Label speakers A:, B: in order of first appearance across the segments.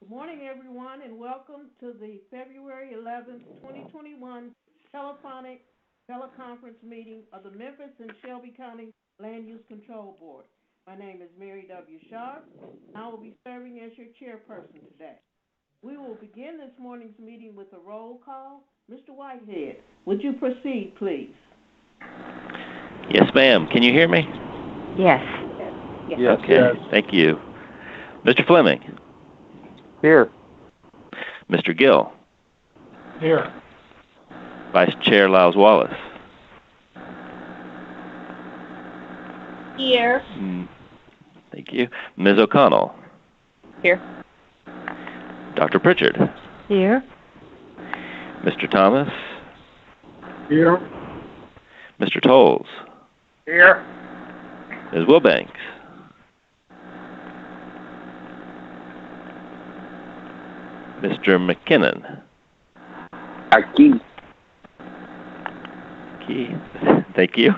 A: Good morning, everyone, and welcome to the February 11th, 2021 telephonic teleconference meeting of the Memphis and Shelby County Land Use Control Board. My name is Mary W. Sharp, and I will be serving as your chairperson today. We will begin this morning's meeting with a roll call. Mr. Whitehead, would you proceed, please?
B: Yes, ma'am. Can you hear me?
C: Yes.
D: Yes.
B: Okay,
D: Yes.
B: thank you. Mr. Fleming?
D: Here.
B: Mr. Gill?
D: Here.
B: Vice Chair Lyles Wallace?
C: Here.
B: Thank you. Ms. O'Connell?
C: Here.
B: Dr. Pritchard?
C: Here.
B: Mr. Thomas?
D: Here.
B: Mr. Tolles?
D: Here.
B: Ms. Wilbanks? Mr. McKinnon?
D: Aquí.
B: Key. Thank you.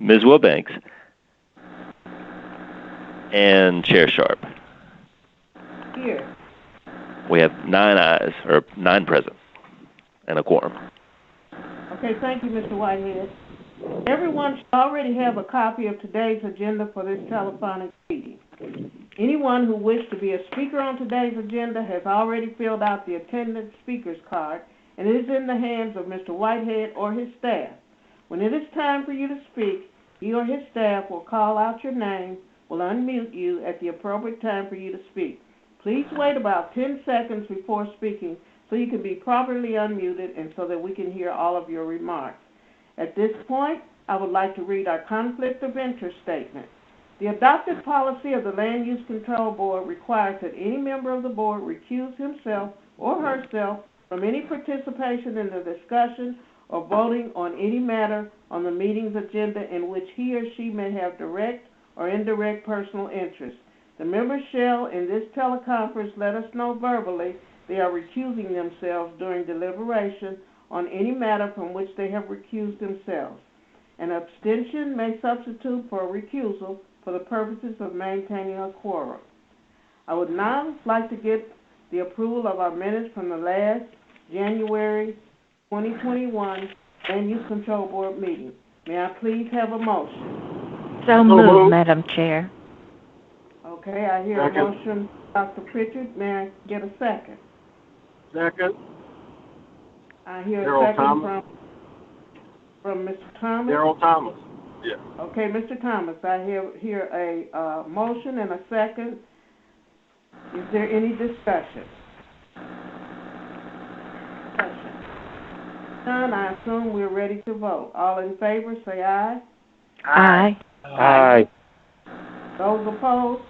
B: Ms. Wilbanks? And Chair Sharp?
A: Here.
B: We have 9 ayes, or 9 present, and a quorum.
A: Okay, thank you, Mr. Whitehead. Everyone should already have a copy of today's agenda for this telephonic meeting. Anyone who wishes to be a speaker on today's agenda has already filled out the attendance speaker's card, and it is in the hands of Mr. Whitehead or his staff. When it is time for you to speak, he or his staff will call out your name, will unmute you at the appropriate time for you to speak. Please wait about 10 seconds before speaking so you can be properly unmuted and so that we can hear all of your remarks. At this point, I would like to read our conflict of interest statement. The adopted policy of the Land Use Control Board requires that any member of the board recuse himself or herself from any participation in the discussion or voting on any matter on the meeting's agenda in which he or she may have direct or indirect personal interest. The members shall, in this teleconference, let us know verbally they are recusing themselves during deliberation on any matter from which they have recused themselves. An abstention may substitute for a recusal for the purposes of maintaining a quorum. I would now like to get the approval of our minutes from the last January 2021 Land Use Control Board meeting. May I please have a motion?
C: So moved, Madam Chair.
A: Okay, I hear
D: Second.
A: a motion, Dr. Pritchard. May I get a second?
D: Second.
A: I hear a
D: Darrell
A: second
D: Thomas.
A: from Mr. Thomas.
D: Darrell Thomas. Yeah.
A: Okay, Mr. Thomas, I hear a motion and a second. Is there any discussion? None, I assume we're ready to vote. All in favor, say aye.
C: Aye.
D: Aye.
A: Those opposed?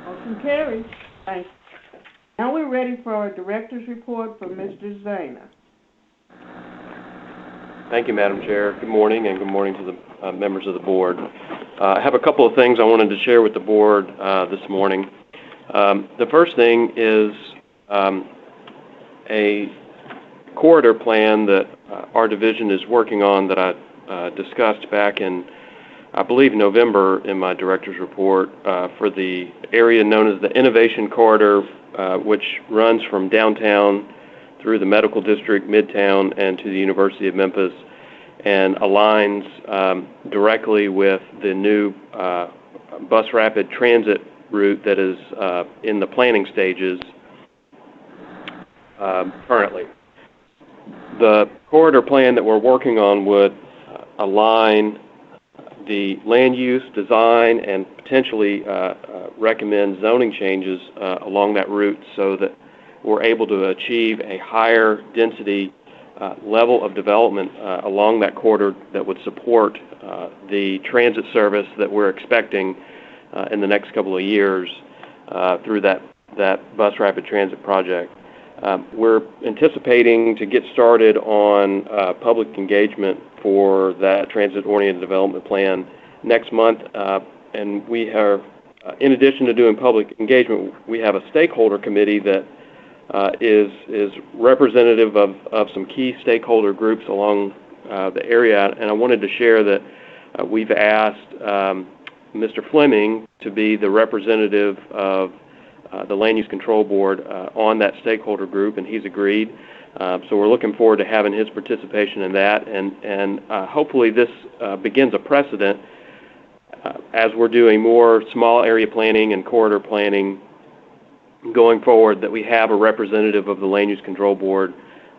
A: Motion carries. Thank you. Now we're ready for our director's report from Mr. Zana.
E: Thank you, Madam Chair. Good morning, and good morning to the members of the board. I have a couple of things I wanted to share with the board this morning. The first thing is a corridor plan that our division is working on that I discussed back in, I believe, November in my director's report for the area known as the Innovation Corridor, which runs from downtown through the Medical District, Midtown, and to the University of Memphis, and aligns directly with the new bus rapid transit route that is in the planning stages currently. The corridor plan that we're working on would align the land use, design, and potentially recommend zoning changes along that route so that we're able to achieve a higher density level of development along that corridor that would support the transit service that we're expecting in the next couple of years through that bus rapid transit project. We're anticipating to get started on public engagement for that transit-oriented development plan next month, and we have, in addition to doing public engagement, we have a stakeholder committee that is representative of some key stakeholder groups along the area, and I wanted to share that we've asked Mr. Fleming to be the representative of the Land Use Control Board on that stakeholder group, and he's agreed. So we're looking forward to having his participation in that, and hopefully this begins a precedent as we're doing more small area planning and corridor planning going forward, that we have a representative of the Land Use Control Board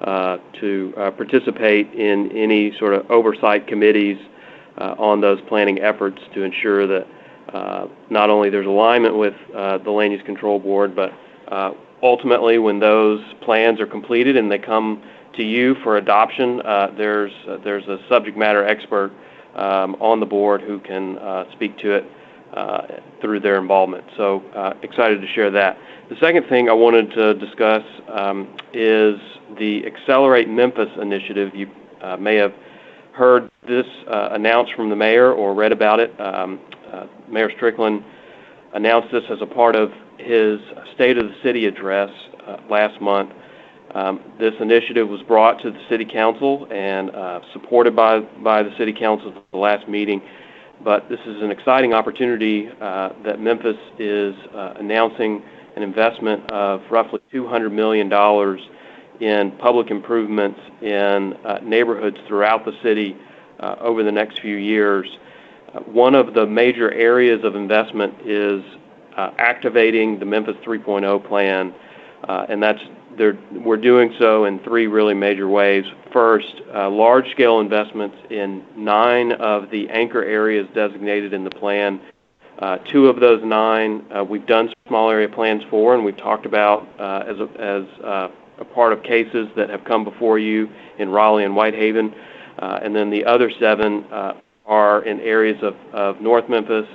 E: to participate in any sort of oversight committees on those planning efforts to ensure that not only there's alignment with the Land Use Control Board, but ultimately when those plans are completed and they come to you for adoption, there's a subject matter expert on the board who can speak to it through their involvement. So excited to share that. The second thing I wanted to discuss is the Accelerate Memphis initiative. You may have heard this announced from the mayor or read about it. Mayor Strickland announced this as a part of his State of the City address last month. This initiative was brought to the City Council and supported by the City Council at the last meeting. But this is an exciting opportunity that Memphis is announcing an investment of roughly $200 million in public improvements in neighborhoods throughout the city over the next few years. One of the major areas of investment is activating the Memphis 3.0 plan, and we're doing so in three really major ways. First, large-scale investments in 9 of the anchor areas designated in the plan. 2 of those 9 we've done small area plans for, and we've talked about as a part of cases that have come before you in Raleigh and Whitehaven. And then the other 7 are in areas of North Memphis,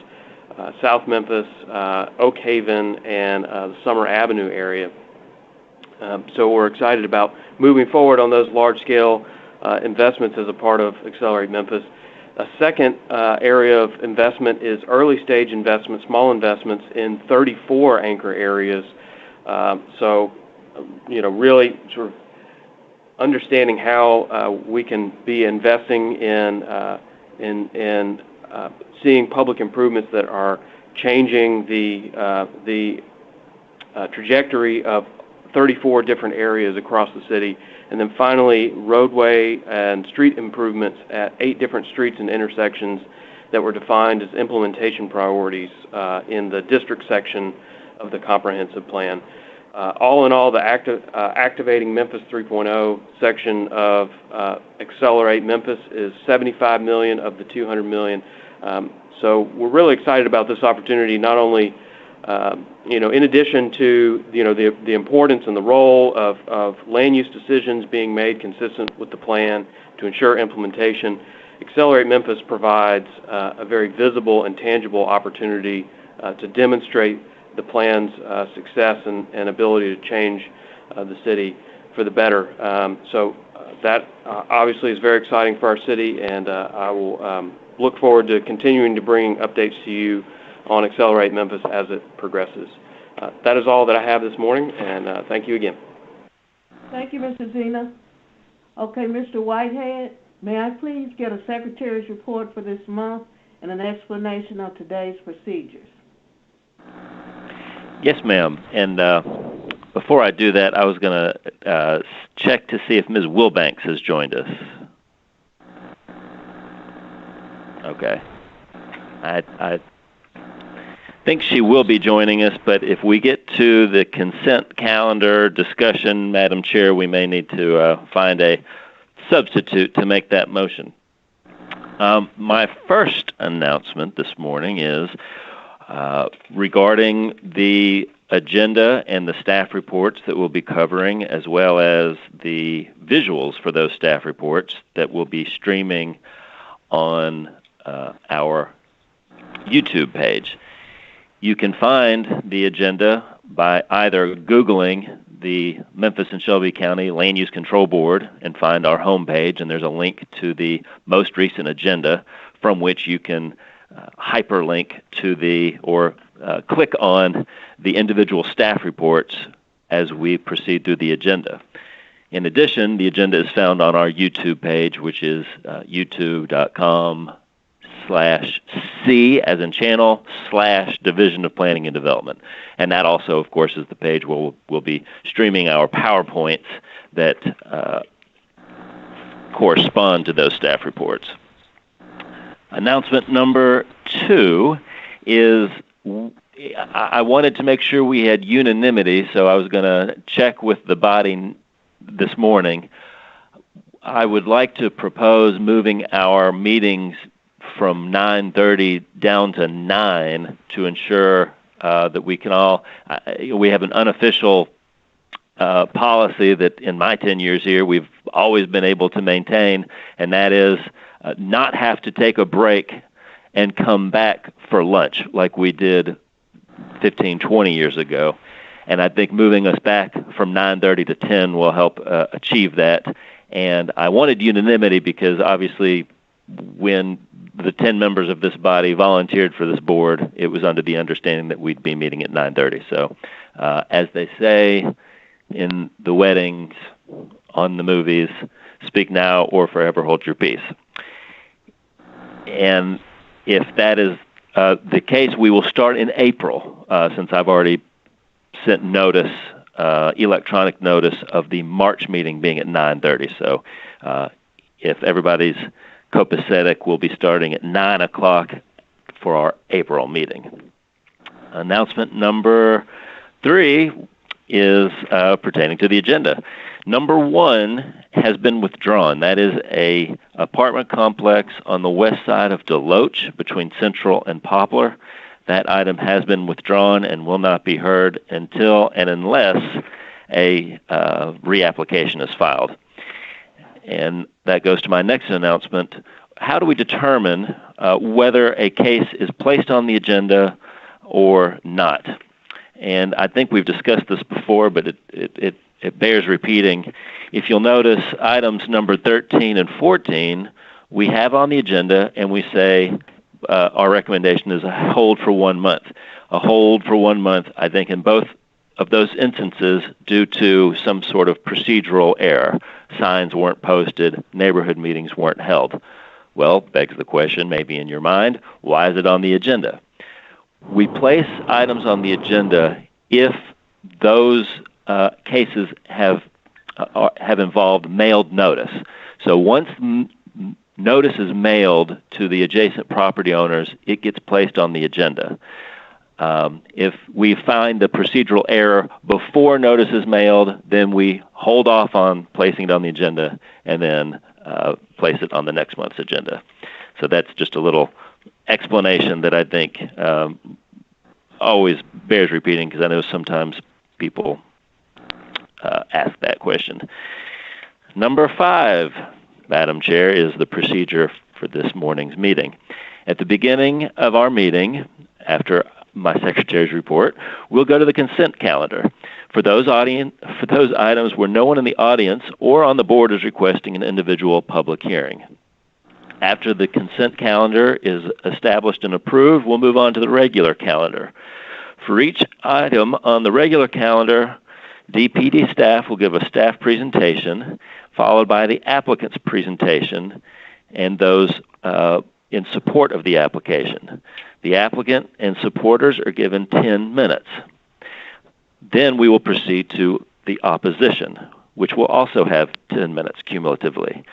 E: South Memphis, Oak Haven, and the Summer Avenue area. So we're excited about moving forward on those large-scale investments as a part of Accelerate Memphis. A second area of investment is early-stage investments, small investments in 34 anchor areas. So, really sort of understanding how we can be investing in seeing public improvements that are changing the trajectory of 34 different areas across the city. And then finally, roadway and street improvements at 8 different streets and intersections that were defined as implementation priorities in the district section of the comprehensive plan. All in all, the Activating Memphis 3.0 section of Accelerate Memphis is $75 million of the $200 million. So we're really excited about this opportunity, not only in addition to the importance and the role of land use decisions being made consistent with the plan to ensure implementation. Accelerate Memphis provides a very visible and tangible opportunity to demonstrate the plan's success and ability to change the city for the better. So that obviously is very exciting for our city, and I will look forward to continuing to bring updates to you on Accelerate Memphis as it progresses. That is all that I have this morning, and thank you again.
A: Thank you, Mr. Zena. Okay, Mr. Whitehead, may I please get a secretary's report for this month and an explanation of today's procedures?
B: Yes, ma'am. And before I do that, I was going to check to see if Ms. Wilbanks has joined us. Okay. I think she will be joining us, but if we get to the consent calendar discussion, Madam Chair, we may need to find a substitute to make that motion. My first announcement this morning is regarding the agenda and the staff reports that we'll be covering, as well as the visuals for those staff reports that will be streaming on our YouTube page. You can find the agenda by either Googling the Memphis and Shelby County Land Use Control Board and find our homepage, and there's a link to the most recent agenda from which you can hyperlink to or click on the individual staff reports as we proceed through the agenda. In addition, the agenda is found on our YouTube page, which is youtube.com/MSC /C as in channel / Division of Planning and Development. And that also, of course, is the page where we'll be streaming our PowerPoints that correspond to those staff reports. Announcement number 2 is I wanted to make sure we had unanimity, so I was going to check with the body this morning. I would like to propose moving our meetings from 9:30 down to 9 to ensure that we can all, we have an unofficial policy that in my 10 years here we've always been able to maintain, and that is not have to take a break and come back for lunch like we did 15, 20 years ago. And I think moving us back from 9:30 to 10 will help achieve that. And I wanted unanimity because obviously when the 10 members of this body volunteered for this board, it was under the understanding that we'd be meeting at 9:30. So as they say in the weddings, on the movies, speak now or forever hold your peace. And if that is the case, we will start in April, since I've already sent notice, electronic notice of the March meeting being at 9:30. So if everybody's copacetic, we'll be starting at 9 o'clock for our April meeting. Announcement number 3 is pertaining to the agenda. Number 1 has been withdrawn. That is a apartment complex on the west side of Deloach between Central and Poplar. That item has been withdrawn and will not be heard until and unless a reapplication is filed. And that goes to my next announcement. How do we determine whether a case is placed on the agenda or not? And I think we've discussed this before, but it bears repeating. If you'll notice, items number 13 and 14, we have on the agenda, and we say our recommendation is a hold for 1 month. A hold for 1 month, I think in both of those instances, due to some sort of procedural error. Signs weren't posted, neighborhood meetings weren't held. Well, begs the question, maybe in your mind, why is it on the agenda? We place items on the agenda if those cases have involved mailed notice. So once notice is mailed to the adjacent property owners, it gets placed on the agenda. If we find the procedural error before notice is mailed, then we hold off on placing it on the agenda and then place it on the next month's agenda. So that's just a little explanation that I think always bears repeating, because I know sometimes people ask that question. Number 5, Madam Chair, is the procedure for this morning's meeting. At the beginning of our meeting, after my secretary's report, we'll go to the consent calendar. For those items where no one in the audience or on the board is requesting an individual public hearing. After the consent calendar is established and approved, we'll move on to the regular calendar. For each item on the regular calendar, DPD staff will give a staff presentation, followed by the applicant's presentation, and those in support of the application. The applicant and supporters are given 10 minutes. Then we will proceed to the opposition, which will also have 10 minutes cumulatively.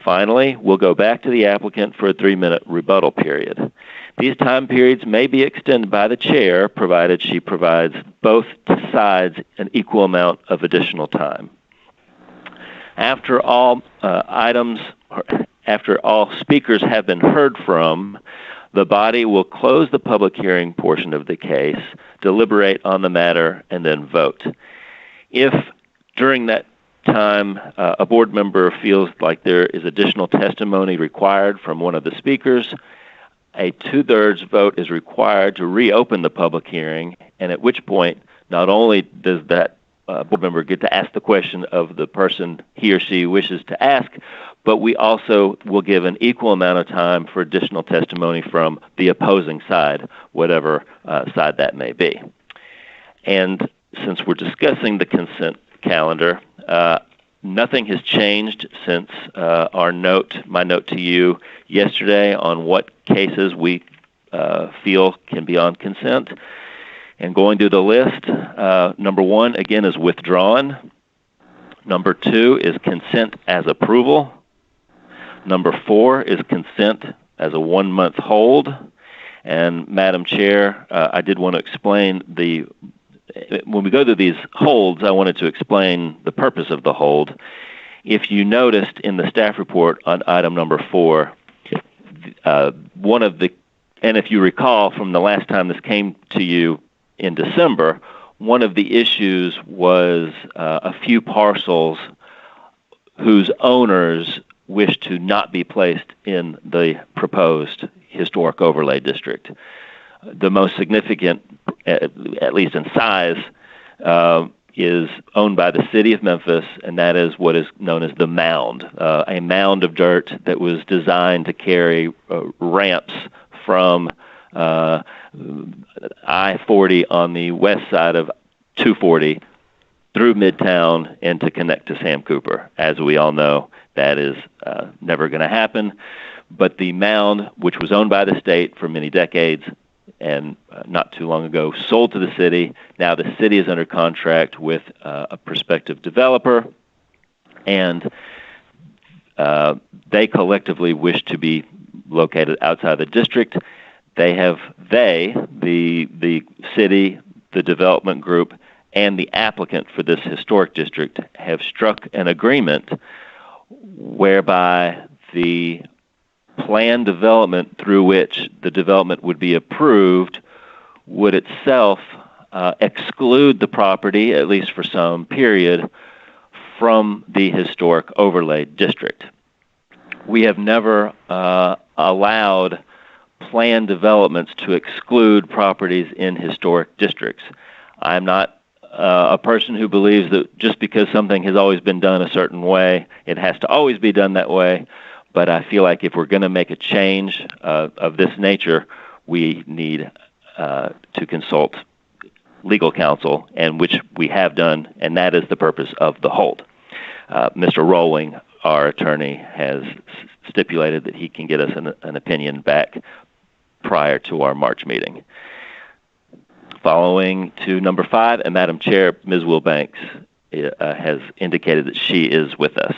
B: Finally, we'll go back to the applicant for a 3-minute rebuttal period. These time periods may be extended by the chair, provided she provides both sides an equal amount of additional time. After all speakers have been heard from, the body will close the public hearing portion of the case, deliberate on the matter, and then vote. If during that time a board member feels like there is additional testimony required from one of the speakers, a 2/3 vote is required to reopen the public hearing, and at which point not only does that board member get to ask the question of the person he or she wishes to ask, but we also will give an equal amount of time for additional testimony from the opposing side, whatever side that may be. And since we're discussing the consent calendar, nothing has changed since my note to you yesterday on what cases we feel can be on consent. And going through the list, number 1, again, is withdrawn. Number 2 is consent as approval. Number 4 is consent as a 1-month hold. And Madam Chair, I did want to explain when we go through these holds, I wanted to explain the purpose of the hold. If you noticed in the staff report on item number 4, and if you recall from the last time this came to you in December, one of the issues was a few parcels whose owners wish to not be placed in the proposed historic overlay district. The most significant, at least in size, is owned by the city of Memphis, and that is what is known as the mound, a mound of dirt that was designed to carry ramps from I-40 on the west side of 240 through Midtown and to connect to Sam Cooper. As we all know, that is never going to happen. But the mound, which was owned by the state for many decades and not too long ago sold to the city, now the city is under contract with a prospective developer, and they collectively wish to be located outside the district. The city, the development group, and the applicant for this historic district have struck an agreement whereby the planned development through which the development would be approved would itself exclude the property, at least for some period, from the historic overlay district. We have never allowed planned developments to exclude properties in historic districts. I'm not a person who believes that just because something has always been done a certain way, it has to always be done that way. But I feel like if we're going to make a change of this nature, we need to consult legal counsel, and which we have done, and that is the purpose of the hold. Mr. Rolling, our attorney, has stipulated that he can get us an opinion back prior to our March meeting. Following to number 5, and Madam Chair, Ms. Wilbanks has indicated that she is with us.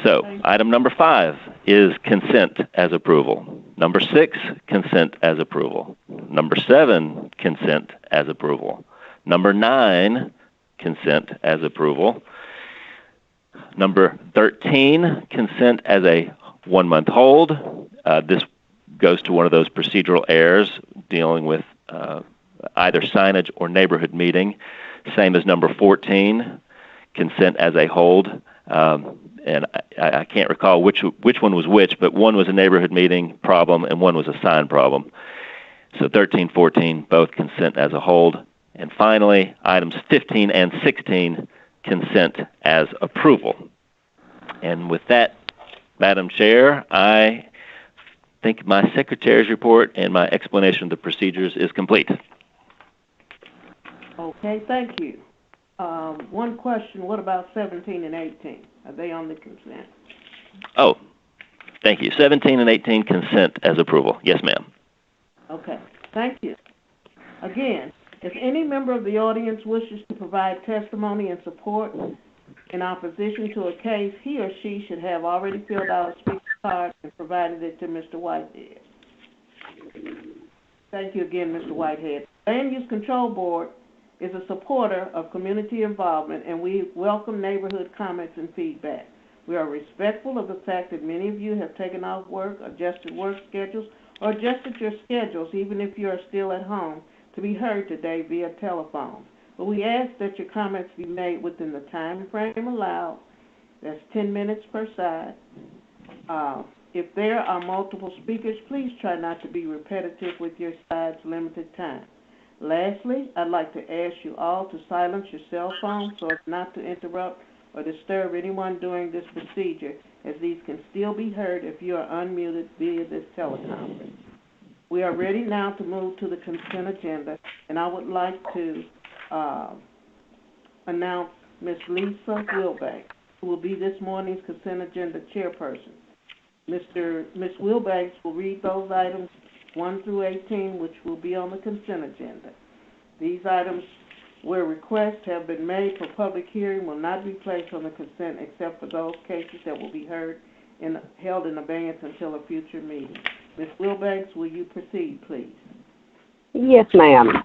B: So, item number 5 is consent as approval. Number 6, consent as approval. Number 7, consent as approval. Number 9, consent as approval. Number 13, consent as a 1-month hold. This goes to one of those procedural errors dealing with either signage or neighborhood meeting. Same as number 14, consent as a hold. And I can't recall which one was which, but one was a neighborhood meeting problem and one was a sign problem. So 13, 14, both consent as a hold. And finally, items 15 and 16, consent as approval. And with that, Madam Chair, I think my secretary's report and my explanation of the procedures is complete.
A: Okay, thank you. One question, what about 17 and 18? Are they on the consent?
B: Oh, thank you. 17 and 18, consent as approval. Yes, ma'am.
A: Okay, thank you. Again, if any member of the audience wishes to provide testimony and support in opposition to a case, he or she should have already filled out a speaker card and provided it to Mr. Whitehead. Thank you again, Mr. Whitehead. Land Use Control Board is a supporter of community involvement, and we welcome neighborhood comments and feedback. We are respectful of the fact that many of you have taken off work, adjusted work schedules, or adjusted your schedules, even if you are still at home, to be heard today via telephone. But we ask that your comments be made within the time frame allowed. That's 10 minutes per side. If there are multiple speakers, please try not to be repetitive with your side's limited time. Lastly, I'd like to ask you all to silence your cell phones so as not to interrupt or disturb anyone during this procedure, as these can still be heard if you are unmuted via this teleconference. We are ready now to move to the consent agenda, and I would like to announce Ms. Lisa Wilbanks. who will be this morning's consent agenda chairperson. Ms. Wilbanks will read those items 1 through 18, which will be on the consent agenda. These items where requests have been made for public hearing will not be placed on the consent except for those cases that will be held in abeyance until a future meeting. Ms. Wilbanks, will you proceed, please?
F: Yes, ma'am.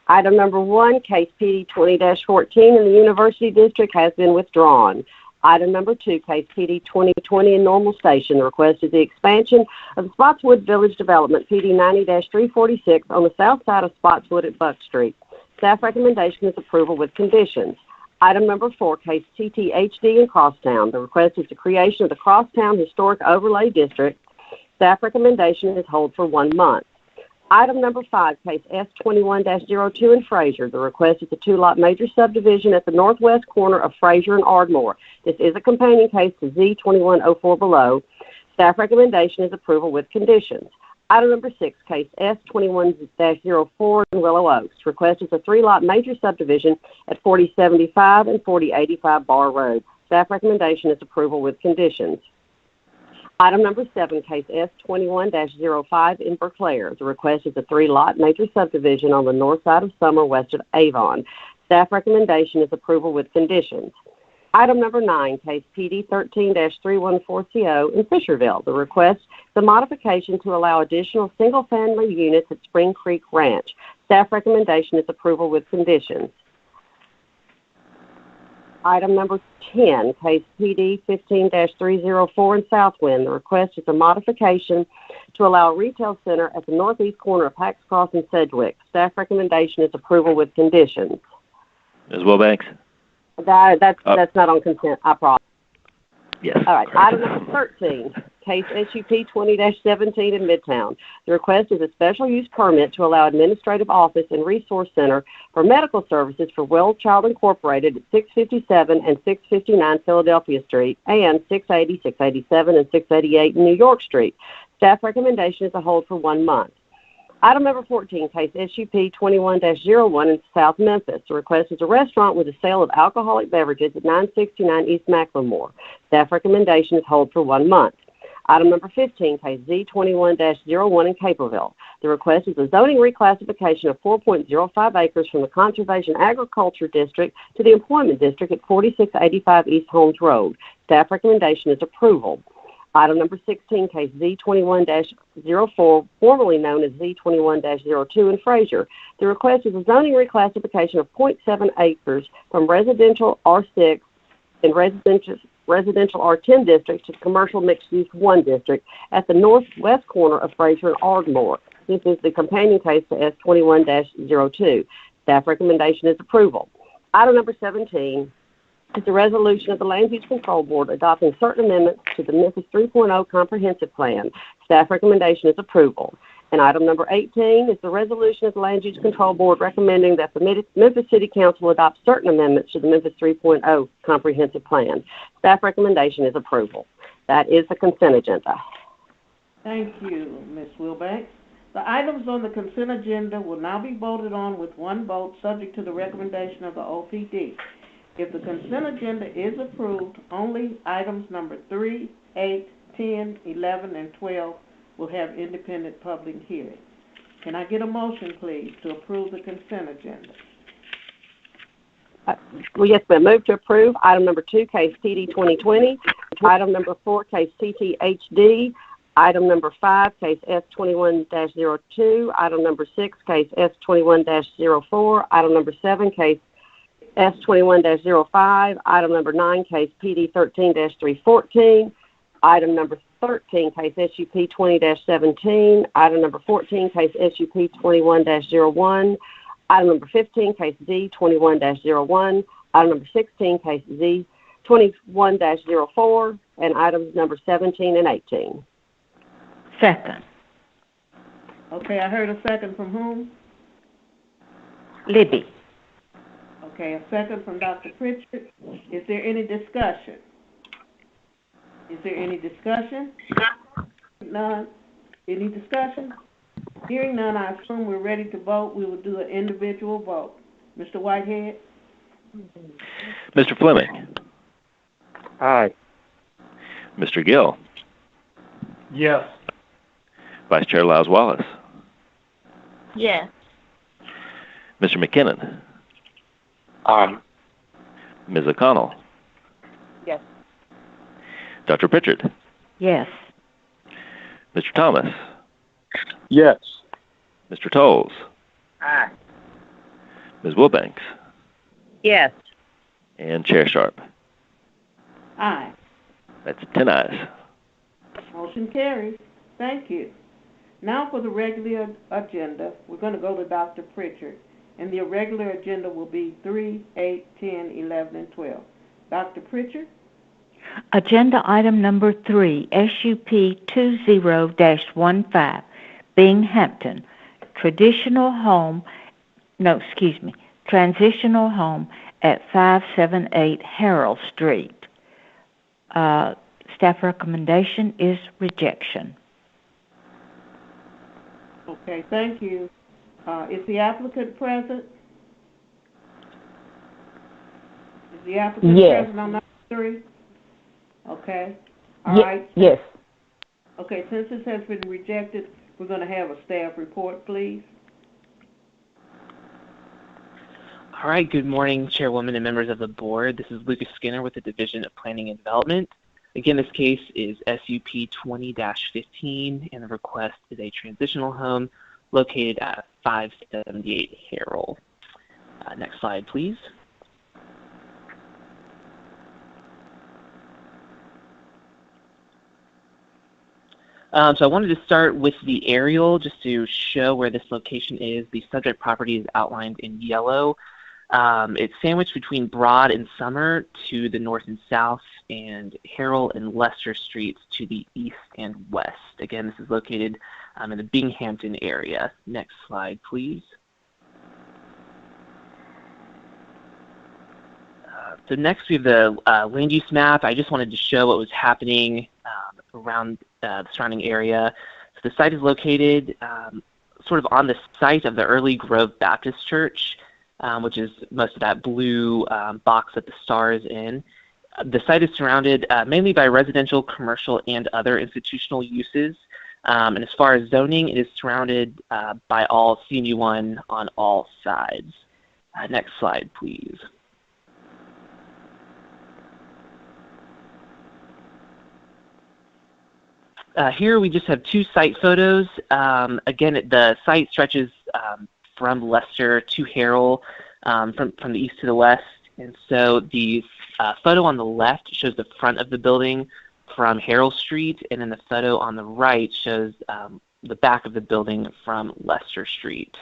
F: Item number 1, case PD 20-14 in the University District has been withdrawn. Item number 2, case PD 2020 in Normal Station. The request is the expansion of the Spotswood Village Development, PD 90-346, on the south side of Spotswood at Buck Street. Staff recommendation is approval with conditions. Item number 4, case TTHD in Crosstown. The request is the creation of the Crosstown Historic Overlay District. Staff recommendation is hold for 1 month. Item number 5, case S21-02 in Fraser. The request is a 2-lot major subdivision at the northwest corner of Fraser and Ardmore. This is a companion case to Z2104 below. Staff recommendation is approval with conditions. Item number 6, case S21-04 in Willow Oaks. Request is a 3-lot major subdivision at 4075 and 4085 Bar Road. Staff recommendation is approval with conditions. Item number 7, case S21-05 in Berclair. The request is a 3-lot major subdivision on the north side of Summer, west of Avon. Staff recommendation is approval with conditions. Item number 9, case PD 13-314CO in Fisherville. The request is a modification to allow additional single-family units at Spring Creek Ranch. Staff recommendation is approval with conditions. Item number 10, case PD 15-304 in Southwind. The request is a modification to allow a retail center at the northeast corner of Hacks Cross and Sedgwick. Staff recommendation is approval with conditions.
B: Ms. Wilbanks?
F: That's not on consent, I promise.
B: Yes.
F: All right. Item number 13, case SUP 20-17 in Midtown. The request is a special use permit to allow administrative office and resource center for medical services for Well Child Incorporated at 657 and 659 Philadelphia Street and 680, 687, and 688 New York Street. Staff recommendation is a hold for 1 month. Item number 14, case SUP 21-01 in South Memphis. The request is a restaurant with a sale of alcoholic beverages at 969 East Macklemore. Staff recommendation is hold for 1 month. Item number 15, case Z21-01 in Caperville. The request is a zoning reclassification of 4.05 acres from the Conservation Agriculture District to the Employment District at 4685 East Holmes Road. Staff recommendation is approval. Item number 16, case Z21-04, formerly known as Z21-02 in Fraser. The request is a zoning reclassification of 0.7 acres from residential R6 and residential R10 districts to commercial mixed-use 1 district at the northwest corner of Fraser and Ardmore. This is the companion case to S21-02. Staff recommendation is approval. Item number 17 is the resolution of the Land Use Control Board adopting certain amendments to the Memphis 3.0 Comprehensive Plan. Staff recommendation is approval. And item number 18 is the resolution of the Land Use Control Board recommending that the Memphis City Council adopt certain amendments to the Memphis 3.0 Comprehensive Plan. Staff recommendation is approval. That is the consent agenda.
A: Thank you, Ms. Wilbanks. The items on the consent agenda will now be voted on with 1 vote subject to the recommendation of the OPD. If the consent agenda is approved, only items number 3, 8, 10, 11, and 12 will have independent public hearing. Can I get a motion, please, to approve the consent agenda?
F: Yes, ma'am. Move to approve item number 2, case TD 2020. Item number 4, case TTHD. Item number 5, case S21-02. Item number 6, case S21-04. Item number 7, case S21-05, item number 9, case PD 13-314, item number 13, case SUP 20-17, item number 14, case SUP 21-01, item number 15, case Z 21-01, item number 16, case Z 21-04, and items number 17 and 18.
C: Second.
A: Okay, I heard a second from whom?
C: Libby.
A: Okay, a second from Dr. Pritchard. Is there any discussion? None. Any discussion? Hearing none, I assume we're ready to vote. We will do an individual vote. Mr. Whitehead?
B: Mr. Fleming?
D: Aye.
B: Mr. Gill,
D: Yes.
B: Vice Chair Lyles Wallace,
C: Yes.
B: Mr. McKinnon,
D: Aye.
B: Ms. O'Connell,
F: Yes.
B: Dr. Pritchard,
C: Yes.
B: Mr. Thomas,
D: Yes.
B: Mr. Tolles,
F: Aye.
B: Ms. Wilbanks,
C: Yes.
B: and Chair Sharp.
A: Aye.
B: That's 10 ayes.
A: Motion carries. Thank you. Now for the regular agenda, we're going to go to Dr. Pritchard, and the irregular agenda will be 3, 8, 10, 11, and 12. Dr. Pritchard?
C: Agenda item number 3, SUP 20-15, Binghampton, transitional home at 578 Harold Street. Staff recommendation is rejection.
A: Okay, thank you. Is the applicant present? Is the applicant present on number 3? Okay. All right.
G: Yes.
A: Okay, since this has been rejected, we're going to have a staff report, please.
H: All right, good morning, Chairwoman and members of the board. This is Lucas Skinner with the Division of Planning and Development. Again, this case is SUP 20-15, and the request is a transitional home located at 578 Harold. Next slide, please. So I wanted to start with the aerial just to show where this location is. The subject property is outlined in yellow. It's sandwiched between Broad and Summer to the north and south, and Harold and Lester Streets to the east and west. Again, this is located in the Binghampton area. Next slide, please. So next we have the land use map. I just wanted to show what was happening around the surrounding area. So the site is located sort of on the site of the early Grove Baptist Church, which is most of that blue box that the star is in. The site is surrounded mainly by residential, commercial, and other institutional uses. And as far as zoning, it is surrounded by all CMU1 on all sides. Next slide, please. Here we just have 2 site photos. Again, the site stretches from Lester to Harold, from the east to the west. And so the photo on the left shows the front of the building from Harold Street, and then the photo on the right shows the back of the building from Lester Street.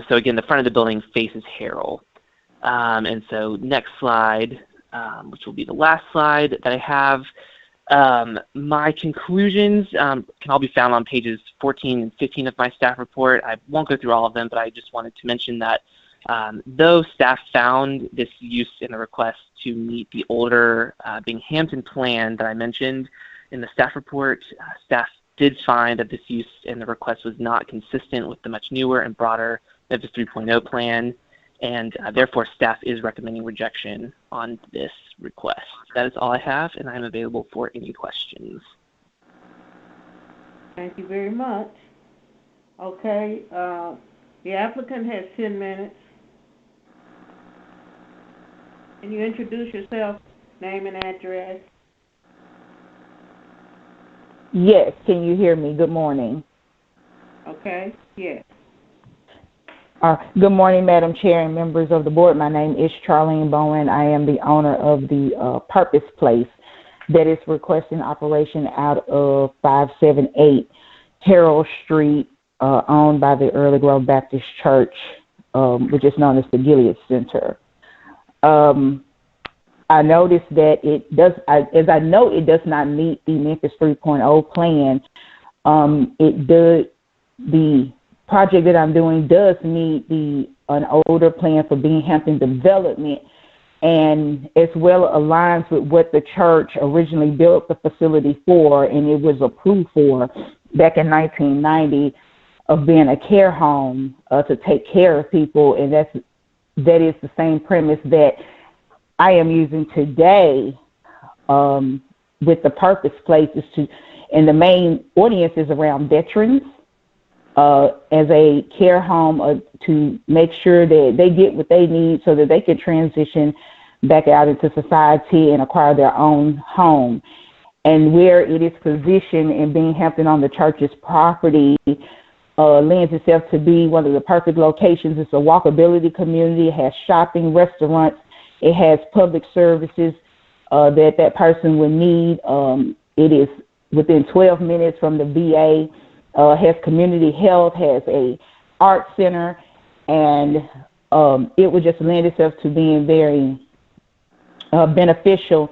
H: So again, the front of the building faces Harold. And so next slide, which will be the last slide that I have. My conclusions can all be found on pages 14 and 15 of my staff report. I won't go through all of them, but I just wanted to mention that though staff found this use in the request to meet the older Binghampton plan that I mentioned in the staff report, staff did find that this use in the request was not consistent with the much newer and broader Memphis 3.0 plan, and therefore staff is recommending rejection on this request. That is all I have, and I am available for any questions.
A: Thank you very much. Okay, the applicant has 10 minutes. Can you introduce yourself, name and address?
G: Yes. Can you hear me? Good morning.
A: Okay, yes.
G: Good morning, Madam Chair and members of the board. My name is Charlene Bowen. I am the owner of the Purpose Place that is requesting operation out of 578 Harold Street, owned by the Early Grove Baptist Church, which is known as the Gilead Center. I noticed that it does, as I know it does not meet the Memphis 3.0 plan. The project that I'm doing does meet an older plan for Binghampton development, and as well aligns with what the church originally built the facility for, and it was approved for back in 1990, of being a care home to take care of people, and that is the same premise that I am using today with the purpose places and the main audience is around veterans as a care home to make sure that they get what they need so that they can transition back out into society and acquire their own home. And where it is positioned in Binghampton on the church's property lends itself to be one of the perfect locations. It's a walkability community. It has shopping, restaurants. It has public services that person would need. It is within 12 minutes from the VA. Has community health, has a art center, and it would just lend itself to being very beneficial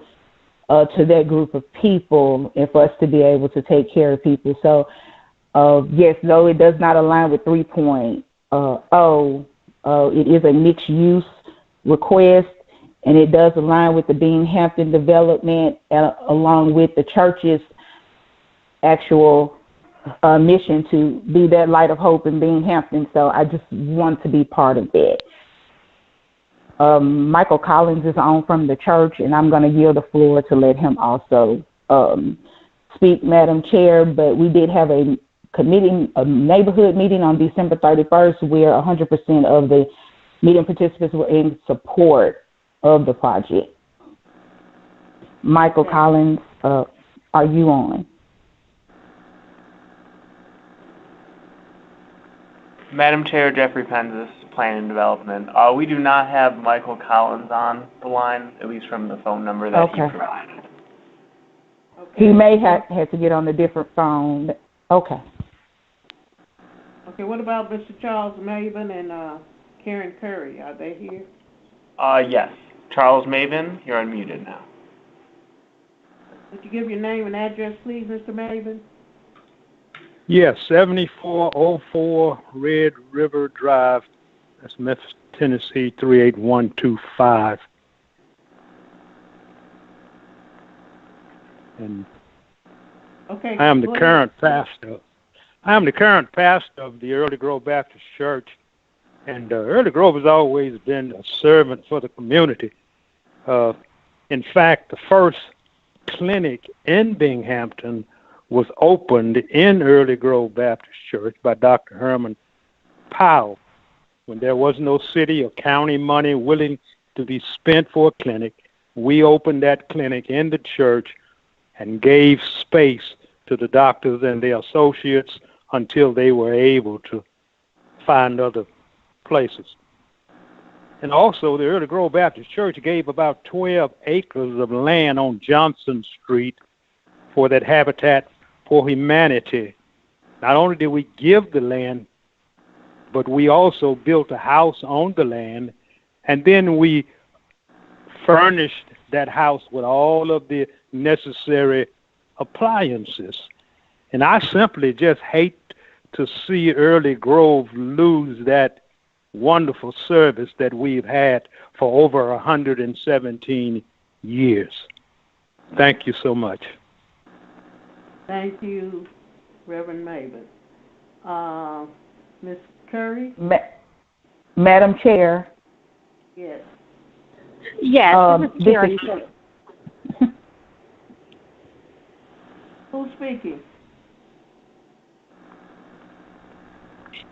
G: to that group of people and for us to be able to take care of people. So, yes, though it does not align with 3.0, it is a mixed use request, and it does align with the Binghampton development along with the church's actual mission to be that light of hope in Binghampton. So I just want to be part of that. Michael Collins is on from the church, and I'm going to yield the floor to let him also speak, Madam Chair. But we did have a neighborhood meeting on December 31st where 100% of the meeting participants were in support of the project. Michael Collins, are you on?
I: Madam Chair, Jeffrey Penzis, Planning and Development. We do not have Michael Collins on the line, at least from the phone number that he provided.
G: He may have had to get on a different phone. Okay.
A: Okay, what about Mr. Charles Maven and Karen Curry? Are they here?
I: Yes. Charles Maven, you're unmuted now.
A: Would you give your name and address, please, Mr. Maven?
D: Yes, 7404 Red River Drive. That's Memphis, Tennessee, 38125. And
A: okay,
D: I am the current pastor. I am the current pastor of the Early Grove Baptist Church. And Early Grove has always been a servant for the community. In fact, the first clinic in Binghampton was opened in Early Grove Baptist Church by Dr. Herman Powell when there was no city or county money willing to be spent for a clinic. We opened that clinic in the church and gave space to the doctors and their associates until they were able to find other places. And also, the Early Grove Baptist Church gave about 12 acres of land on Johnson Street for that Habitat for Humanity. Not only did we give the land, but we also built a house on the land, and then we furnished that house with all of the necessary appliances. And I simply just hate to see Early Grove lose that wonderful service that we've had for over 117 years. Thank you so much.
A: Thank you, Reverend Maven. Ms. Curry?
G: Madam Chair.
A: Yes.
F: Yes, this is Karen.
A: Who's speaking?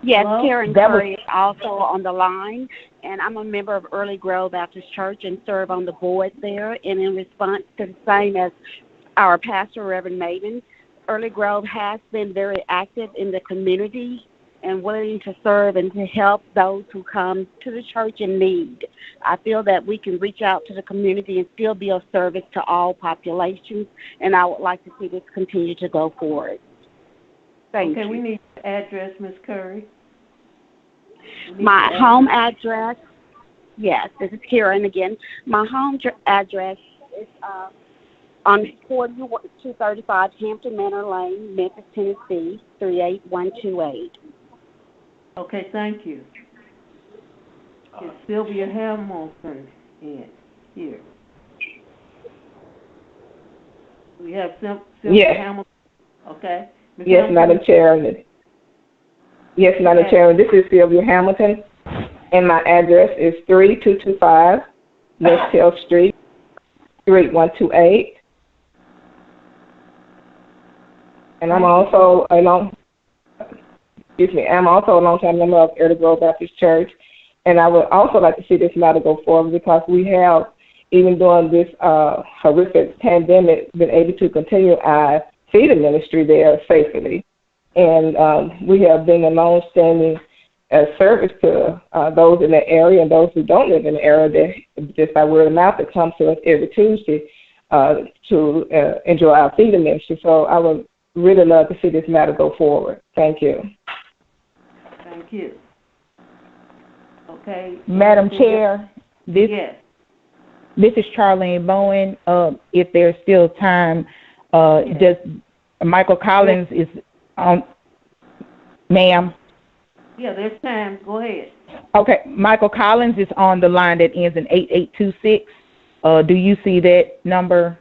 F: Yes,
A: Hello?
F: Karen Curry is also on the line, and I'm a member of Early Grove Baptist Church and serve on the board there. And in response to the same as our pastor, Reverend Maven, Early Grove has been very active in the community and willing to serve and to help those who come to the church in need. I feel that we can reach out to the community and still be of service to all populations, and I would like to see this continue to go forward. Thank you.
A: Okay, we need the address, Ms. Curry.
F: My home address, yes, this is Karen again. My home address is on 4235 Hampton Manor Lane, Memphis, Tennessee, 38128.
A: Okay, thank you. Is Sylvia Hamilton in here? We have Sylvia Hamilton. Okay. Ms.
G: Yes,
A: Hamilton?
G: Madam Chair. Yes, Madam Chair. This is Sylvia Hamilton, and my address is 3225 West Hill Street, 38128,
J: And I'm also a longtime member of Early Grove Baptist Church. And I would also like to see this matter go forward because we have, even during this horrific pandemic, been able to continue our feeding ministry there safely. And we have been a long-standing service to those in the area and those who don't live in the area, that just by word of mouth that comes to us every Tuesday to enjoy our feeding ministry. So I would really love to see this matter go forward. Thank you.
A: Thank you. Okay.
G: Madam Chair,
A: yes.
G: This is Charlene Bowen. If there's still time, just Michael Collins is on, ma'am.
A: Yeah, there's time. Go ahead.
G: Okay, Michael Collins is on the line that ends in 8826. Do you see that number?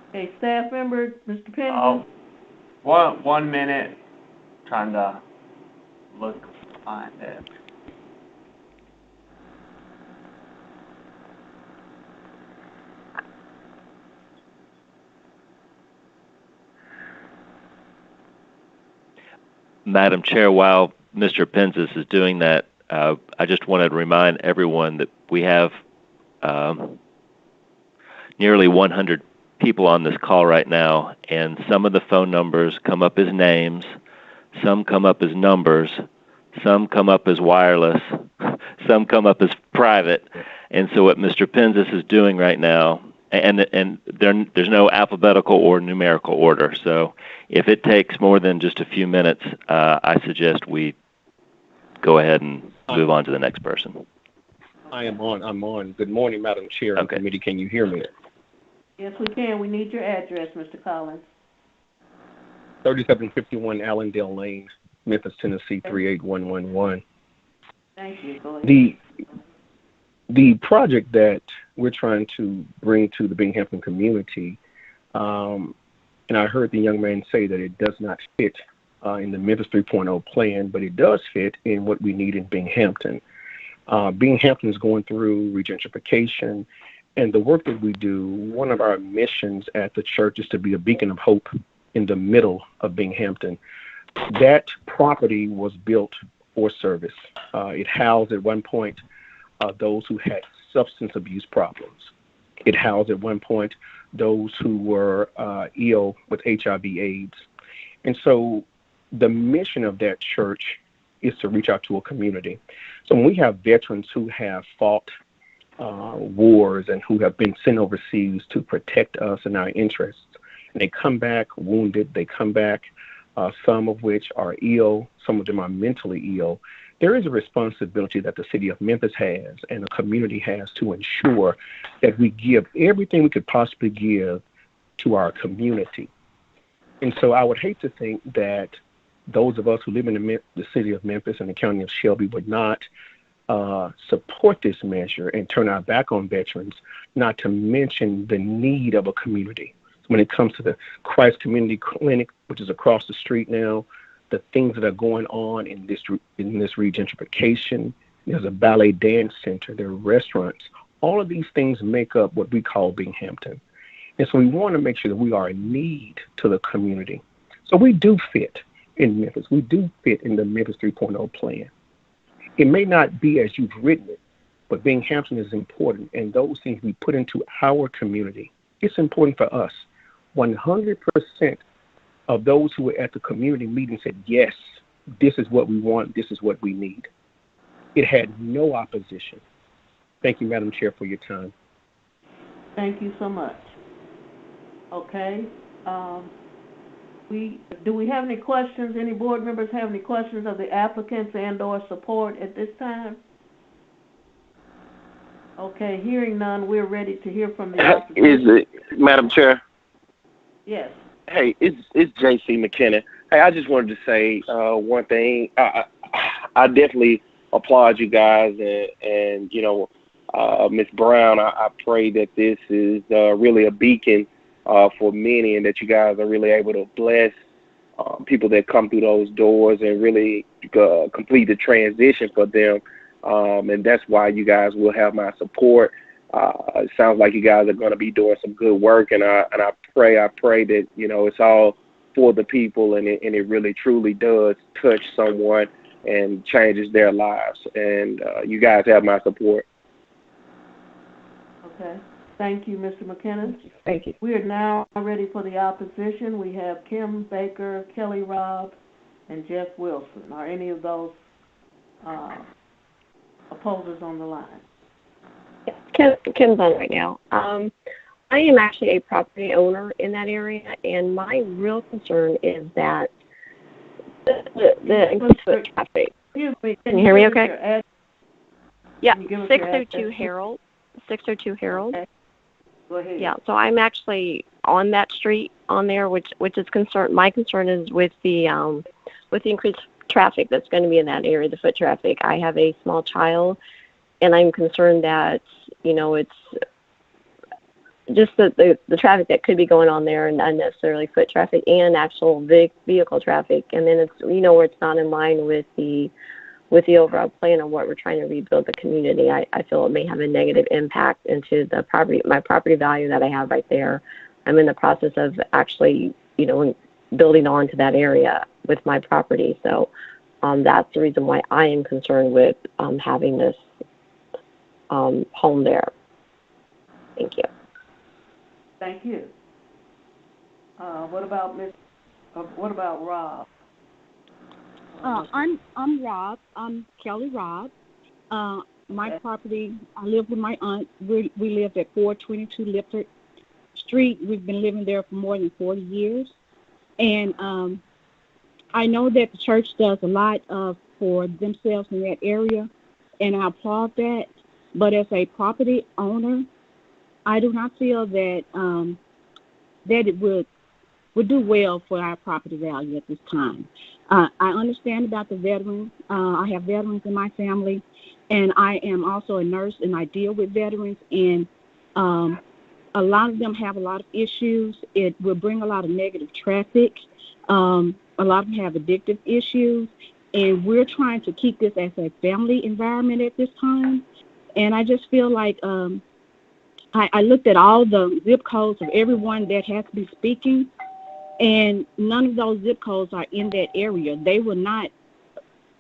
A: Okay, staff member, Mr. Pendleton.
I: 1 minute. Trying to find it.
B: Madam Chair, while Mr. Penzis is doing that, I just wanted to remind everyone that we have nearly 100 people on this call right now, and some of the phone numbers come up as names, some come up as numbers, some come up as wireless, some come up as private. And so what Mr. Penzis is doing right now, and there's no alphabetical or numerical order. So if it takes more than just a few minutes, I suggest we go ahead and move on to the next person.
K: I'm on. Good morning, Madam Chair and committee. Can you hear me?
A: Yes, we can. We need your address, Mr. Collins.
K: 3751 Allendale Lane, Memphis, Tennessee, 38111.
A: Thank you. Go ahead.
K: The project that we're trying to bring to the Binghampton community, and I heard the young man say that it does not fit in the Memphis 3.0 plan, but it does fit in what we need in Binghampton. Binghampton is going through regentrification, and the work that we do, one of our missions at the church is to be a beacon of hope in the middle of Binghampton. That property was built for service. It housed at one point those who had substance abuse problems. It housed at one point those who were ill with HIV/AIDS. And so the mission of that church is to reach out to a community. So when we have veterans who have fought wars and who have been sent overseas to protect us and our interests, and they come back wounded, they come back, some of which are ill, some of them are mentally ill, there is a responsibility that the city of Memphis has and the community has to ensure that we give everything we could possibly give to our community. And so I would hate to think that those of us who live in the city of Memphis and the county of Shelby would not support this measure and turn our back on veterans, not to mention the need of a community. When it comes to the Christ Community Clinic, which is across the street now, the things that are going on in this regentrification, there's a ballet dance center, there are restaurants. All of these things make up what we call Binghampton. And so we want to make sure that we are a need to the community. So we do fit in Memphis. We do fit in the Memphis 3.0 plan. It may not be as you've written it, but Binghampton is important. And those things we put into our community, it's important for us. 100% of those who were at the community meeting said, yes, this is what we want, this is what we need. It had no opposition. Thank you, Madam Chair, for your time.
A: Thank you so much. Okay. Do we have any questions? Any board members have any questions of the applicants and or support at this time? Okay, hearing none, we're ready to hear from the applicant.
L: Madam Chair?
A: Yes.
L: Hey, it's J.C. McKinnon. Hey, I just wanted to say one thing. I definitely applaud you guys, and Ms. Brown, I pray that this is really a beacon for many, and that you guys are really able to bless people that come through those doors and really complete the transition for them. And that's why you guys will have my support. It sounds like you guys are going to be doing some good work, and I pray that it's all for the people, and it really truly does touch someone and changes their lives. And you guys have my support.
A: Okay. Thank you, Mr. McKinnon.
F: Thank you.
A: We are now ready for the opposition. We have Kim Baker, Kelly Robb, and Jeff Wilson. Are any of those opposers on the line?
M: Kim's on right now. I am actually a property owner in that area, and my real concern is that the increased foot traffic.
A: Excuse me.
M: Can you hear me okay? Yeah,
A: Can you give us
M: 602 Harold. 602 Harold.
A: Okay. Go ahead.
M: Yeah, so I'm actually on that street on there, which is concern. My concern is with the increased traffic that's going to be in that area, the foot traffic. I have a small child, and I'm concerned that it's just the traffic that could be going on there, and not necessarily foot traffic and actual vehicle traffic. And then it's where it's not in line with the overall plan on what we're trying to rebuild the community. I feel it may have a negative impact into my property value that I have right there. I'm in the process of actually, building onto that area with my property. So that's the reason why I am concerned with having this home there. Thank you.
A: Thank you. What about Rob?
N: I'm Rob. I'm Kelly Robb. My property, I live with my aunt. We live at 422 Lippert Street. We've been living there for more than 40 years. And I know that the church does a lot for themselves in that area, and I applaud that. But as a property owner, I do not feel that that it would do well for our property value at this time. I understand about the veterans. I have veterans in my family, and I am also a nurse, and I deal with veterans, and a lot of them have a lot of issues. It will bring a lot of negative traffic. A lot of them have addictive issues, and we're trying to keep this as a family environment at this time. And I just feel like I looked at all the zip codes of everyone that has to be speaking, and none of those zip codes are in that area. They will not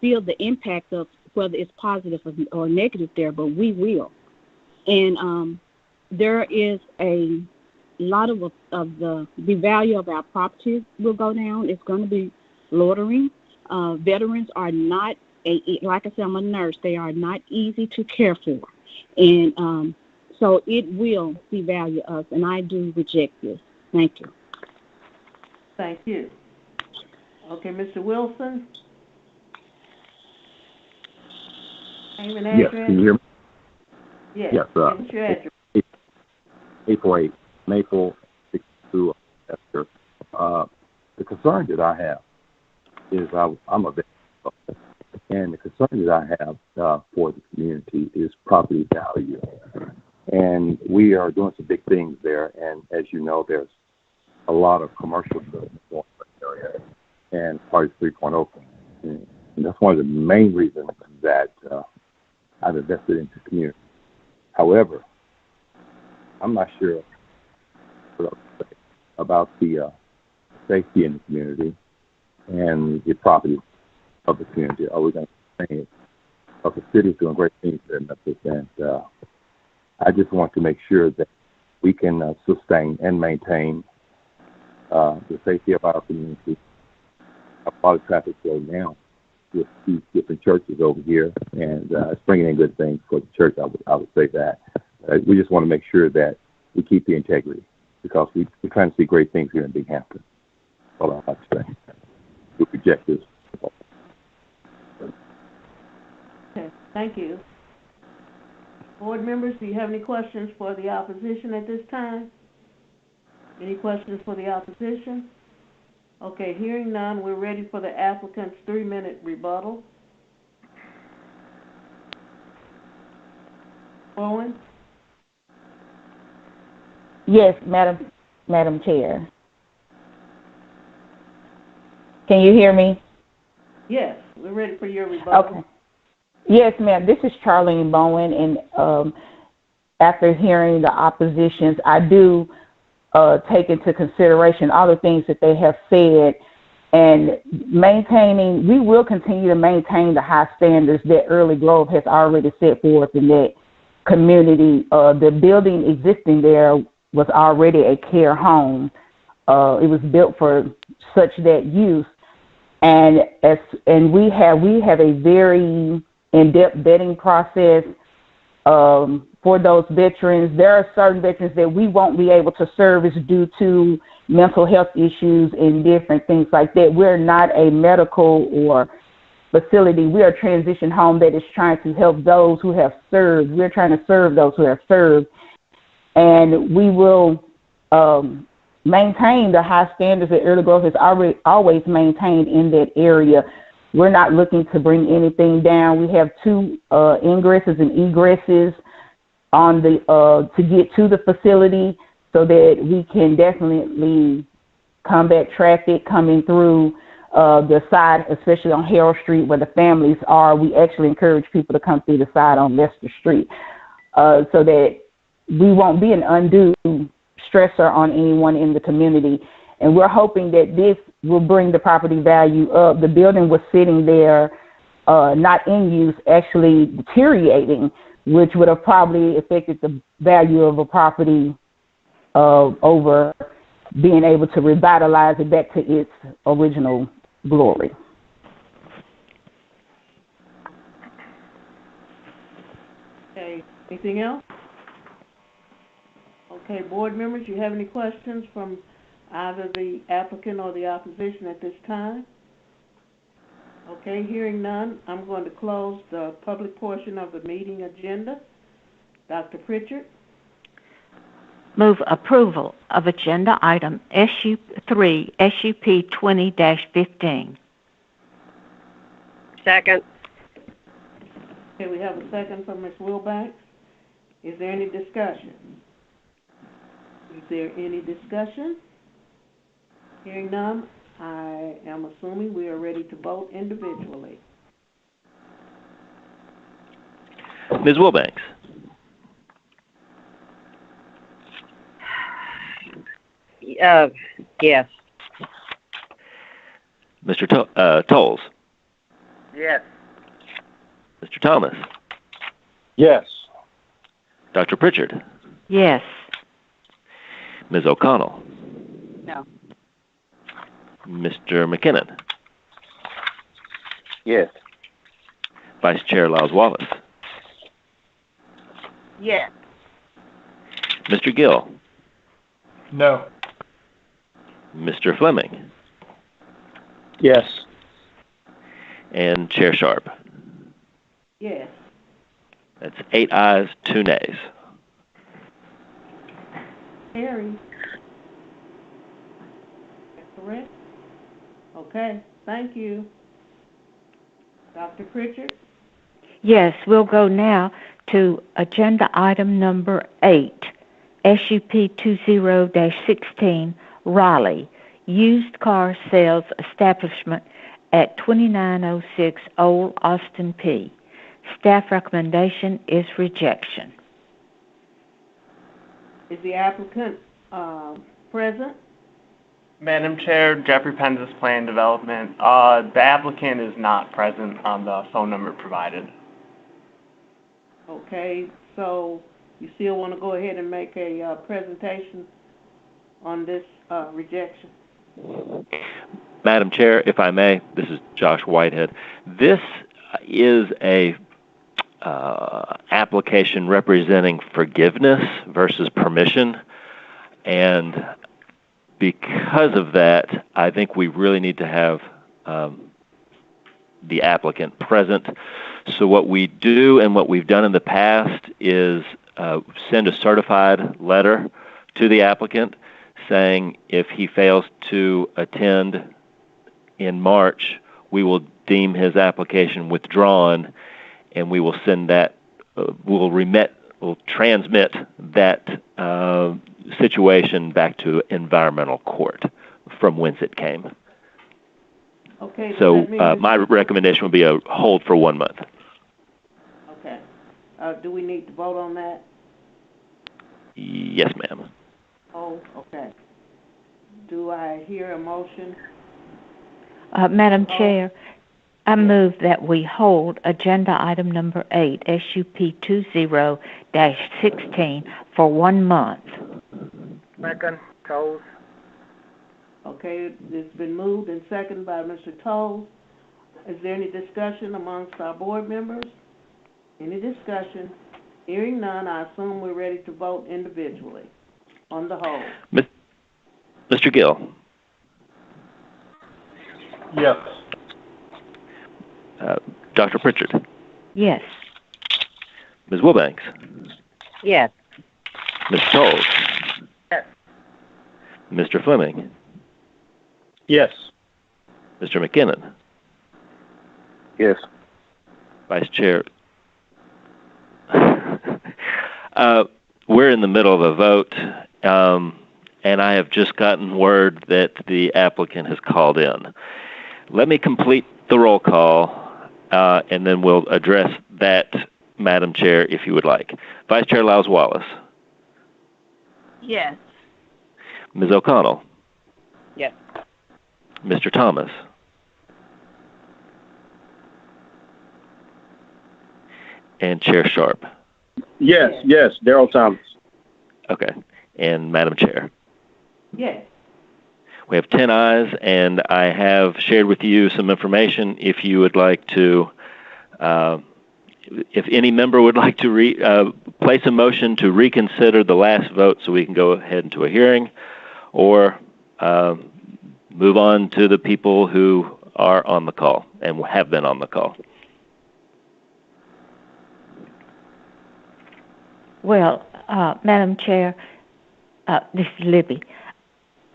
N: feel the impact of whether it's positive or negative there, but we will. And there is a lot of the value of our property will go down. It's going to be loitering. Veterans are not, like I said, I'm a nurse. They are not easy to care for. And so it will devalue us, and I do reject this. Thank you.
A: Thank you. Okay, Mr. Wilson. Name and address?
O: Yes, can you hear me?
A: Yes.
O: Yes.
A: What's your address?
O: 848 Maple 62 Esther. The concern that I have is I'm a veteran, and the concern that I have for the community is property value. And we are doing some big things there, and as you know, there's a lot of commercial development going on in the area, and Party 3.0. And that's one of the main reasons that I've invested into the community. However, I'm not sure about the safety in the community and the property of the community. Are we going to say it? But the city's doing great things there in Memphis, and I just want to make sure that we can sustain and maintain the safety of our community. A lot of traffic goes down with these different churches over here, and it's bringing in good things for the church. I would say that. We just want to make sure that we keep the integrity, because we're trying to see great things here in Binghampton. That's all I have to say. We reject this.
A: Okay, thank you. Board members, do you have any questions for the opposition at this time? Any questions for the opposition? Okay, hearing none, we're ready for the applicant's 3-minute rebuttal. Owen?
G: Yes, Madam Chair. Can you hear me?
A: Yes, we're ready for your rebuttal.
G: Okay. Yes, ma'am. This is Charlene Bowen, and after hearing the oppositions, I do take into consideration all the things that they have said, and we will continue to maintain the high standards that Early Grove has already set forth in that community. The building existing there was already a care home. It was built for such that use, and we have a very in-depth vetting process for those veterans. There are certain veterans that we won't be able to service due to mental health issues and different things like that. We're not a medical or facility. We are a transition home that is trying to help those who have served. We're trying to serve those who have served, and we will maintain the high standards that Early Grove has always maintained in that area. We're not looking to bring anything down. We have 2 ingresses and egresses on the to get to the facility, so that we can definitely combat traffic coming through the side, especially on Harold Street where the families are. We actually encourage people to come through the side on Lester Street, so that we won't be an undue stressor on anyone in the community. And we're hoping that this will bring the property value up. The building was sitting there, not in use, actually deteriorating, which would have probably affected the value of a property over being able to revitalize it back to its original glory.
A: Okay, anything else? Okay, board members, you have any questions from either the applicant or the opposition at this time? Okay, hearing none, I'm going to close the public portion of the meeting agenda. Dr. Pritchard?
C: Move approval of agenda item SU3, SUP 20-15.
F: Second.
A: Okay, we have a second from Ms. Wilbanks. Is there any discussion? Is there any discussion? Hearing none, I am assuming we are ready to vote individually.
B: Ms. Wilbanks?
F: Yes.
B: Mr. Tolles?
L: Yes.
B: Mr. Thomas?
K: Yes.
B: Dr. Pritchard?
C: Yes.
B: Ms. O'Connell?
F: No.
B: Mr. McKinnon?
L: Yes.
B: Vice Chair Lyles Wallace?
F: Yes.
B: Mr. Gill?
P: No.
B: Mr. Fleming?
K: Yes.
B: And Chair Sharp?
A: Yes.
B: That's 8 ayes, 2 nays.
A: Carrie. Correct? Okay, thank you. Dr. Pritchard?
C: Yes, we'll go now to agenda item number 8, SUP 20-16, Raleigh, used car sales establishment at 2906 Old Austin P. Staff recommendation is rejection.
A: Is the applicant present?
I: Madam Chair, Jeffrey Penzis, Plan Development. The applicant is not present on the phone number provided.
A: Okay, so you still want to go ahead and make a presentation on this rejection?
B: Madam Chair, if I may, this is Josh Whitehead. This is a application representing forgiveness versus permission, and because of that, I think we really need to have the applicant present. So what we do and what we've done in the past is send a certified letter to the applicant saying if he fails to attend in March, we will deem his application withdrawn, and we will send that, we'll transmit that situation back to environmental court from whence it came.
A: Okay.
B: So my recommendation would be a hold for 1 month.
A: Okay. Do we need to vote on that?
B: Yes, ma'am.
A: Oh, okay. Do I hear a motion?
C: Madam Chair, I move that we hold agenda item number 8, SUP 20-16, for 1 month.
Q: Second, Toles.
A: Okay, it's been moved and seconded by Mr. Toles. Is there any discussion amongst our board members? Any discussion? Hearing none, I assume we're ready to vote individually on the whole.
B: Mr. Gill?
P: Yes.
B: Dr. Pritchard?
C: Yes.
B: Ms. Wilbanks?
F: Yes.
B: Ms. Toles?
Q: Yes.
B: Mr. Fleming?
P: Yes.
B: Mr. McKinnon?
L: Yes.
B: Vice Chair? We're in the middle of a vote, and I have just gotten word that the applicant has called in. Let me complete the roll call, and then we'll address that, Madam Chair, if you would like. Vice Chair Lyles-Wallace?
M: Yes.
B: Ms. O'Connell?
F: Yes.
B: Mr. Thomas? And Chair Sharp?
L: Yes, Daryl Thomas.
B: Okay. And Madam Chair?
A: Yes.
B: We have 10 ayes, and I have shared with you some information. If you would like to, if any member would like to place a motion to reconsider the last vote so we can go ahead into a hearing, or move on to the people who are on the call and have been on the call.
C: Well, Madam Chair, this is Libby.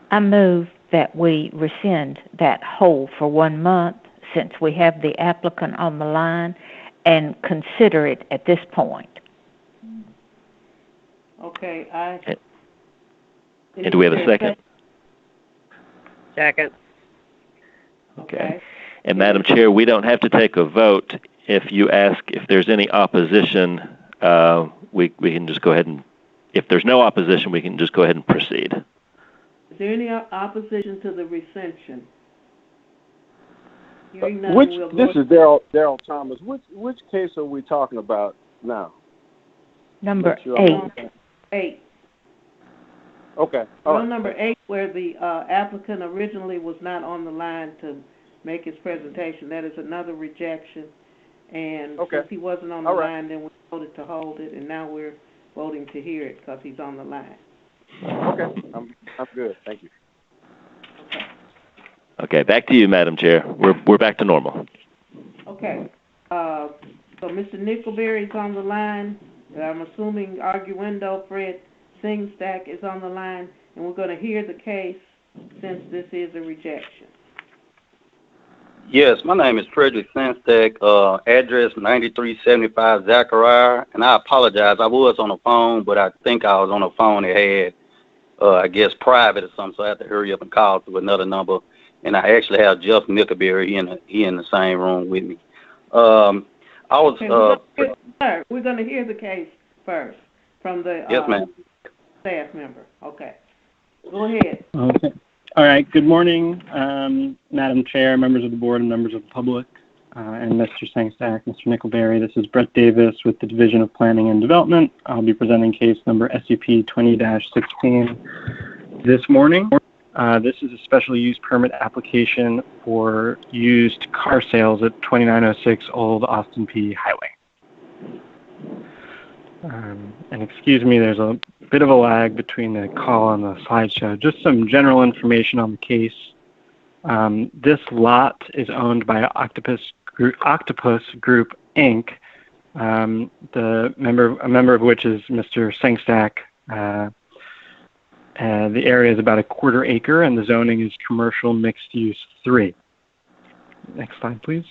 C: I move that we rescind that hold for 1 month since we have the applicant on the line and consider it at this point.
A: Okay,
B: And do we have a second?
F: Second.
B: Okay. And Madam Chair, we don't have to take a vote. If you ask if there's any opposition, we can just go ahead and, if there's no opposition, we can just go ahead and proceed.
A: Is there any opposition to the rescission? Hearing none,
L: This is Daryl Thomas. Which case are we talking about now?
C: Number 8.
A: 8.
L: Okay. All right.
A: Number 8, where the applicant originally was not on the line to make his presentation. That is another rejection. And since he wasn't on the line, then we voted to hold it, and now we're voting to hear it because he's on the line.
L: Okay. I'm good. Thank you.
B: Okay, back to you, Madam Chair. We're back to normal.
A: Okay. So Mr. Nickelberry's on the line. I'm assuming arguendo Fred Singstack is on the line, and we're going to hear the case since this is a rejection.
R: Yes, my name is Frederick Singstack, address 9375 Zachariah, and I apologize. I was on the phone, but I think I was on a phone that had, I guess, private or something, so I had to hurry up and call to another number. And I actually have Jeff Nickelberry in the same room with me. We're
A: going to hear the case first from the
R: yes, ma'am.
A: Staff member. Okay. Go ahead.
S: Okay. All right. Good morning, Madam Chair, members of the board, and members of the public, and Mr. Sangstack, Mr. Nickelberry. This is Brett Davis with the Division of Planning and Development. I'll be presenting case number SUP 20-16 this morning. This is a special use permit application for used car sales at 2906 Old Austin P. Highway. And excuse me, there's a bit of a lag between the call and the slideshow. Just some general information on the case. This lot is owned by Octopus Group Inc., a member of which is Mr. Sangstack. The area is about 1/4 acre, and the zoning is commercial mixed use 3. Next slide, please.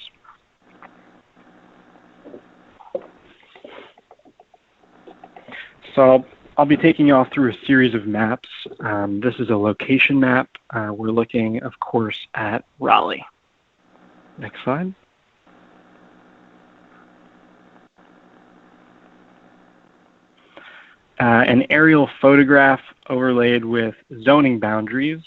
S: So I'll be taking you all through a series of maps. This is a location map. We're looking, of course, at Raleigh. Next slide. an aerial photograph overlaid with zoning boundaries.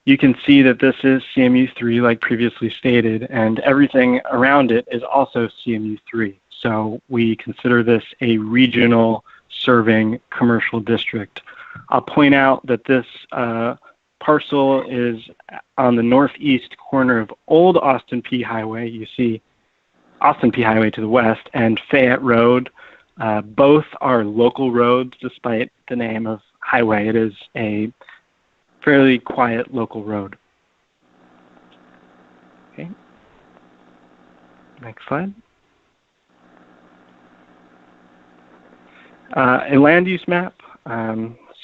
S: You can see that this is CMU3 like previously stated, and everything around it is also CMU3. So we consider this a regional serving commercial district. I'll point out that this parcel is on the northeast corner of Old Austin P Highway. You see Austin P Highway to the west and Fayette Road. Both are local roads despite the name of highway. It is a fairly quiet local road. Okay. Next slide. A land use map.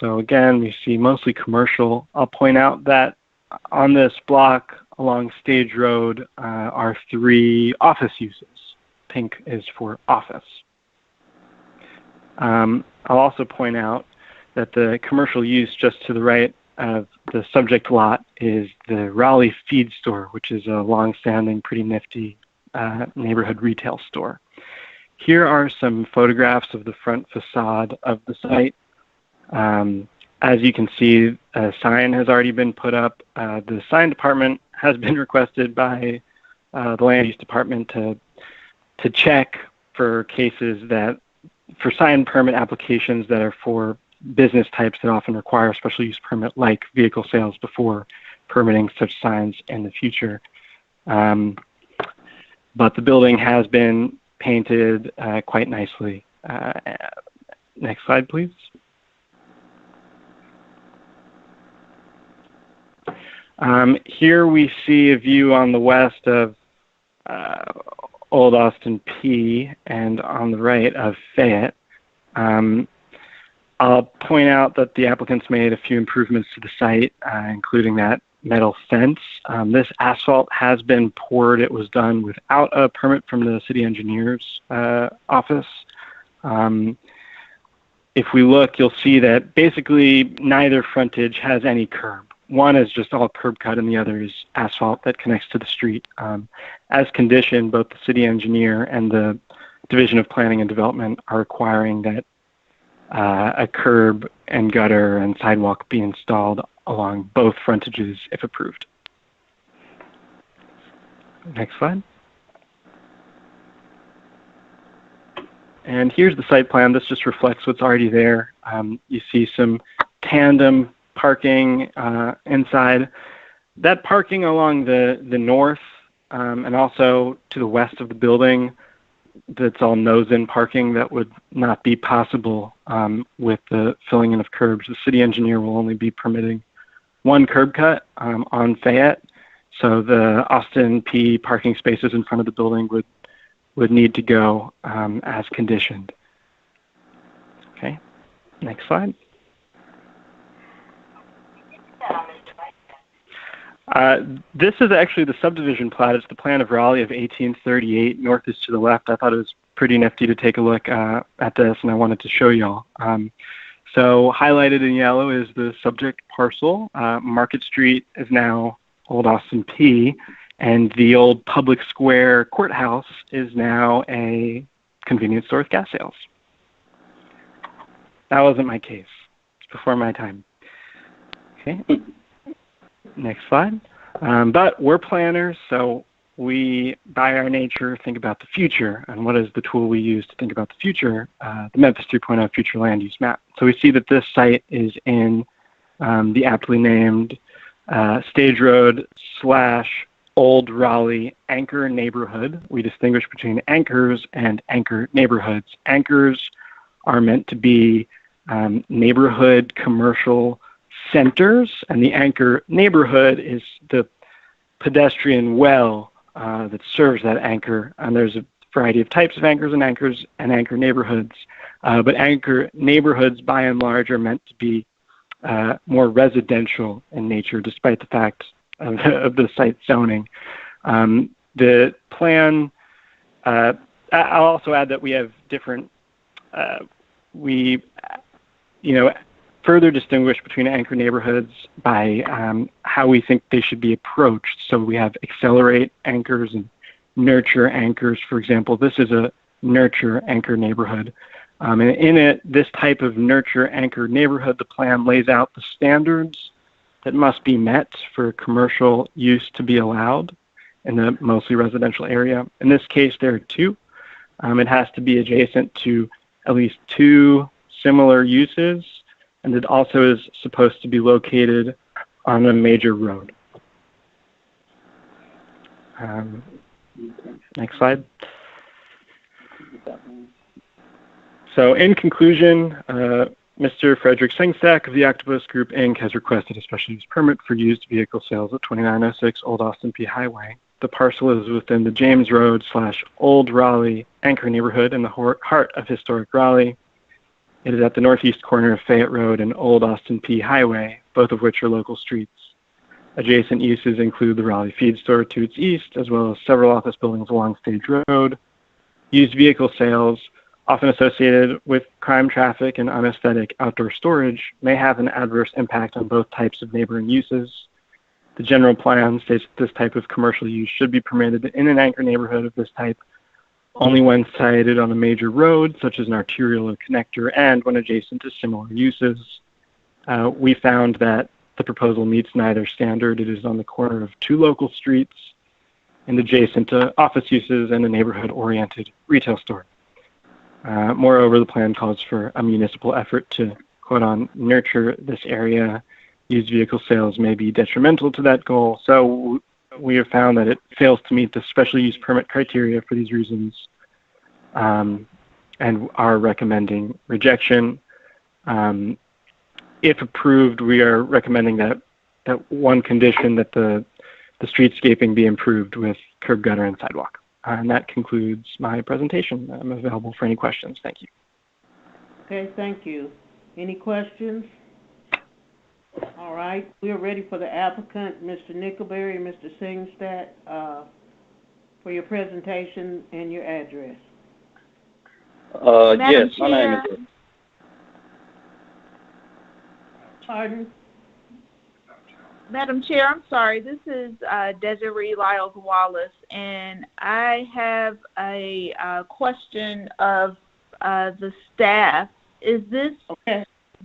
S: So again, we see mostly commercial. I'll point out that on this block along Stage Road are 3 office uses. Pink is for office. I'll also point out that the commercial use just to the right of the subject lot is the Raleigh Feed Store, which is a long-standing, pretty nifty neighborhood retail store. Here are some photographs of the front facade of the site. As you can see, a sign has already been put up. The sign department has been requested by the land use department to check for cases that, for sign permit applications that are for business types that often require a special use permit, like vehicle sales, before permitting such signs in the future. But the building has been painted quite nicely. Next slide, please. Here we see a view on the west of Old Austin P and on the right of Fayette. I'll point out that the applicants made a few improvements to the site, including that metal fence. This asphalt has been poured. It was done without a permit from the city engineer's office. If we look, you'll see that basically neither frontage has any curb. One is just all curb cut and the other is asphalt that connects to the street. As conditioned, both the city engineer and the Division of Planning and Development are requiring that a curb and gutter and sidewalk be installed along both frontages if approved. Next slide. And here's the site plan. This just reflects what's already there. You see some tandem parking inside. That parking along the north and also to the west of the building, that's all nose-in parking that would not be possible with the filling in of curbs. The city engineer will only be permitting one curb cut on Fayette, so the Austin P parking spaces in front of the building would need to go as conditioned. Okay, next slide. This is actually the subdivision plat. It's the plan of Raleigh of 1838. North is to the left. I thought it was pretty nifty to take a look at this, and I wanted to show y'all. So highlighted in yellow is the subject parcel. Market Street is now Old Austin P, and the old public square courthouse is now a convenience store with gas sales. That wasn't my case. It's before my time. Okay. Next slide. But we're planners, so we, by our nature, think about the future. And what is the tool we use to think about the future? The Memphis 3.0 Future Land Use Map. So we see that this site is in the aptly named Stage Road / Old Raleigh Anchor Neighborhood. We distinguish between anchors and anchor neighborhoods. Anchors are meant to be neighborhood commercial centers, and the anchor neighborhood is the pedestrian well that serves that anchor. And there's a variety of types of anchors and anchor neighborhoods. But anchor neighborhoods, by and large, are meant to be more residential in nature, despite the fact of the site zoning. The plan, I'll also add that we have different, further distinguish between anchor neighborhoods by how we think they should be approached. So we have accelerate anchors and nurture anchors. For example, this is a nurture anchor neighborhood. And in it, this type of nurture anchored neighborhood, the plan lays out the standards that must be met for commercial use to be allowed in the mostly residential area. In this case, there are two. It has to be adjacent to at least two similar uses, and it also is supposed to be located on a major road. Next slide. So in conclusion, Mr. Frederick Sengstack of the Octopus Group, Inc. has requested a special use permit for used vehicle sales at 2906 Old Austin P Highway. The parcel is within the James Road / Old Raleigh anchor neighborhood in the heart of historic Raleigh. It is at the northeast corner of Fayette Road and Old Austin P Highway, both of which are local streets. Adjacent uses include the Raleigh Feed Store to its east, as well as several office buildings along Stage Road. Used vehicle sales, often associated with crime traffic and unaesthetic outdoor storage, may have an adverse impact on both types of neighboring uses. The general plan states that this type of commercial use should be permitted in an anchor neighborhood of this type only when sited on a major road, such as an arterial or connector, and when adjacent to similar uses. We found that the proposal meets neither standard. It is on the corner of two local streets and adjacent to office uses and a neighborhood-oriented retail store. Moreover, the plan calls for a municipal effort to, quote, nurture this area. Used vehicle sales may be detrimental to that goal. So we have found that it fails to meet the special use permit criteria for these reasons, and are recommending rejection. If approved, we are recommending that one condition that the streetscaping be improved with curb gutter and sidewalk. And that concludes my presentation. I'm available for any questions. Thank you.
A: Okay, thank you. Any questions? All right, we are ready for the applicant, Mr. Nickelberry and Mr. Sengstack, for your presentation and your address.
R: Yes, my name is...
A: Pardon?
T: Madam Chair, I'm sorry. This is Desiree Lyles Wallace, and I have a question of the staff. Is this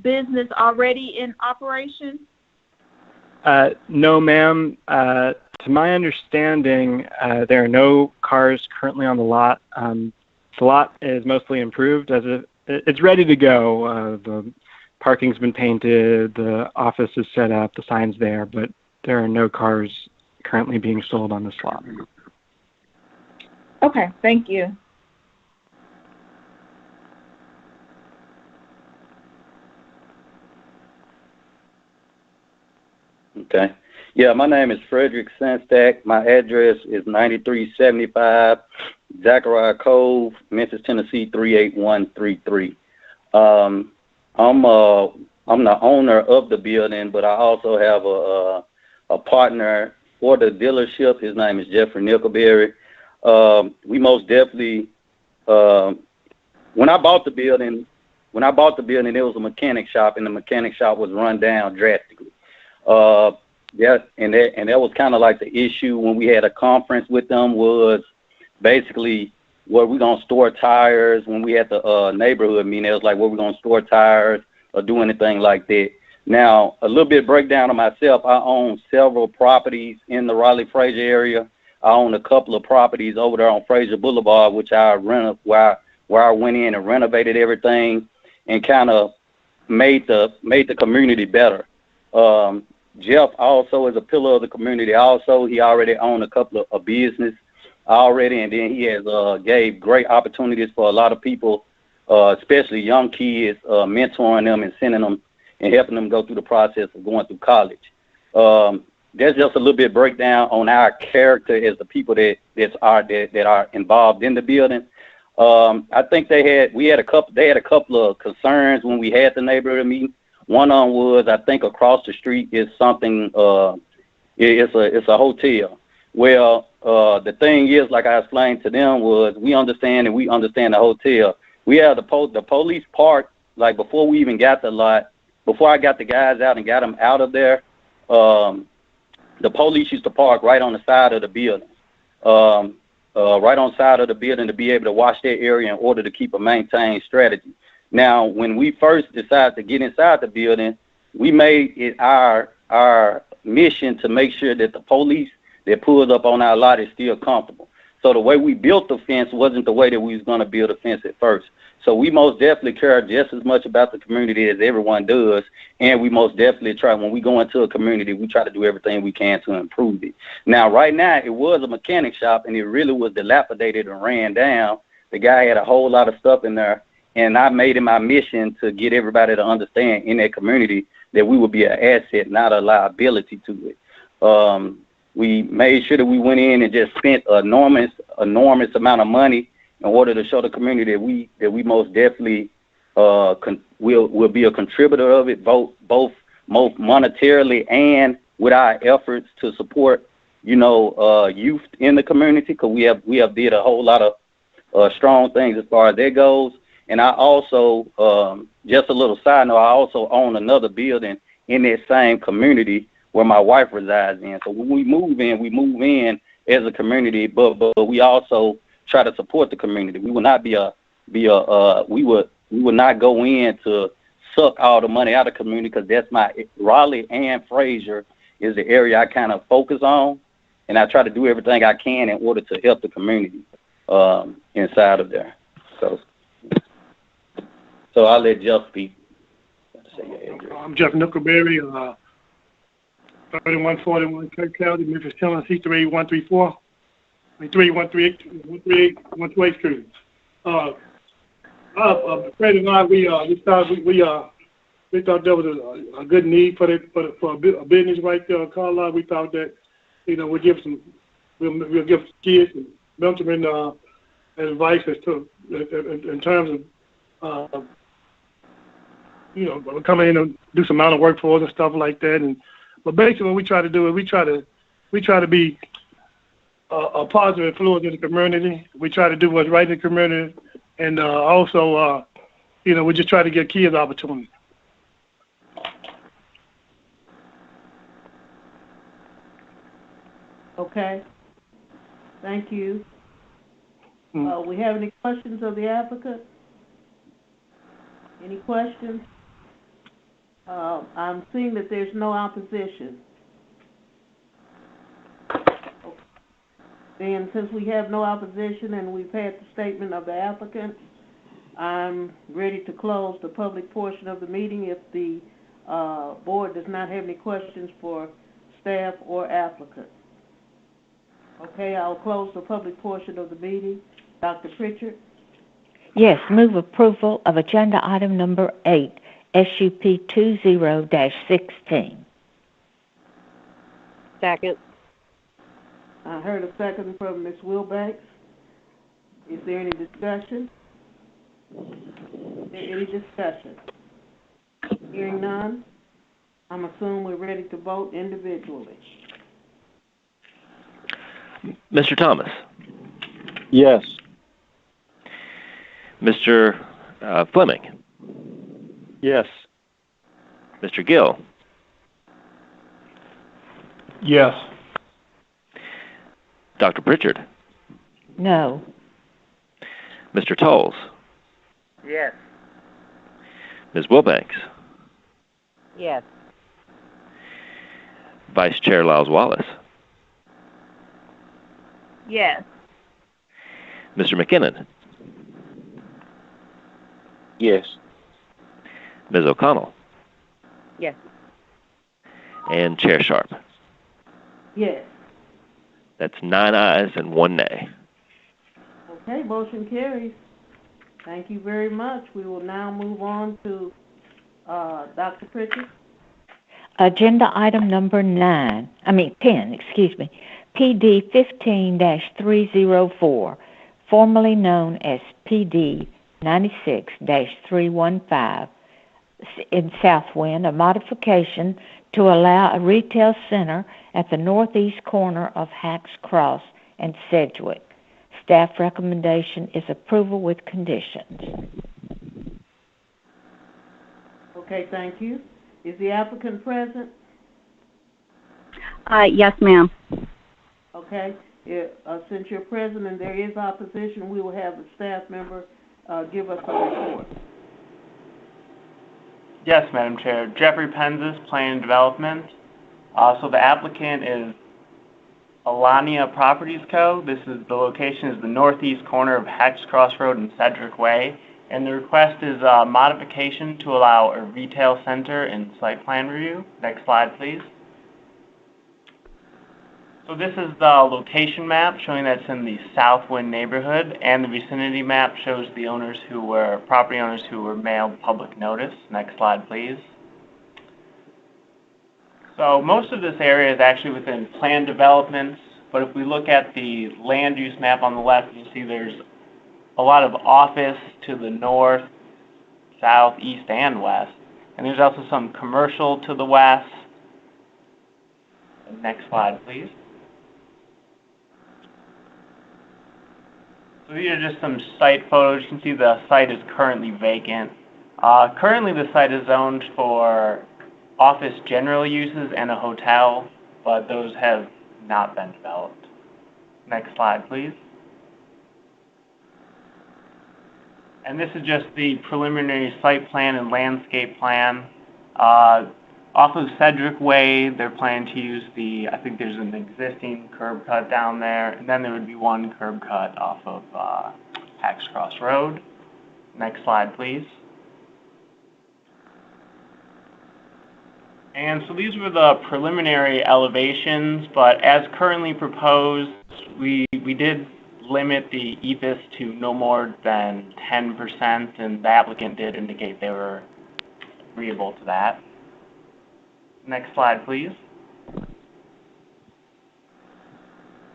T: business already in operation?
S: No, ma'am. To my understanding, there are no cars currently on the lot. The lot is mostly improved. It's ready to go. The parking's been painted, the office is set up, the sign's there, but there are no cars currently being sold on this lot.
T: Okay, thank you.
R: Okay. Yeah, my name is Frederick Sengstack. My address is 9375 Zachariah Cove, Memphis, Tennessee 38133. I'm the owner of the building, but I also have a partner for the dealership. His name is Jeffrey Nickelberry. We most definitely, when I bought the building, it was a mechanic shop, and the mechanic shop was run down drastically. Yeah, and that was kind of like the issue when we had a conference with them, was basically where we gonna store tires. When we had the neighborhood meeting, it was like, where we gonna store tires or do anything like that. Now, a little bit breakdown of myself. I own several properties in the Raleigh-Fraser area. I own a couple of properties over there on Fraser Boulevard, which I where I went in and renovated everything and kind of made the community better. Jeff also is a pillar of the community. Also, he already owned a couple of business already, and then he has gave great opportunities for a lot of people, especially young kids, mentoring them and sending them and helping them go through the process of going through college. There's just a little bit breakdown on our character as the people that are involved in the building. I think they had a couple of concerns when we had the neighborhood meeting. One of them was, I think across the street is something, it's a hotel. Well, the thing is, like I explained to them, was we understand the hotel. We have the police park, like before we even got the lot, before I got the guys out and got them out of there, the police used to park right on the side of the building, right on the side of the building, to be able to watch that area in order to keep a maintained strategy. Now, when we first decided to get inside the building, we made it our mission to make sure that the police that pulled up on our lot is still comfortable. So the way we built the fence wasn't the way that we was going to build a fence at first. So we most definitely care just as much about the community as everyone does, and we most definitely try, when we go into a community, we try to do everything we can to improve it. Now, right now, it was a mechanic shop, and it really was dilapidated and ran down. The guy had a whole lot of stuff in there, and I made it my mission to get everybody to understand in that community that we would be an asset, not a liability to it. We made sure that we went in and just spent an enormous amount of money in order to show the community that we most definitely will be a contributor of it, both monetarily and with our efforts to support, youth in the community, because we have did a whole lot of strong things as far as that goes. And I also, just a little side note, I also own another building in that same community where my wife resides in. So when we move in as a community, but we also try to support the community. We will not we would not go in to suck all the money out of the community, because that's Raleigh and Fraser is the area I kind of focus on, and I try to do everything I can in order to help the community inside of there. So I'll let Jeff speak.
U: I'm Jeff Nickelberry, 3141 Kirk County, Memphis, Tennessee, 38134. 128 Street. Fred and I, we thought there was a good need for a business right there, Carlisle. We thought that, we'll give kids and mentoring advice as to in terms of coming in and do some amount of work for us and stuff like that. But basically, what we try to do is we try to be a positive influence in the community. We try to do what's right in the community, and also, we just try to give kids opportunity.
A: Okay. Thank you. We have any questions of the applicant? Any questions? I'm seeing that there's no opposition. Then, since we have no opposition and we've had the statement of the applicant, I'm ready to close the public portion of the meeting if the board does not have any questions for staff or applicant. Okay, I'll close the public portion of the meeting. Dr. Pritchard?
C: Yes, move approval of agenda item number 8, SUP 20-16.
F: Second.
A: I heard a second from Ms. Wilbanks. Is there any discussion? Any discussion? Hearing none, I'm assuming we're ready to vote individually.
B: Mr. Thomas?
P: Yes.
B: Mr. Fleming?
P: Yes.
B: Mr. Gill?
P: Yes.
B: Dr. Pritchard?
C: No.
B: Mr. Tolles?
Q: Yes.
B: Ms. Wilbanks?
F: Yes.
B: Vice Chair Lyles-Wallace?
T: Yes.
B: Mr. McKinnon?
P: Yes.
B: Ms. O'Connell?
F: Yes.
B: And Chair Sharp?
A: Yes.
B: That's 9 ayes and 1 nay.
A: Okay, motion carries. Thank you very much. We will now move on to Dr. Pritchard.
C: Agenda item number 10, PD 15-304, formerly known as PD 96-315, in Southwind, a modification to allow a retail center at the northeast corner of Hacks Cross and Sedgwick. Staff recommendation is approval with conditions.
A: Okay, thank you. Is the applicant present?
N: Yes, ma'am.
A: Okay. Since you're present and there is opposition, we will have the staff member give us a report.
I: Yes, Madam Chair. Jeffrey Penzis, Plan and Development. So the applicant is Alania Properties Co. The location is the northeast corner of Hex Cross Road and Cedric Way. And the request is a modification to allow a retail center and site plan review. Next slide, please. So this is the location map showing that it's in the Southwind neighborhood, and the vicinity map shows the property owners who were mailed public notice. Next slide, please. So most of this area is actually within planned developments, but if we look at the land use map on the left, you see there's a lot of office to the north, south, east, and west. And there's also some commercial to the west. Next slide, please. So these are just some site photos. You can see the site is currently vacant. Currently the site is zoned for office general uses and a hotel, but those have not been developed. Next slide, please. And this is just the preliminary site plan and landscape plan. Off of Cedric Way, they're planning to use I think there's an existing curb cut down there, and then there would be one curb cut off of Hex Cross Road. Next slide, please. And so these were the preliminary elevations, but as currently proposed, we did limit the EPIS to no more than 10%, and the applicant did indicate they were agreeable to that. Next slide, please.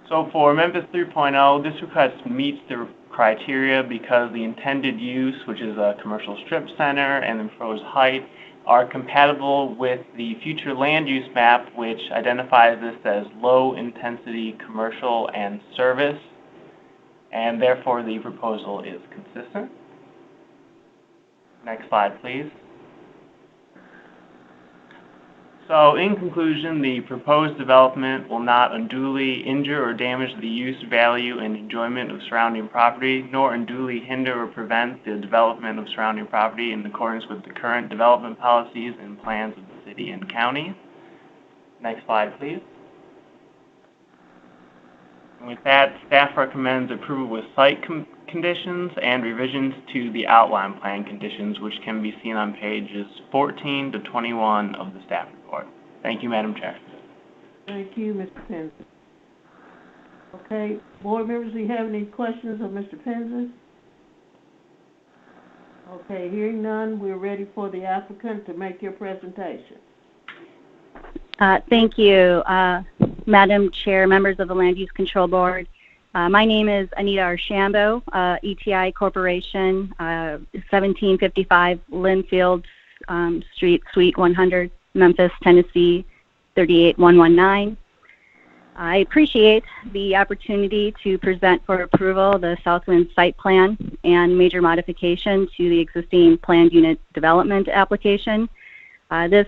I: So for Memphis 3.0, this request meets the criteria because the intended use, which is a commercial strip center, and the proposed height are compatible with the future land use map, which identifies this as low-intensity commercial and service, and therefore the proposal is consistent. Next slide, please. So in conclusion, the proposed development will not unduly injure or damage the use, value, and enjoyment of surrounding property, nor unduly hinder or prevent the development of surrounding property in accordance with the current development policies and plans of the city and county. Next slide, please. And with that, staff recommends approval with site conditions and revisions to the outline plan conditions, which can be seen on pages 14 to 21 of the staff report. Thank you, Madam Chair.
A: Thank you, Mr. Penzis. Okay, board members, do you have any questions of Mr. Penzis? Okay, hearing none, we're ready for the applicant to make your presentation.
E: Thank you, Madam Chair, members of the Land Use Control Board. My name is Anita Archambault, ETI Corporation, 1755 Linfield Street, Suite 100, Memphis, Tennessee, 38119. I appreciate the opportunity to present for approval the Southwind site plan and major modification to the existing planned unit development application. This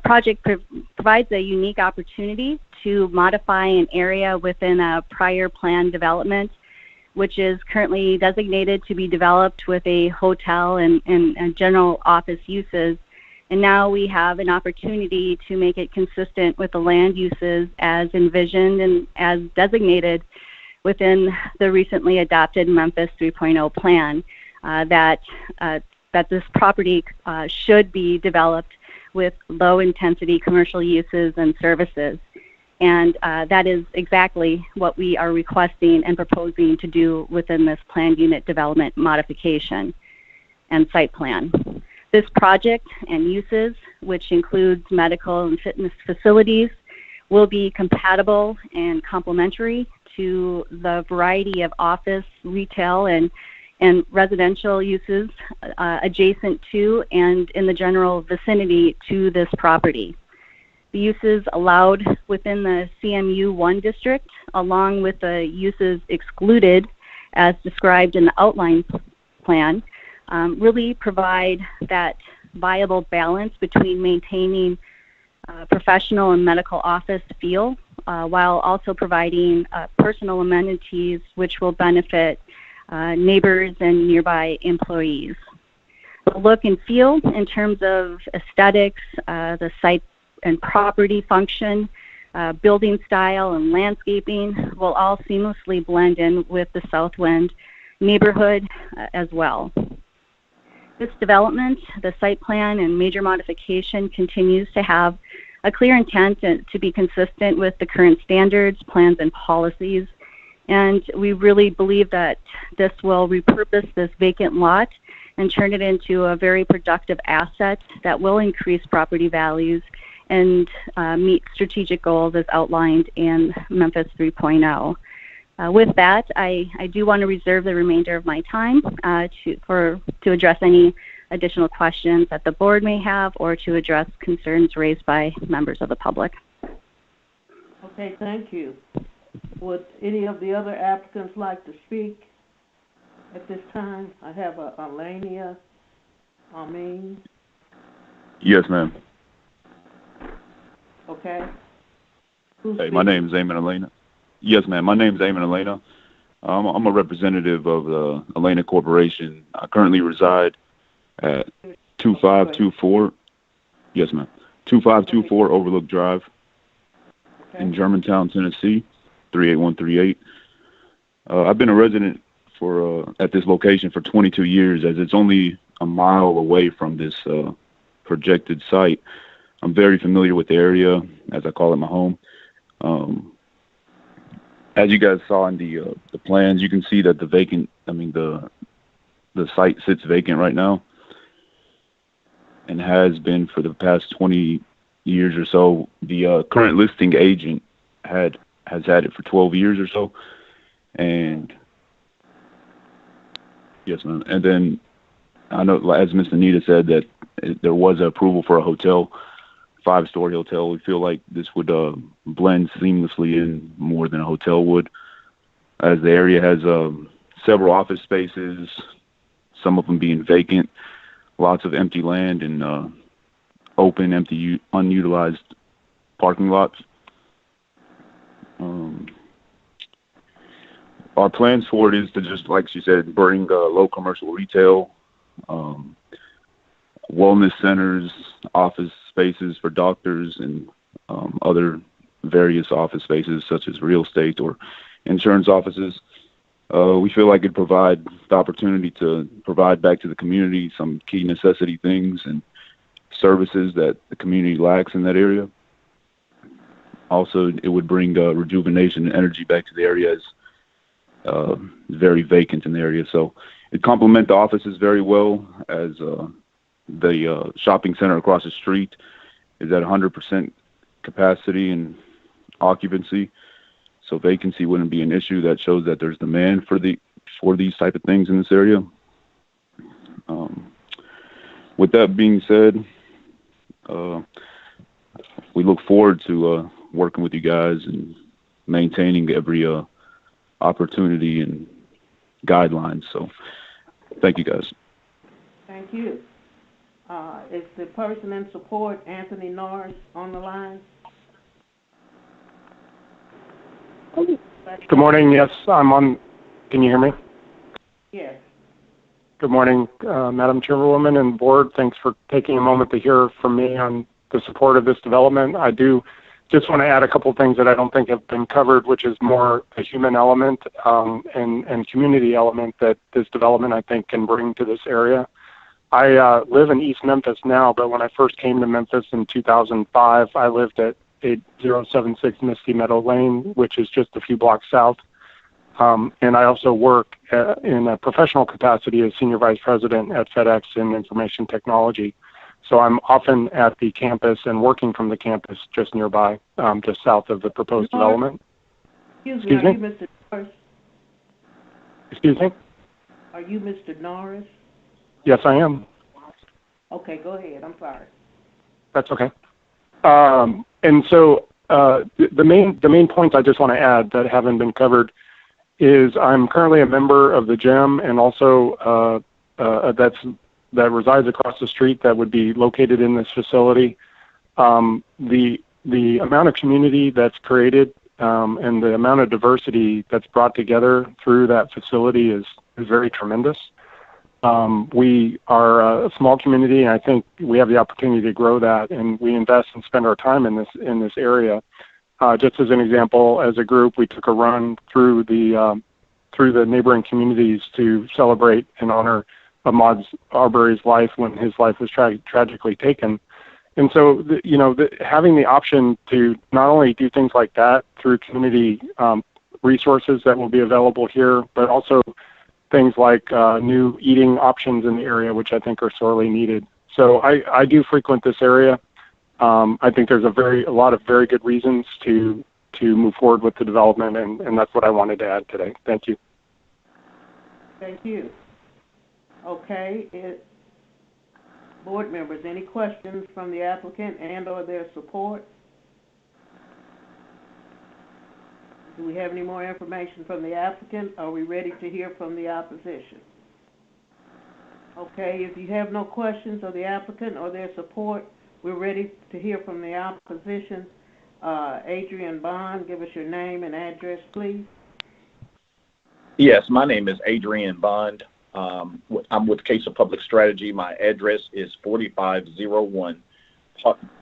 E: project provides a unique opportunity to modify an area within a prior planned development, which is currently designated to be developed with a hotel and general office uses. And now we have an opportunity to make it consistent with the land uses as envisioned and as designated within the recently adopted Memphis 3.0 plan, that this property should be developed with low-intensity commercial uses and services. And that is exactly what we are requesting and proposing to do within this planned unit development modification and site plan. This project and uses, which includes medical and fitness facilities, will be compatible and complementary to the variety of office, retail, and residential uses adjacent to and in the general vicinity to this property. The uses allowed within the CMU 1 district, along with the uses excluded as described in the outline plan, really provide that viable balance between maintaining professional and medical office feel while also providing personal amenities which will benefit neighbors and nearby employees. The look and feel in terms of aesthetics, the site and property function, building style and landscaping will all seamlessly blend in with the Southwind neighborhood as well. This development, the site plan and major modification continues to have a clear intent to be consistent with the current standards, plans, and policies. And we really believe that this will repurpose this vacant lot and turn it into a very productive asset that will increase property values and meet strategic goals as outlined in Memphis 3.0. With that, I do want to reserve the remainder of my time to address any additional questions that the board may have or to address concerns raised by members of the public.
A: Okay, thank you. Would any of the other applicants like to speak at this time? I have Alania Amin.
H: Yes, ma'am.
A: Okay.
H: Hey, my name is Eamon Elena. Yes, ma'am. My name is Eamon Elena. I'm a representative of the Elena Corporation. I currently reside at 2524. Yes, ma'am. 2524 Overlook Drive in Germantown, Tennessee, 38138. I've been a resident for at this location for 22 years, as it's only a mile away from this projected site. I'm very familiar with the area, as I call it my home. As you guys saw in the plans, you can see that the site sits vacant right now, and has been for the past 20 years or so. The current listing agent has had it for 12 years or so, and yes, ma'am. And then I know, as Ms. Anita said, that there was approval for a hotel, 5-story hotel. We feel like this would blend seamlessly in more than a hotel would, as the area has several office spaces, some of them being vacant, lots of empty land, and open, empty, unutilized parking lots. Our plans for it is to just, like she said, bring low commercial retail, wellness centers, office spaces for doctors, and other various office spaces such as real estate or insurance offices. We feel like it provide the opportunity to provide back to the community some key necessity things and services that the community lacks in that area. Also, it would bring rejuvenation and energy back to the area, as very vacant in the area. So it complements the offices very well, as the shopping center across the street is at 100% capacity and occupancy. So vacancy wouldn't be an issue. That shows that there's demand for these type of things in this area. With that being said, we look forward to working with you guys and maintaining every opportunity and guidelines. So thank you, guys.
A: Thank you. Is the person in support, Anthony Norris, on the line?
V: Good morning. Yes, I'm on. Can you hear me?
A: Yes.
V: Good morning, Madam Chairwoman and Board. Thanks for taking a moment to hear from me on the support of this development. I do just want to add a couple things that I don't think have been covered, which is more a human element and community element that this development, I think, can bring to this area. I live in East Memphis now, but when I first came to Memphis in 2005, I lived at 8076 Misty Meadow Lane, which is just a few blocks south. And I also work in a professional capacity as Senior Vice President at FedEx in Information Technology. So I'm often at the campus and working from the campus just nearby, just south of the proposed development.
A: Excuse me? Are you Mr. Norris?
V: Excuse me?
A: Are you Mr. Norris?
V: Yes, I am.
A: Okay, go ahead. I'm sorry.
V: That's okay. And so the main points I just want to add that haven't been covered is I'm currently a member of the gym, and also that resides across the street that would be located in this facility. The amount of community that's created and the amount of diversity that's brought together through that facility is very tremendous. We are a small community, and I think we have the opportunity to grow that, and we invest and spend our time in this area. Just as an example, as a group, we took a run through the neighboring communities to celebrate and honor Ahmaud Arbery's life when his life was tragically taken. And so, having the option to not only do things like that through community resources that will be available here, but also things like new eating options in the area, which I think are sorely needed. So I do frequent this area. I think there's a lot of very good reasons to move forward with the development, and that's what I wanted to add today. Thank you.
A: Thank you. Okay. Board members, any questions from the applicant and/or their support? Do we have any more information from the applicant? Are we ready to hear from the opposition? Okay, if you have no questions of the applicant or their support, we're ready to hear from the opposition. Adrian Bond, give us your name and address, please.
D: Yes, my name is Adrian Bond. I'm with Case of Public Strategy. My address is 4501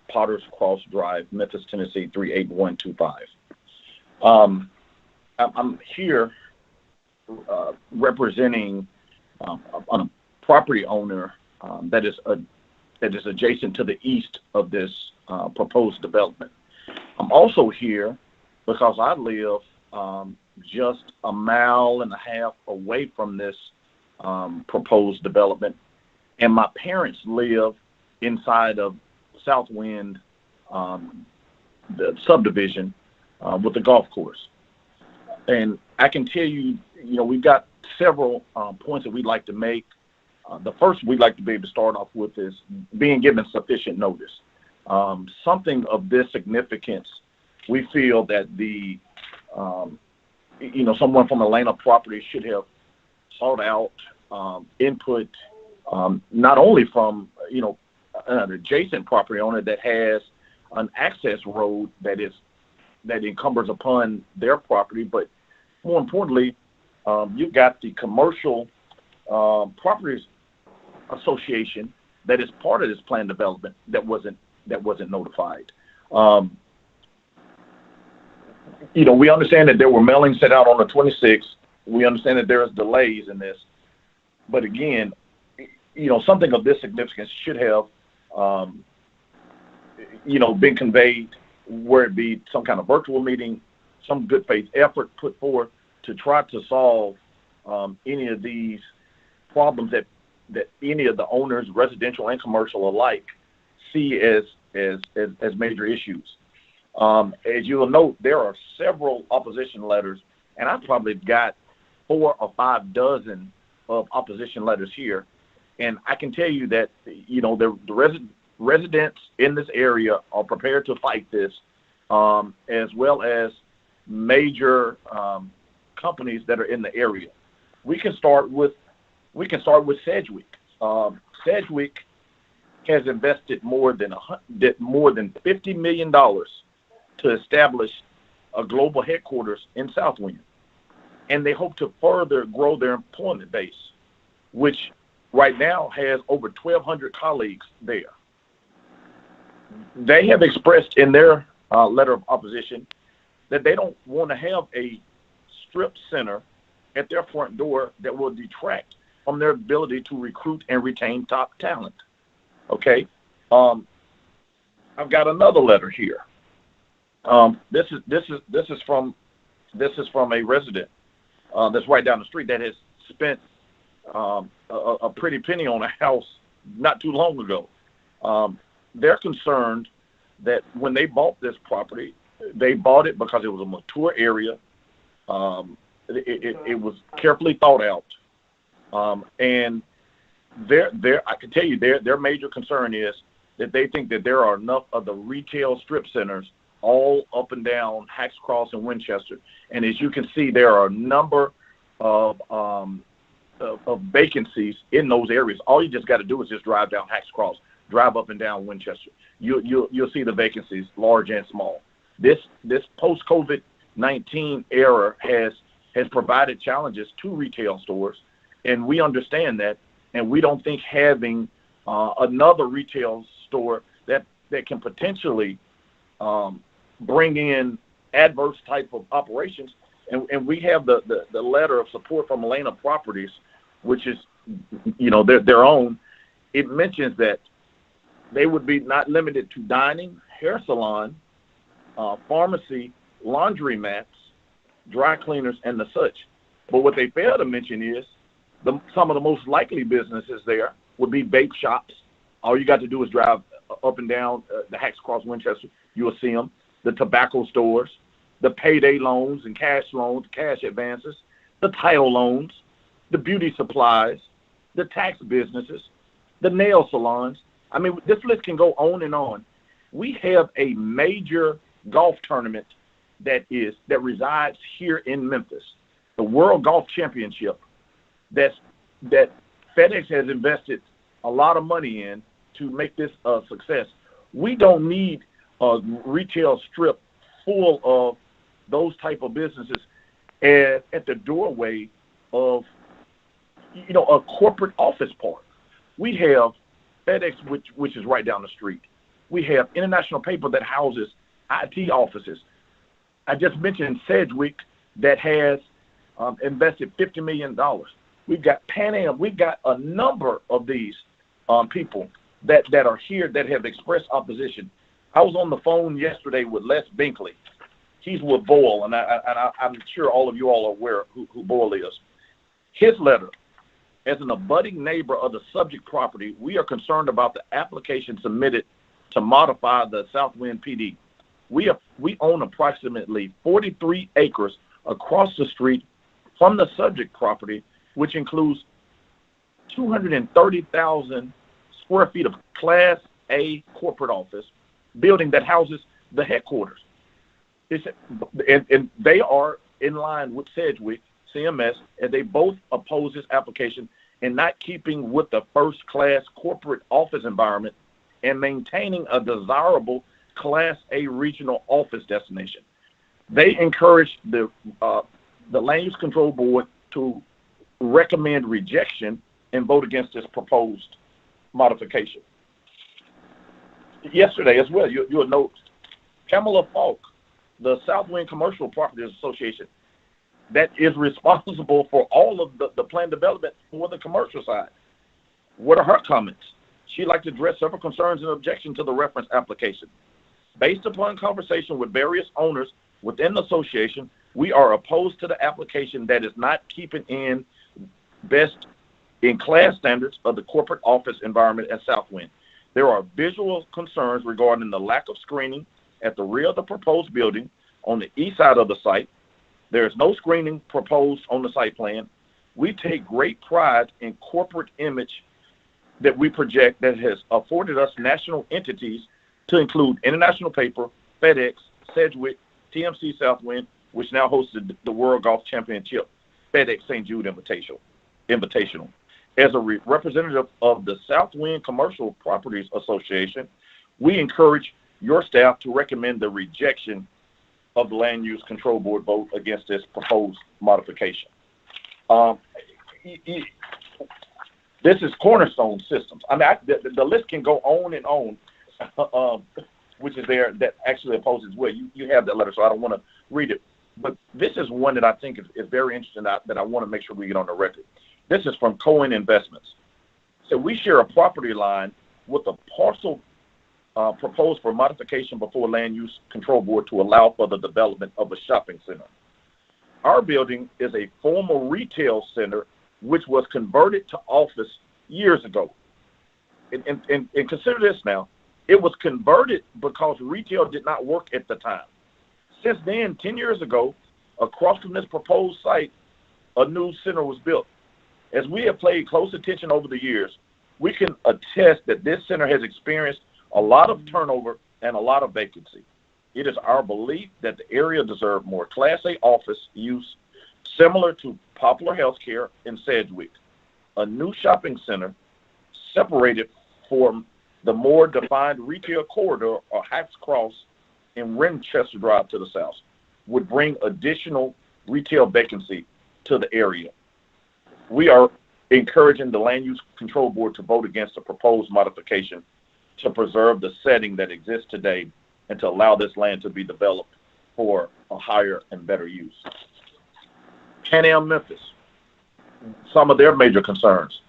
D: Potter's Cross Drive, Memphis, Tennessee, 38125. I'm here representing a property owner that is adjacent to the east of this proposed development. I'm also here because I live just a mile and a half away from this proposed development, and my parents live inside of Southwind, the subdivision with the golf course. And I can tell you, we've got several points that we'd like to make. The first we'd like to be able to start off with is being given sufficient notice. Something of this significance, we feel that someone from Atlanta Property should have sought out input, not only from, an adjacent property owner that has an access road that encumbers upon their property, but more importantly, you've got the commercial properties association that is part of this planned development that wasn't notified. We understand that there were mailings sent out on the 26th. We understand that there is delays in this, but again, something of this significance should have, been conveyed, where it be some kind of virtual meeting, some good faith effort put forth to try to solve any of these problems that any of the owners, residential and commercial alike, see as major issues. As you will note, there are several opposition letters, and I've probably got 4 or 5 dozen of opposition letters here. And I can tell you that, the residents in this area are prepared to fight this, as well as major companies that are in the area. We can start with Sedgwick. Sedgwick has invested more than $50 million to establish a global headquarters in Southwind, and they hope to further grow their employment base, which right now has over 1,200 colleagues there. They have expressed in their letter of opposition that they don't want to have a strip center at their front door that will detract from their ability to recruit and retain top talent. Okay, I've got another letter here. This is from a resident that's right down the street that has spent a pretty penny on a house not too long ago. They're concerned that when they bought this property, they bought it because it was a mature area. It was carefully thought out, and I can tell you their major concern is that they think that there are enough of the retail strip centers all up and down Hacks Cross and Winchester, and as you can see, there are a number of vacancies in those areas. All you just got to do is just drive down Hacks Cross, drive up and down Winchester. You'll see the vacancies, large and small. This post-COVID-19 era has provided challenges to retail stores, and we understand that. and we don't think having another retail store that can potentially bring in adverse type of operations. And we have the letter of support from Elena Properties, which is, their own. It mentions that they would be not limited to dining, hair salon, pharmacy, laundromats, dry cleaners, and the such. But what they fail to mention is some of the most likely businesses there would be vape shops. All you got to do is drive up and down the Hacks Cross Winchester. You'll see them. The tobacco stores, the payday loans and cash loans, cash advances, the title loans, the beauty supplies, the tax businesses, the nail salons. I mean, this list can go on and on. We have a major golf tournament that resides here in Memphis, the World Golf Championship, that FedEx has invested a lot of money in to make this a success. We don't need a retail strip full of those type of businesses at the doorway of a corporate office park. We have FedEx, which is right down the street. We have International Paper that houses IT offices. I just mentioned Sedgwick that has invested $50 million. We've got Pan Am. We've got a number of these people that are here that have expressed opposition. I was on the phone yesterday with Les Binkley. He's with Boyle, and I'm sure all of you all are aware who Boyle is. His letter, as an abutting neighbor of the subject property, we are concerned about the application submitted to modify the Southwind PD. We own approximately 43 acres across the street from the subject property, which includes 230,000 square feet of Class A corporate office building that houses the headquarters. And they are in line with Sedgwick, CMS, and they both oppose this application in not keeping with the first-class corporate office environment and maintaining a desirable Class A regional office destination. They encourage the Land Use Control Board to recommend rejection and vote against this proposed modification. Yesterday as well, you'll note Pamela Falk, the Southwind Commercial Properties Association, that is responsible for all of the planned development for the commercial side. What are her comments? She'd like to address several concerns and objections to the reference application. Based upon conversation with various owners within the association, we are opposed to the application that is not keeping in best in class standards of the corporate office environment at Southwind. There are visual concerns regarding the lack of screening at the rear of the proposed building on the east side of the site. There is no screening proposed on the site plan. We take great pride in corporate image that we project that has afforded us national entities to include International Paper, FedEx, Sedgwick, TMC Southwind, which now hosts the World Golf Championship, FedEx St. Jude Invitational. As a representative of the Southwind Commercial Properties Association, we encourage your staff to recommend the rejection of the Land Use Control Board vote against this proposed modification. This is Cornerstone Systems. I mean, the list can go on and on, which is there, that actually opposes well. You have that letter, so I don't want to read it. But this is one that I think is very interesting that I want to make sure we get on the record. This is from Cohen Investments. So we share a property line with a parcel proposed for modification before Land Use Control Board to allow for the development of a shopping center. Our building is a former retail center which was converted to office years ago. And consider this now. It was converted because retail did not work at the time. Since then, 10 years ago, across from this proposed site, a new center was built. As we have paid close attention over the years, we can attest that this center has experienced a lot of turnover and a lot of vacancy. It is our belief that the area deserves more Class A office use similar to Popular Healthcare in Sedgwick, a new shopping center separated from the more defined retail corridor or Hacks Cross and Winchester Drive to the south would bring additional retail vacancy to the area. We are encouraging the Land Use Control Board to vote against the proposed modification to preserve the setting that exists today and to allow this land to be developed for a higher and better use. Pan Am Memphis, some of their major concerns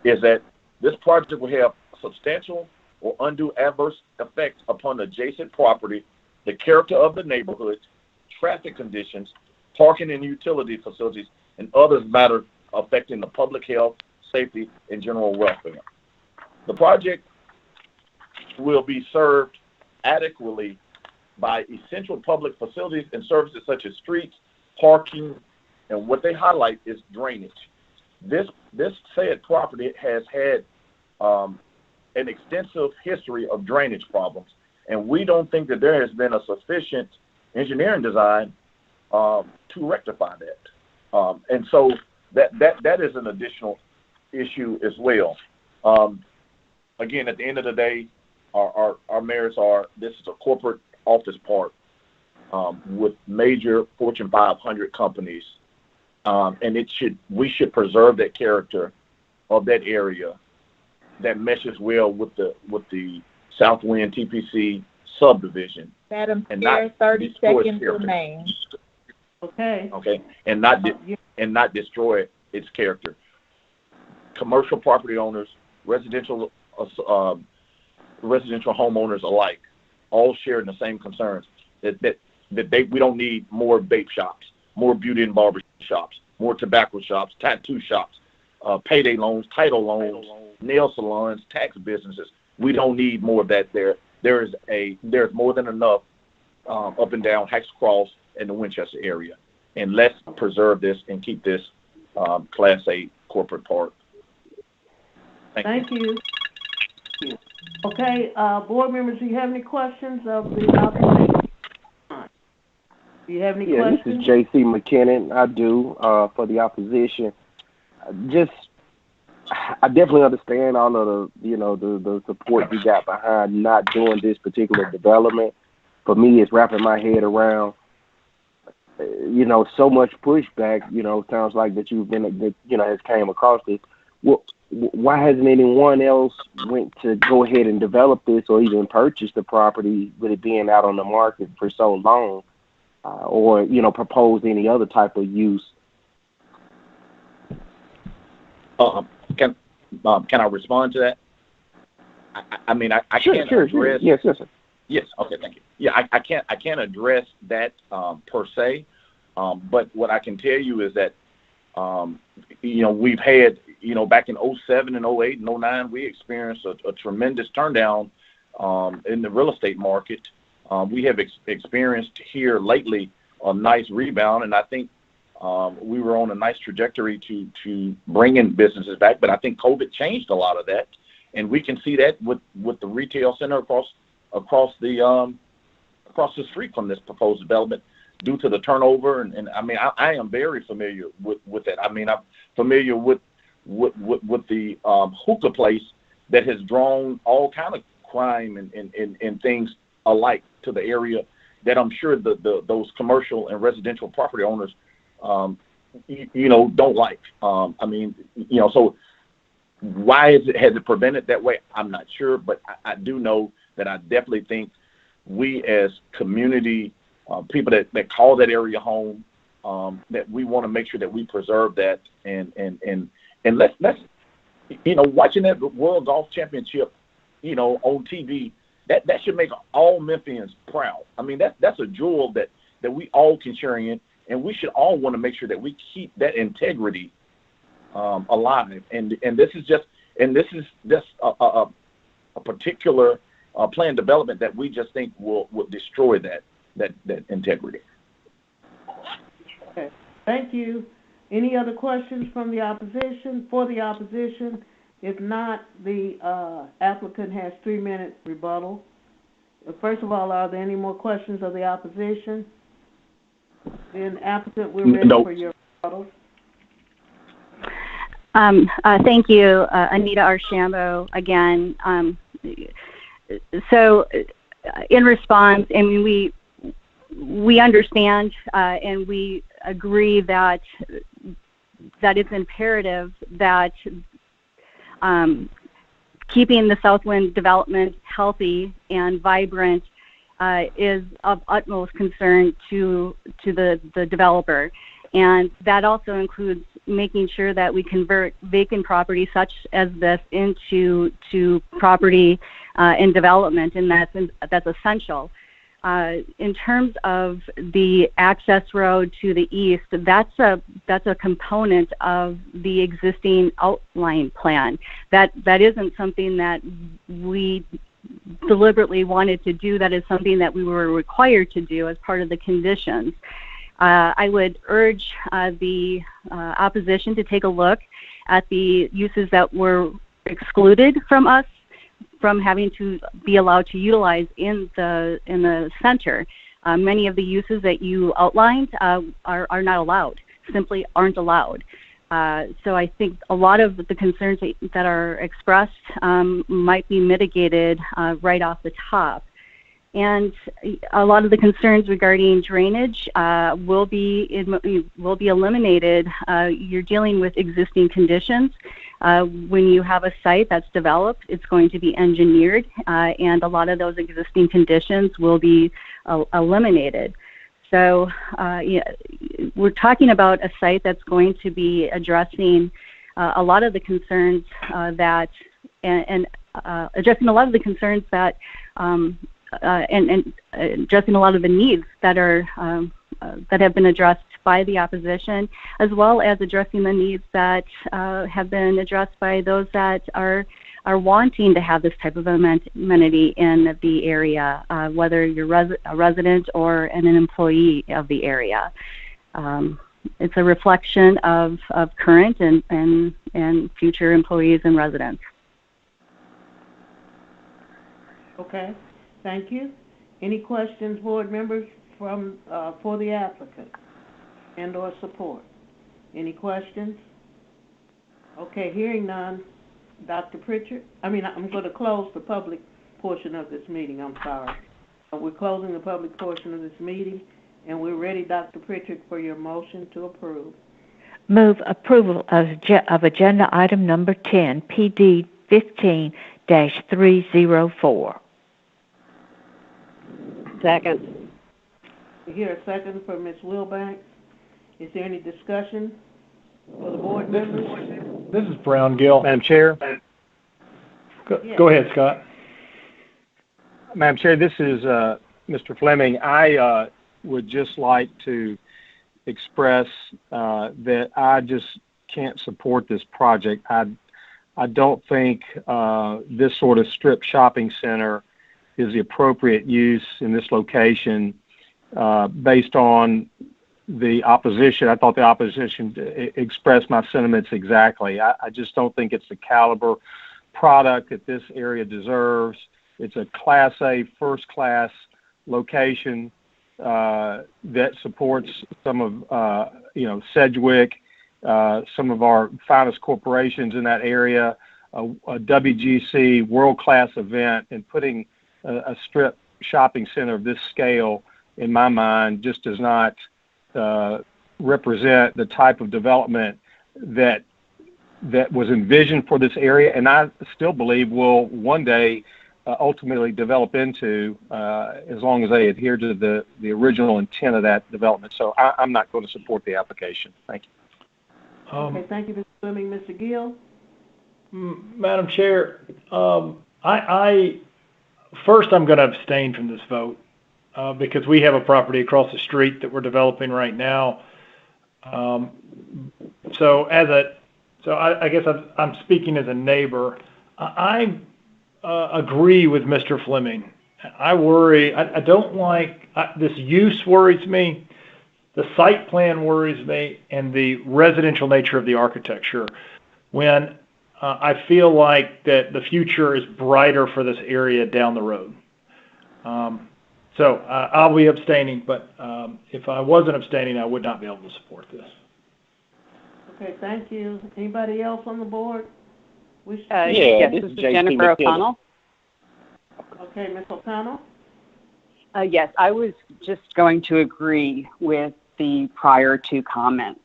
D: is that this project will have substantial or undue adverse effects upon adjacent property, the character of the neighborhood, traffic conditions, parking and utility facilities, and other matters affecting the public health, safety, and general welfare. The project will be served adequately by essential public facilities and services such as streets, parking, and what they highlight is drainage. This said property has had an extensive history of drainage problems, and we don't think that there has been a sufficient engineering design to rectify that. And so that is an additional issue as well. Again, at the end of the day, our mayors this is a corporate office park with major Fortune 500 companies, and we should preserve that character of that area that meshes well with the Southwind TPC subdivision.
T: Madam Chair, 30 seconds remain.
A: Okay.
D: Okay, and not destroy its character. Commercial property owners, residential homeowners alike, all sharing the same concerns that we don't need more vape shops, more beauty and barber shops, more tobacco shops, tattoo shops, payday loans, title loans, nail salons, tax businesses. We don't need more of that there. There's more than enough up and down Hacks Cross in the Winchester area. And let's preserve this and keep this Class A corporate park.
A: Thank you. Okay, board members, do you have any questions of the opposition? Do you have any questions?
L: This is J.C. McKinnon. I do, for the opposition. I definitely understand all of the support you got behind not doing this particular development. For me, it's wrapping my head around, so much pushback, sounds like that has came across this. Well, why hasn't anyone else went to go ahead and develop this or even purchase the property with it being out on the market for so long, or propose any other type of use?
D: Can I respond to that? I can't address.
L: Yes, sir.
D: Yes. Okay. Thank you. Yeah, I can't address that per se, but what I can tell you is that we've had back in 2007 and 2008 and 2009 we experienced a tremendous turndown in the real estate market. We have experienced here lately a nice rebound, and I think we were on a nice trajectory to bring in businesses back. But I think COVID changed a lot of that, and we can see that with the retail center across the street from this proposed development due to the turnover. And I am very familiar with that. I'm familiar with the hookah place that has drawn all kind of crime and things alike to the area that I'm sure those commercial and residential property owners don't like. So why has it prevented that way? I'm not sure, but I do know that I definitely think we as community people that call that area home, that we want to make sure that we preserve that and let's watching that World Golf Championship, on TV, that should make all Memphians proud. That's a jewel that we all can share in, and we should all want to make sure that we keep that integrity alive. And this is just a particular planned development that we just think will destroy that integrity.
A: Okay. Thank you. Any other questions from the opposition? For the opposition? If not, the applicant has 3-minute rebuttal. First of all, are there any more questions of the opposition? Then, applicant, we're ready for your rebuttal.
E: Thank you, Anita Archambault, again. So, in response, we understand and we agree that that it's imperative that keeping the Southwind development healthy and vibrant is of utmost concern to the developer. And that also includes making sure that we convert vacant property such as this into property and development, and that's essential. In terms of the access road to the east, that's a component of the existing outline plan. That isn't something that we deliberately wanted to do. That is something that we were required to do as part of the conditions. I would urge the opposition to take a look at the uses that were excluded from us from having to be allowed to utilize in the center. Many of the uses that you outlined are not allowed, simply aren't allowed. So I think a lot of the concerns that are expressed might be mitigated right off the top. And a lot of the concerns regarding drainage will be eliminated. You're dealing with existing conditions. When you have a site that's developed, it's going to be engineered, and a lot of those existing conditions will be eliminated. So we're talking about a site that's going to be addressing a lot of the concerns and addressing a lot of the concerns that and addressing a lot of the needs that are that have been addressed by the opposition, as well as addressing the needs that have been addressed by those that are wanting to have this type of amenity in the area, whether you're a resident or an employee of the area. It's a reflection of current and future employees and residents.
A: Okay. Thank you. Any questions, board members, for the applicant and/or support? Any questions? Okay, hearing none. Dr. Pritchard? I'm going to close the public portion of this meeting. I'm sorry. We're closing the public portion of this meeting, and we're ready, Dr. Pritchard, for your motion to approve.
C: Move approval of agenda item number 10, PD 15-304.
F: Second.
A: We hear a second from Ms. Wilbanks. Is there any discussion for the board members?
P: This is Brown Gill. Madam Chair. Go ahead, Scott. Madam Chair, this is Mr. Fleming. I would just like to express that I just can't support this project. I don't think this sort of strip shopping center is the appropriate use in this location based on the opposition. I thought the opposition expressed my sentiments exactly. I just don't think it's the caliber product that this area deserves. It's a Class A, first-class location that supports some of, Sedgwick, some of our finest corporations in that area, a WGC world-class event, and putting a strip shopping center of this scale, in my mind, just does not represent the type of development that was envisioned for this area, and I still believe will one day ultimately develop into, as long as they adhere to the original intent of that development. So I'm not going to support the application. Thank you.
A: Okay, thank you, Mr. Fleming. Mr. Gill?
P: Madam Chair, First, I'm going to abstain from this vote because we have a property across the street that we're developing right now. So I guess I'm speaking as a neighbor. I agree with Mr. Fleming. I worry. I don't like this use worries me. The site plan worries me, and the residential nature of the architecture. When I feel like that the future is brighter for this area down the road. So I'll be abstaining, but if I wasn't abstaining, I would not be able to support this.
A: Okay, thank you. Anybody else on the board?
F: Yes, this is Jennifer O'Connell.
A: Okay, Ms. O'Connell?
J: Yes, I was just going to agree with the prior two comments.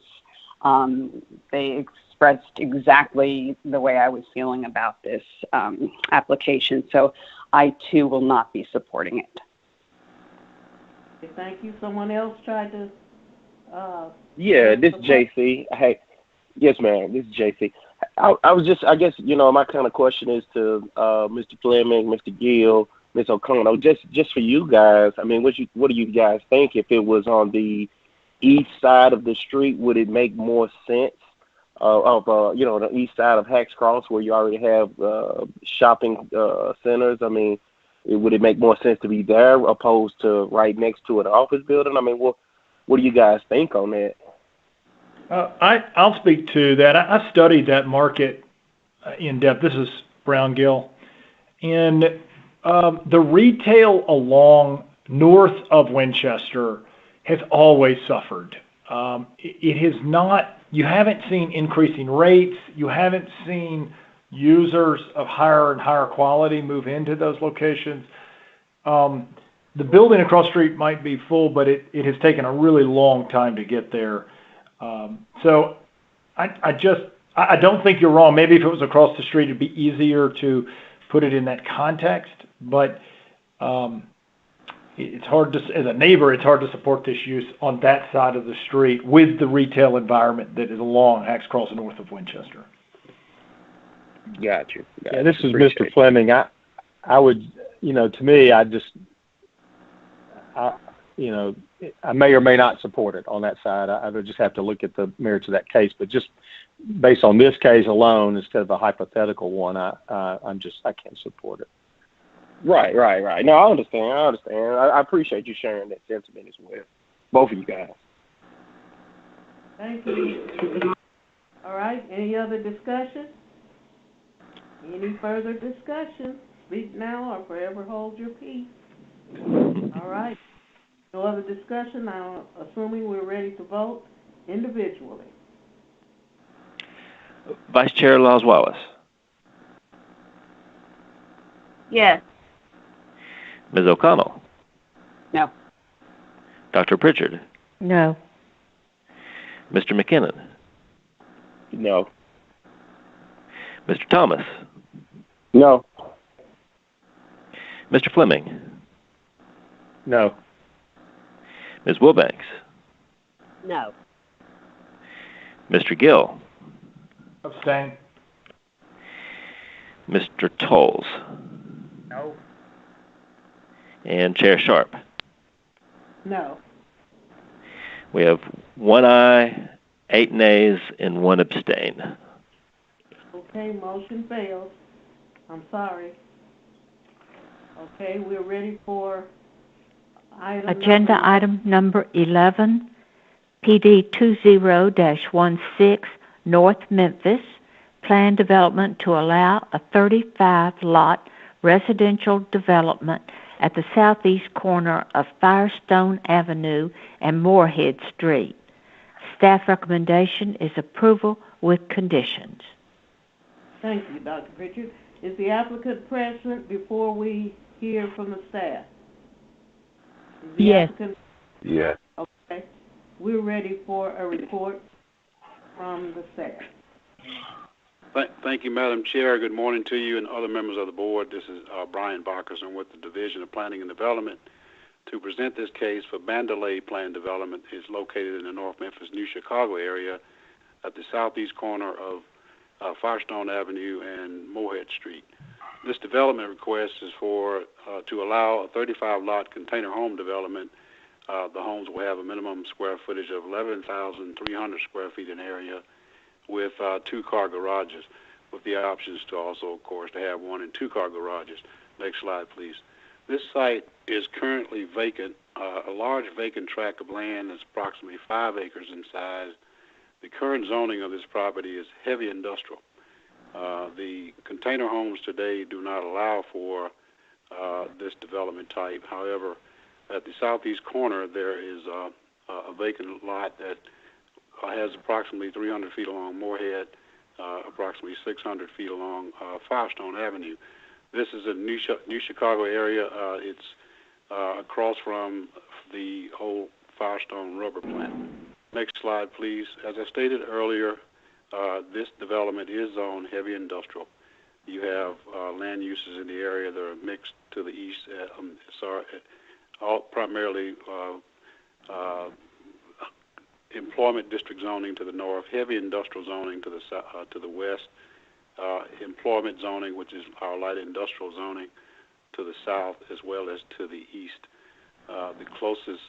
J: They expressed exactly the way I was feeling about this application. So I, too, will not be supporting it.
A: Okay, thank you. Someone else tried to...
L: Yeah, this is JC. Hey, yes, ma'am. This is JC. I was just, I guess, my kind of question is to Mr. Fleming, Mr. Gill, Ms. O'Connell, just for you guys. I mean, what do you guys think? If it was on the east side of the street, would it make more sense the east side of Hacks Cross where you already have shopping centers? I mean, would it make more sense to be there opposed to right next to an office building? I mean, what do you guys think on that?
P: I'll speak to that. I studied that market in depth. This is Brown Gill. And the retail along north of Winchester has always suffered. It has not, you haven't seen increasing rates. You haven't seen users of higher and higher quality move into those locations. The building across the street might be full, but it has taken a really long time to get there. So I don't think you're wrong. Maybe if it was across the street, it'd be easier to put it in that context. But it's hard to, as a neighbor, it's hard to support this use on that side of the street with the retail environment that is along Hacks Cross north of Winchester.
L: Got you.
K: Yeah, this is Mr. Fleming. I would, to me, I may or may not support it on that side. I would just have to look at the merits of that case. But just based on this case alone, instead of a hypothetical one, I can't support it.
L: Right. No, I understand. I appreciate you sharing that sentiment as well. Both of you guys.
A: Thank you. All right, any other discussion? Any further discussion? Speak now or forever hold your peace. All right. No other discussion. Now, assuming we're ready to vote individually.
B: Vice Chair Laws Wallace.
T: Yes.
B: Ms. O'Connell.
J: No.
B: Dr. Pritchard.
C: No.
B: Mr. McKinnon.
L: No.
B: Mr. Thomas.
L: No.
B: Mr. Fleming.
K: No.
B: Ms. Wilbanks.
F: No.
B: Mr. Gill.
P: Abstain.
B: Mr. Tolles.
Q: No.
B: And Chair Sharp.
A: No.
B: We have 1 aye, 8 nays, and 1 abstain.
A: Okay, motion fails. I'm sorry. Okay, we're ready for
C: Agenda item number 11, PD 20-16, North Memphis, plan development to allow a 35-lot residential development at the southeast corner of Firestone Avenue and Moorhead Street. Staff recommendation is approval with conditions.
A: Thank you, Dr. Pritchard. Is the applicant present before we hear from the staff?
C: Yes.
D: Yeah.
A: Okay. We're ready for a report from the staff.
G: Thank you, Madam Chair. Good morning to you and other members of the board. This is Brian Barkerson with the Division of Planning and Development. To present this case for Mandalay Plan Development is located in the North Memphis, New Chicago area at the southeast corner of Firestone Avenue and Moorhead Street. This development request is for to allow a 35-lot container home development. The homes will have a minimum square footage of 11,300 square feet in area with 2-car garages, with the options to also, of course, to have 1- and 2-car garages. Next slide, please. This site is currently vacant, a large vacant tract of land that's approximately 5 acres in size. The current zoning of this property is heavy industrial. The container homes today do not allow for this development type. However, at the southeast corner, there is a vacant lot that has approximately 300 feet along Moorhead, approximately 600 feet along Firestone Avenue. This is a New Chicago area. It's across from the old Firestone rubber plant. Next slide, please. As I stated earlier, this development is zoned heavy industrial. You have land uses in the area that are mixed to the east, all primarily employment district zoning to the north, heavy industrial zoning to the west, employment zoning, which is our light industrial zoning, to the south as well as to the east. The closest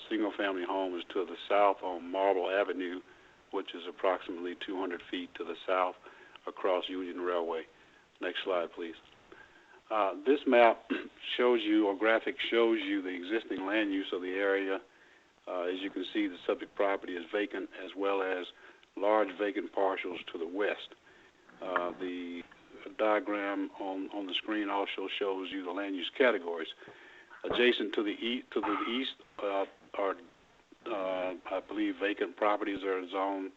G: single-family home is to the south on Marble Avenue, which is approximately 200 feet to the south across Union Railway. Next slide, please. This map shows you, or graphic shows you, the existing land use of the area. As you can see, the subject property is vacant, as well as large vacant parcels to the west. The diagram on the screen also shows you the land use categories. Adjacent to the east are, I believe, vacant properties that are zoned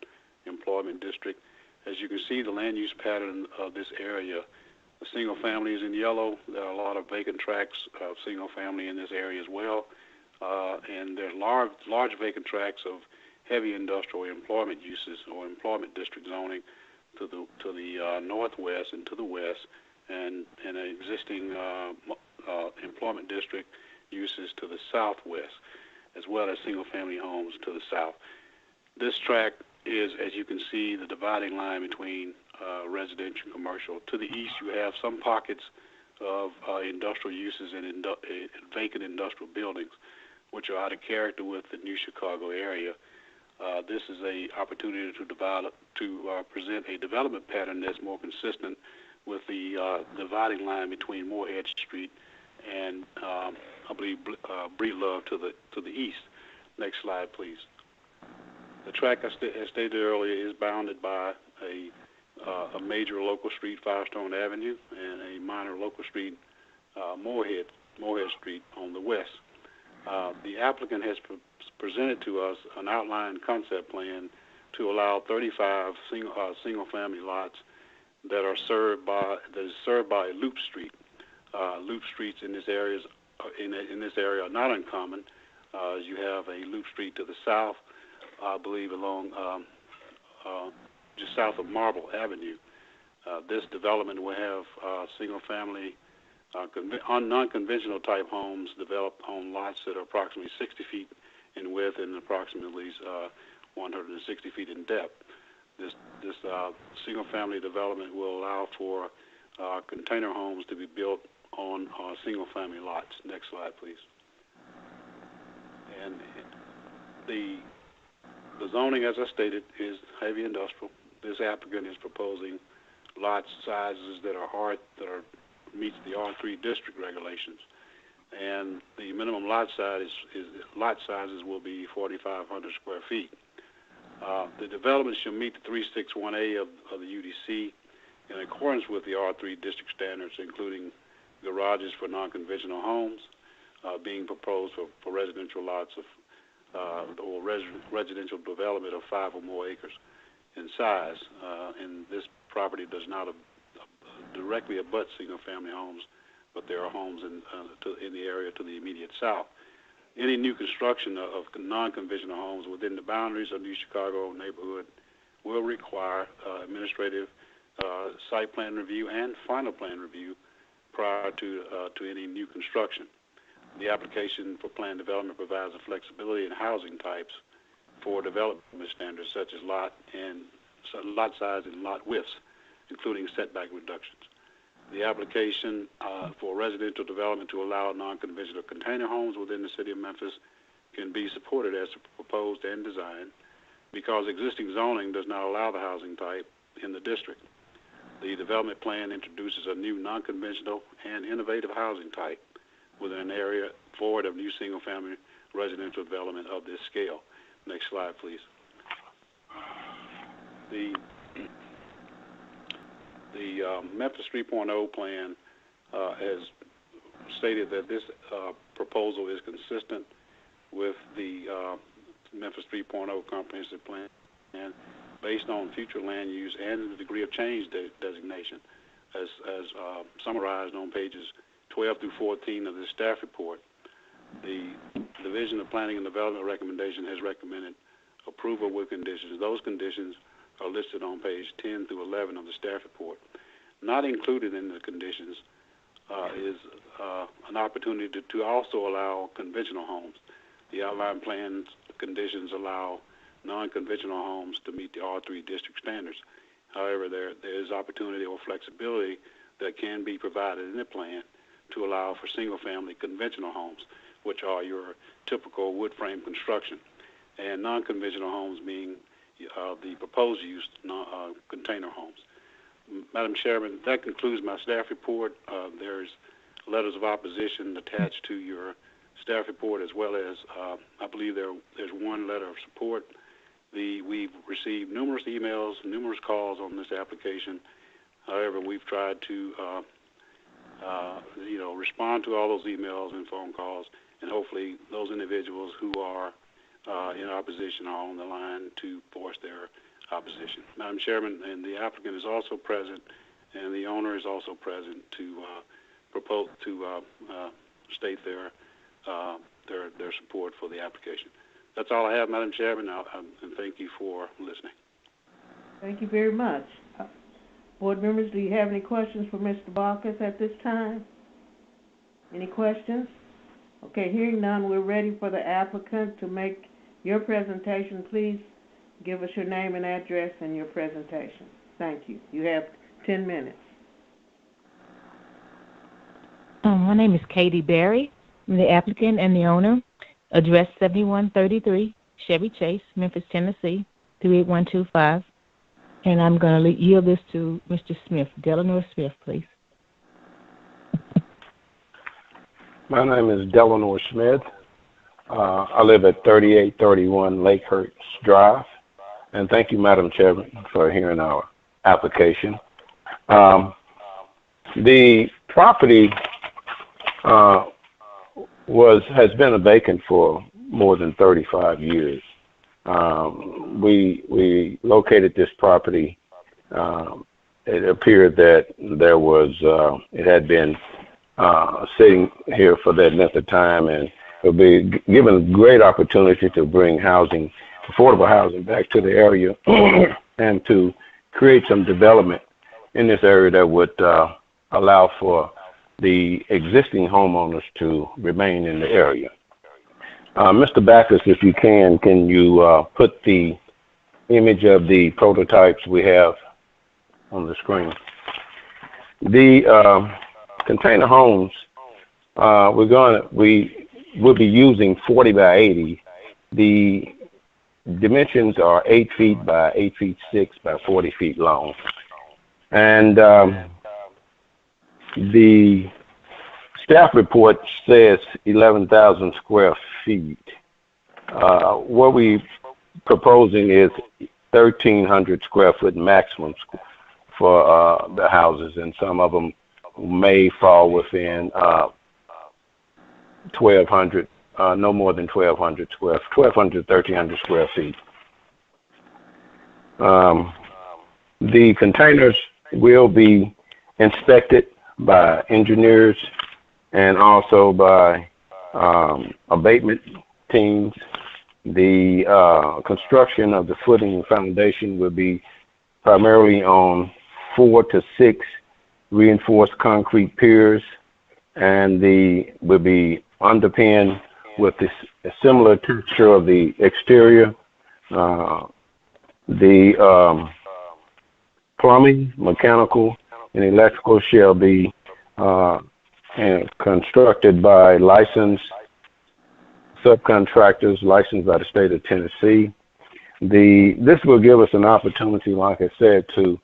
G: employment district. As you can see, the land use pattern of this area, the single family is in yellow. There are a lot of vacant tracts of single family in this area as well. And there are large vacant tracts of heavy industrial employment uses or employment district zoning to the northwest and to the west, and an existing employment district uses to the southwest, as well as single-family homes to the south. This tract is, as you can see, the dividing line between residential and commercial. To the east, you have some pockets of industrial uses and vacant industrial buildings, which are out of character with the New Chicago area. This is an opportunity to present a development pattern that's more consistent with the dividing line between Moorhead Street and I believe Breedlove to the east. Next slide, please. The tract, as stated earlier, is bounded by a major local street, Firestone Avenue, and a minor local street, Moorhead Street on the west. The applicant has presented to us an outline concept plan to allow 35 single-family lots that is served by a loop street. Loop streets in this area are not uncommon. As you have a loop street to the south, I believe along just south of Marble Avenue. This development will have single-family non-conventional type homes developed on lots that are approximately 60 feet in width and approximately 160 feet in depth. This single-family development will allow for container homes to be built on single-family lots. Next slide, please. And the zoning, as I stated, is heavy industrial. This applicant is proposing lot sizes that meets the R3 district regulations, and the minimum lot sizes will be 4,500 square feet. The development shall meet the 361A of the UDC in accordance with the R3 district standards, including garages for non-conventional homes being proposed for residential lots or residential development of 5 or more acres in size. And this property does not directly abut single-family homes, but there are homes in the area to the immediate south. Any new construction of non-conventional homes within the boundaries of New Chicago neighborhood will require administrative site plan review and final plan review prior to any new construction. The application for plan development provides a flexibility in housing types for development standards such as lot size and lot widths, including setback reductions. The application for residential development to allow non-conventional container homes within the city of Memphis can be supported as proposed and designed because existing zoning does not allow the housing type in the district. The development plan introduces a new non-conventional and innovative housing type within an area forward of new single-family residential development of this scale. Next slide, please. The Memphis 3.0 plan has stated that this proposal is consistent with the Memphis 3.0 comprehensive plan and based on future land use and the degree of change designation as summarized on pages 12 through 14 of the staff report. The Division of Planning and Development recommendation has recommended approval approval with conditions. Those conditions are listed on page 10 through 11 of the staff report. Not included in the conditions is an opportunity to also allow conventional homes. The outline plans conditions allow non-conventional homes to meet the R3 district standards. However, there is opportunity or flexibility that can be provided in the plan to allow for single-family conventional homes, which are your typical wood frame construction, and non-conventional homes being the proposed use container homes. Madam Chairman, that concludes my staff report. There's letters of opposition attached to your staff report, as well as I believe there's one letter of support. We've received numerous emails, numerous calls on this application. However, we've tried to respond to all those emails and phone calls, and hopefully those individuals who are in opposition are on the line to voice their opposition. Madam Chairman, and the applicant is also present, and the owner is also present to propose to state their support for the application. That's all I have, Madam Chairman, and thank you for listening.
A: Thank you very much. Board members, do you have any questions for Mr. Bacchus at this time? Any questions? Okay, hearing none, we're ready for the applicant to make your presentation. Please give us your name and address and your presentation. Thank you. You have 10 minutes.
M: My name is Katie Berry. I'm the applicant and the owner. Address 7133 Chevy Chase, Memphis, Tennessee, 38125. And I'm going to yield this to Mr. Smith. Delano Smith, please.
O: My name is Delano Smith. I live at 3831 Lakehurst Drive. And thank you, Madam Chairman, for hearing our application. The property has been vacant for more than 35 years. We located this property. It appeared that there was it had been sitting here for that length of time, and it would be given a great opportunity to bring housing, affordable housing, back to the area and to create some development in this area that would allow for the existing homeowners to remain in the area. Mr. Bacchus, if you can you put the image of the prototypes we have on the screen? The container homes, we'll be using 40 by 80. The dimensions are 8 feet by 8 feet 6 by 40 feet long. And the staff report says 11,000 square feet. What we're proposing is 1,300 square foot maximum for the houses, and some of them may fall within 1,200, no more than 1,200, 1,300 square feet. The containers will be inspected by engineers and also by abatement teams. The construction of the footing and foundation will be primarily on 4 to 6 reinforced concrete piers, and will be underpinned with a similar texture of the exterior. The plumbing, mechanical, and electrical shall be constructed by licensed subcontractors licensed by the state of Tennessee. This will give us an opportunity, like I said, to,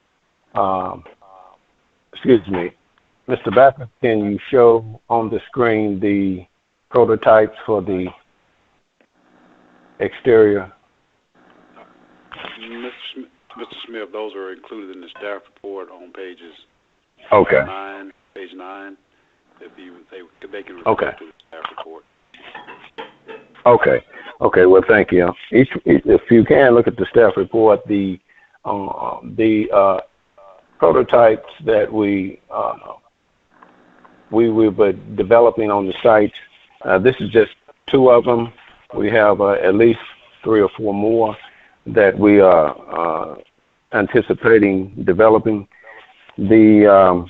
O: excuse me, Mr. Bacchus, can you show on the screen the prototypes for the exterior?
G: Mr. Smith, those are included in the staff report on pages
O: Okay.
G: Page 9. They can refer
O: Okay.
G: to the staff report.
O: Okay. Okay. Well, thank you. If you can look at the staff report, the prototypes that we will be developing on the site. This is just 2 of them. We have at least 3 or 4 more. that we are anticipating developing. The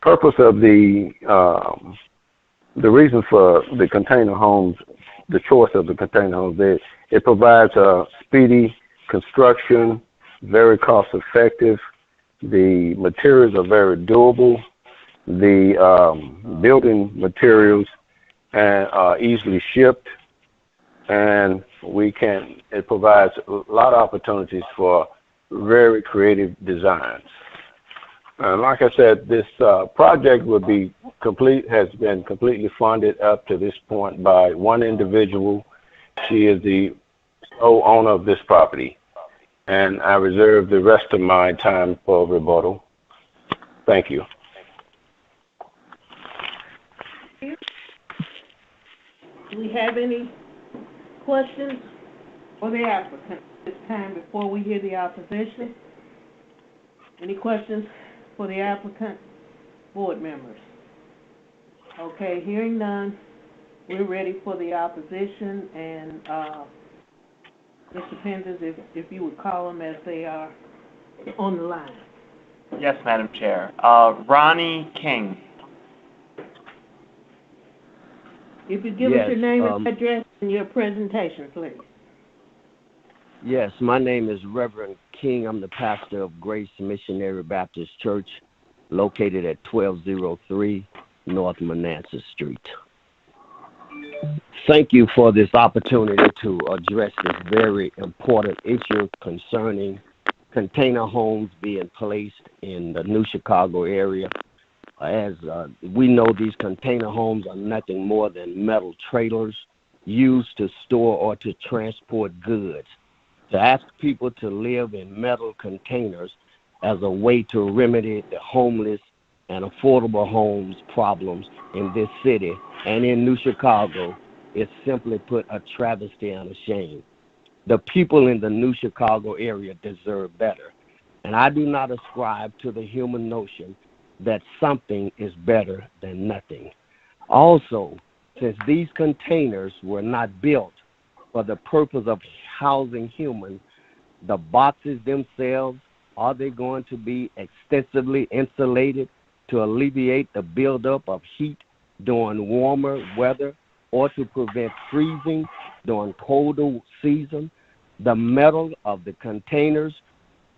O: purpose of the reason for the container homes, the choice of the container homes, it provides a speedy construction, very cost effective. The materials are very durable. The building materials are easily shipped, and it provides a lot of opportunities for very creative designs. Like I said, this project has been completely funded up to this point by one individual. She is the sole owner of this property, and I reserve the rest of my time for rebuttal. Thank you.
A: Do we have any questions for the applicant this time before we hear the opposition? Any questions for the applicant, board members? Okay, hearing none, we're ready for the opposition, and Mr. Penders, if you would call them as they are on the line.
I: Yes, Madam Chair. Ronnie King.
A: If you give us your name and address and your presentation, please.
R: Yes, my name is Reverend King. I'm the pastor of Grace Missionary Baptist Church, located at 1203 North Manassas Street. Thank you for this opportunity to address this very important issue concerning container homes being placed in the New Chicago area. As we know, these container homes are nothing more than metal trailers used to store or to transport goods. To ask people to live in metal containers as a way to remedy the homeless and affordable homes problems in this city and in New Chicago is simply put a travesty and a shame. The people in the New Chicago area deserve better, and I do not ascribe to the human notion that something is better than nothing. Also, since these containers were not built for the purpose of housing humans, the boxes themselves, are they going to be extensively insulated to alleviate the buildup of heat during warmer weather or to prevent freezing during colder season? The metal of the containers,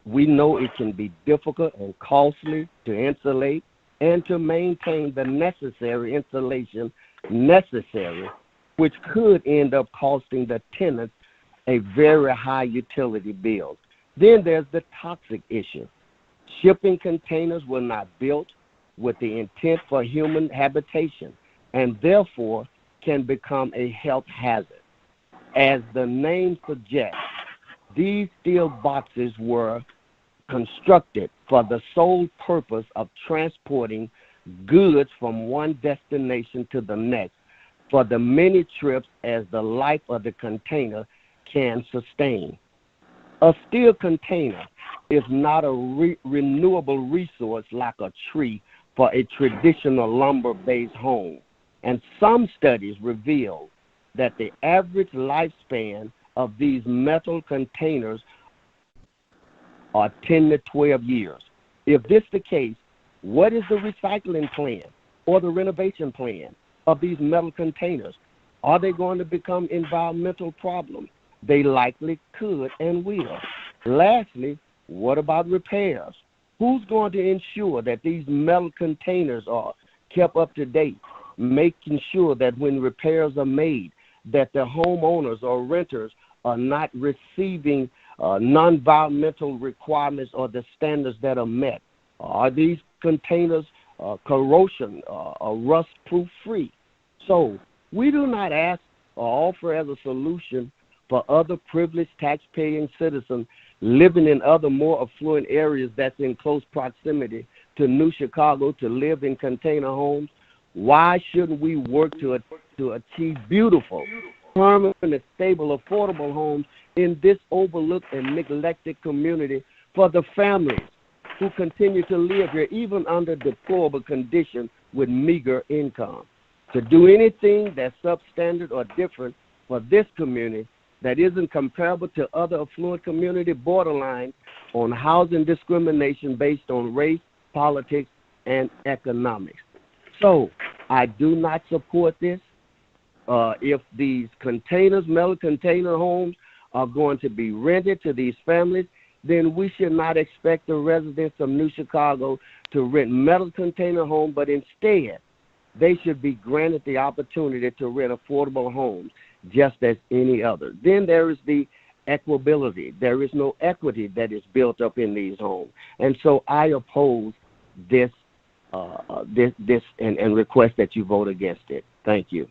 R: we know it can be difficult and costly to insulate and to maintain the necessary insulation necessary, which could end up costing the tenants a very high utility bill. Then there's the toxic issue. Shipping containers were not built with the intent for human habitation and therefore can become a health hazard. As the name suggests, these steel boxes were constructed for the sole purpose of transporting goods from one destination to the next for the many trips as the life of the container can sustain. A steel container is not a renewable resource like a tree for a traditional lumber-based home, and some studies reveal that the average lifespan of these metal containers are 10 to 12 years. If this is the case, what is the recycling plan or the renovation plan of these metal containers? Are they going to become environmental problems? They likely could and will. Lastly, what about repairs? Who's going to ensure that these metal containers are kept up to date, making sure that when repairs are made, that the homeowners or renters are not receiving non-environmental requirements or the standards that are met? Are these containers corrosion or rust-proof free? So we do not ask or offer as a solution for other privileged tax-paying citizens living in other more affluent areas that's in close proximity to New Chicago to live in container homes. Why shouldn't we work to achieve beautiful, permanent, stable, affordable homes in this overlooked and neglected community for the families who continue to live here, even under deplorable conditions with meager income? To do anything that's substandard or different for this community that isn't comparable to other affluent community borderline on housing discrimination based on race, politics, and economics. So I do not support this. If these containers, metal container homes, are going to be rented to these families, then we should not expect the residents of New Chicago to rent metal container homes, but instead they should be granted the opportunity to rent affordable homes just as any other. Then there is the equability. There is no equity that is built up in these homes. And so I oppose this and request that you vote against it. Thank you.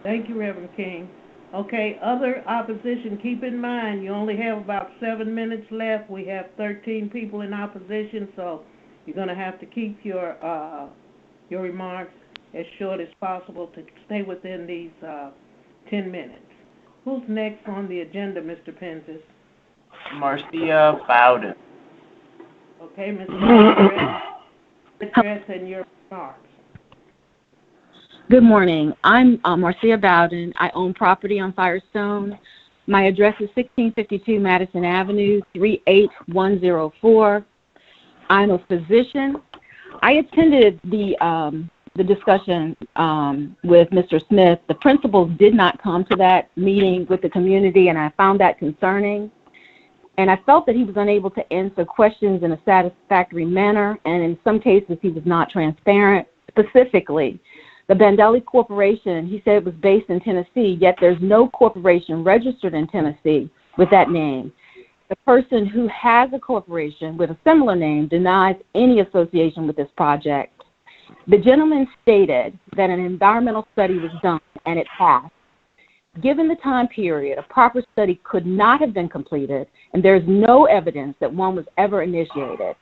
A: Thank you, Reverend King. Okay, other opposition, keep in mind you only have about 7 minutes left. We have 13 people in opposition, so you're going to have to keep your remarks as short as possible to stay within these 10 minutes. Who's next on the agenda, Mr. Pensis?
I: Marcia Bowden.
A: Okay, Ms. Bowden, address and your remarks.
S: Good morning. I'm Marcia Bowden. I own property on Firestone. My address is 1652 Madison Avenue, 38104. I'm a physician. I attended the discussion with Mr. Smith. The principals did not come to that meeting with the community, and I found that concerning. And I felt that he was unable to answer questions in a satisfactory manner, and in some cases he was not transparent. Specifically, the Bandelli Corporation, he said it was based in Tennessee, yet there's no corporation registered in Tennessee with that name. The person who has a corporation with a similar name denies any association with this project. The gentleman stated that an environmental study was done and it passed. Given the time period, a proper study could not have been completed, and there's no evidence that one was ever initiated.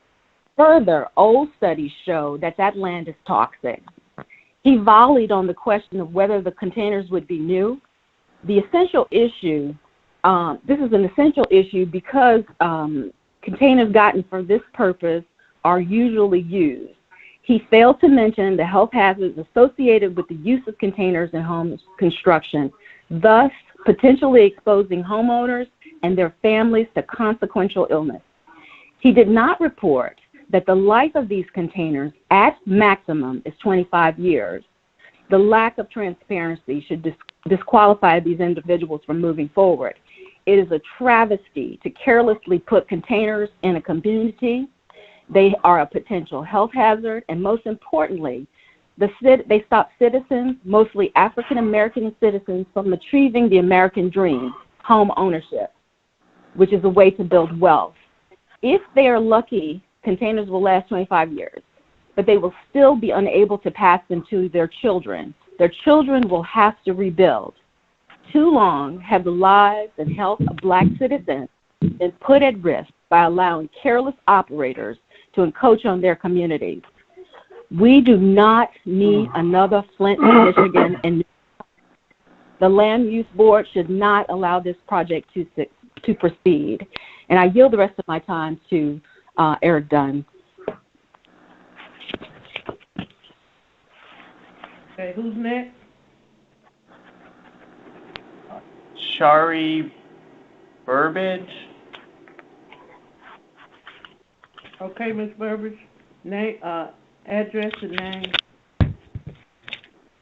S: Further, old studies show that that land is toxic. He volleyed on the question of whether the containers would be new. The essential issue, this is an essential issue because containers gotten for this purpose are usually used. He failed to mention the health hazards associated with the use of containers in home construction, thus potentially exposing homeowners and their families to consequential illness. He did not report that the life of these containers at maximum is 25 years. The lack of transparency should disqualify these individuals from moving forward. It is a travesty to carelessly put containers in a community. They are a potential health hazard, and most importantly, they stop citizens, mostly African American citizens, from achieving the American dream, home ownership, which is a way to build wealth. If they are lucky, containers will last 25 years, but they will still be unable to pass them to their children. Their children will have to rebuild. Too long have the lives and health of Black citizens been put at risk by allowing careless operators to encroach on their communities. We do not need another Flint, Michigan, and the Land Use Board should not allow this project to proceed. And I yield the rest of my time to Eric Dunn.
A: Okay, who's next?
I: Shari Burbage.
A: Okay, Ms. Burbage. Name, address and name.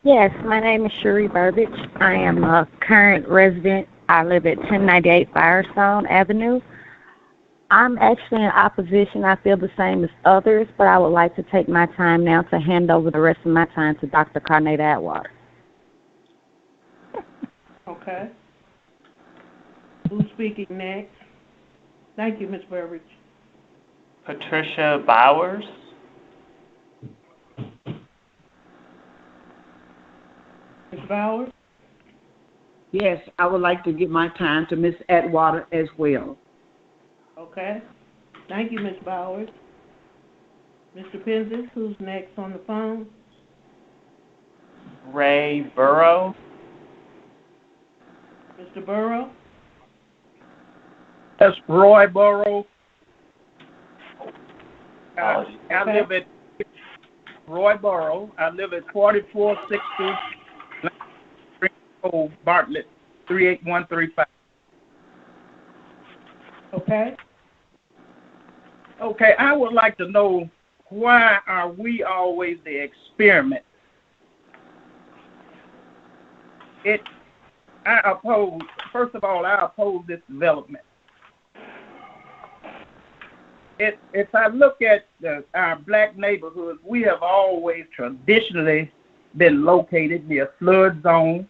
U: Yes, my name is Shari Burbage. I am a current resident. I live at 1098 Firestone Avenue. I'm actually in opposition. I feel the same as others, but I would like to take my time now to hand over the rest of my time to Dr. Carnata Atwater.
A: Okay. Who's speaking next? Thank you, Ms. Burbage.
I: Patricia Bowers.
A: Ms. Bowers?
W: Yes, I would like to give my time to Ms. Atwater as well.
A: Okay. Thank you, Ms. Bowers. Mr. Pensis, who's next on the phone?
I: Ray Burrow.
A: Mr. Burrow?
X: That's Roy Burrow. I live at Roy Burrow. I live at 4460 Bartlett, 38135.
A: Okay.
X: Okay, I would like to know, why are we always the experiment? First of all, I oppose this development. If I look at our black neighborhoods, we have always traditionally been located near flood zones,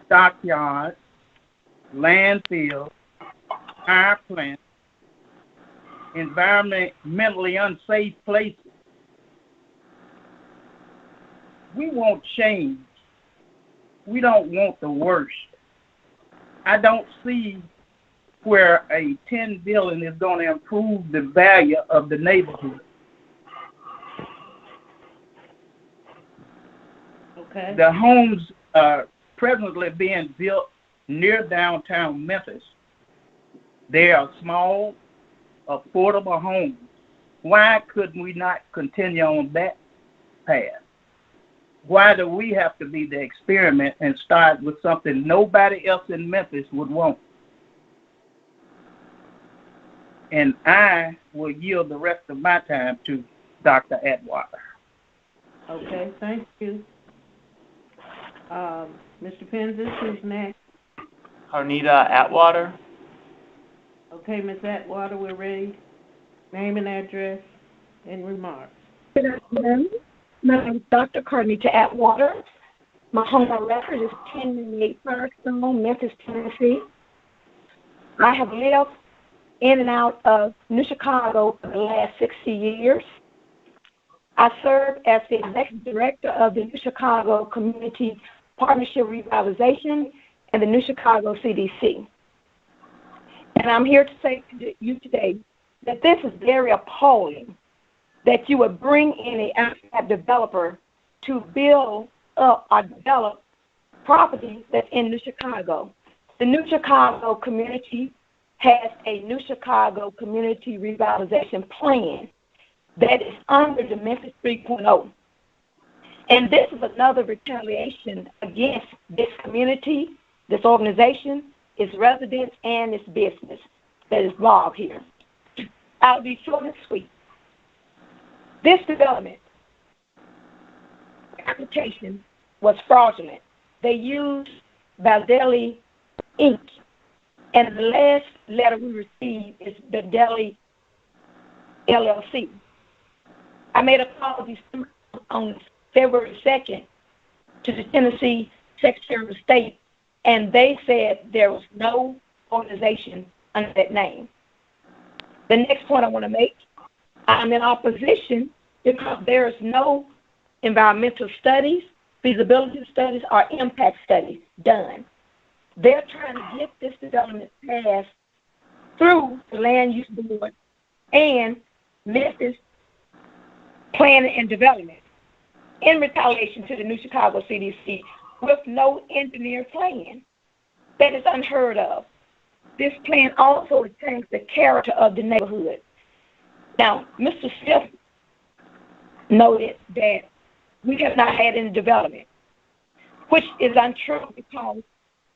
X: stockyards, landfills, power plants, environmentally unsafe places. We want change. We don't want the worst. I don't see where a 10 billion is going to improve the value of the neighborhood.
A: Okay.
X: The homes presently being built near downtown Memphis, they are small, affordable homes. Why couldn't we not continue on that path? Why do we have to be the experiment and start with something nobody else in Memphis would want? And I will yield the rest of my time to Dr. Atwater.
A: Okay, thank you. Mr. Penzis, who's next?
I: Arnita Atwater.
A: Okay, Ms. Atwater, we're ready. Name and address and remarks.
E: Good afternoon. My name is Dr. Carnita Atwater. My home on record is 1098 Firestone, Memphis, Tennessee. I have lived in and out of New Chicago for the last 60 years. I serve as the executive director of the New Chicago Community Partnership Revitalization and the New Chicago CDC. And I'm here to say to you today that this is very appalling that you would bring in an outside developer to build up or develop property that's in New Chicago. The New Chicago community has a New Chicago Community Revitalization Plan that is under the Memphis 3.0. And this is another retaliation against this community, this organization, its residents, and its business that is involved here. I'll be short and sweet. This development application was fraudulent. They used Baldelli Inc. And the last letter we received is Baldelli LLC. I made a call on February 2nd to the Tennessee Secretary of State, and they said there was no organization under that name. The next point I want to make, I'm in opposition because there is no environmental studies, feasibility studies, or impact studies done. They're trying to get this development passed through the Land Use Board and Memphis Planning and Development in retaliation to the New Chicago CDC with no engineered plan. That is unheard of. This plan also changes the character of the neighborhood. Now, Mr. Smith noted that we have not had any development, which is untrue because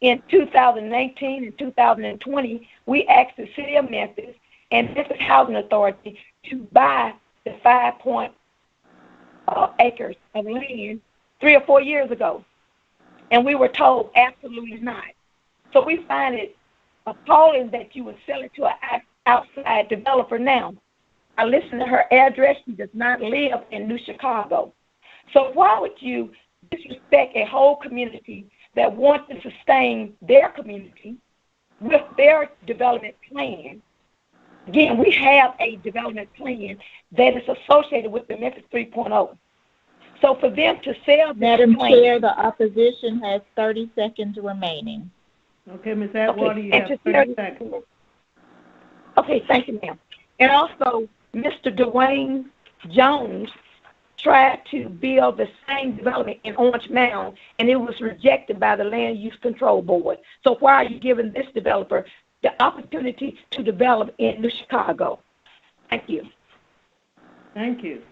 E: in 2019 and 2020, we asked the City of Memphis and Memphis Housing Authority to buy the 5 acres of land 3 or 4 years ago. And we were told absolutely not. So we find it appalling that you would sell it to an outside developer now. I listened to her address. She does not live in New Chicago. So why would you disrespect a whole community that wants to sustain their community with their development plan? Again, we have a development plan that is associated with the Memphis 3.0. So for them to sell this
T: Madam
E: plan,
T: Chair, the opposition has 30 seconds remaining.
A: Okay, Ms. Atwater, you have 30 seconds.
E: Okay, thank you, ma'am. And also, Mr. Dwayne Jones tried to build the same development in Orange Mound, and it was rejected by the Land Use Control Board. So why are you giving this developer the opportunity to develop in New Chicago? Thank you.
A: Thank you.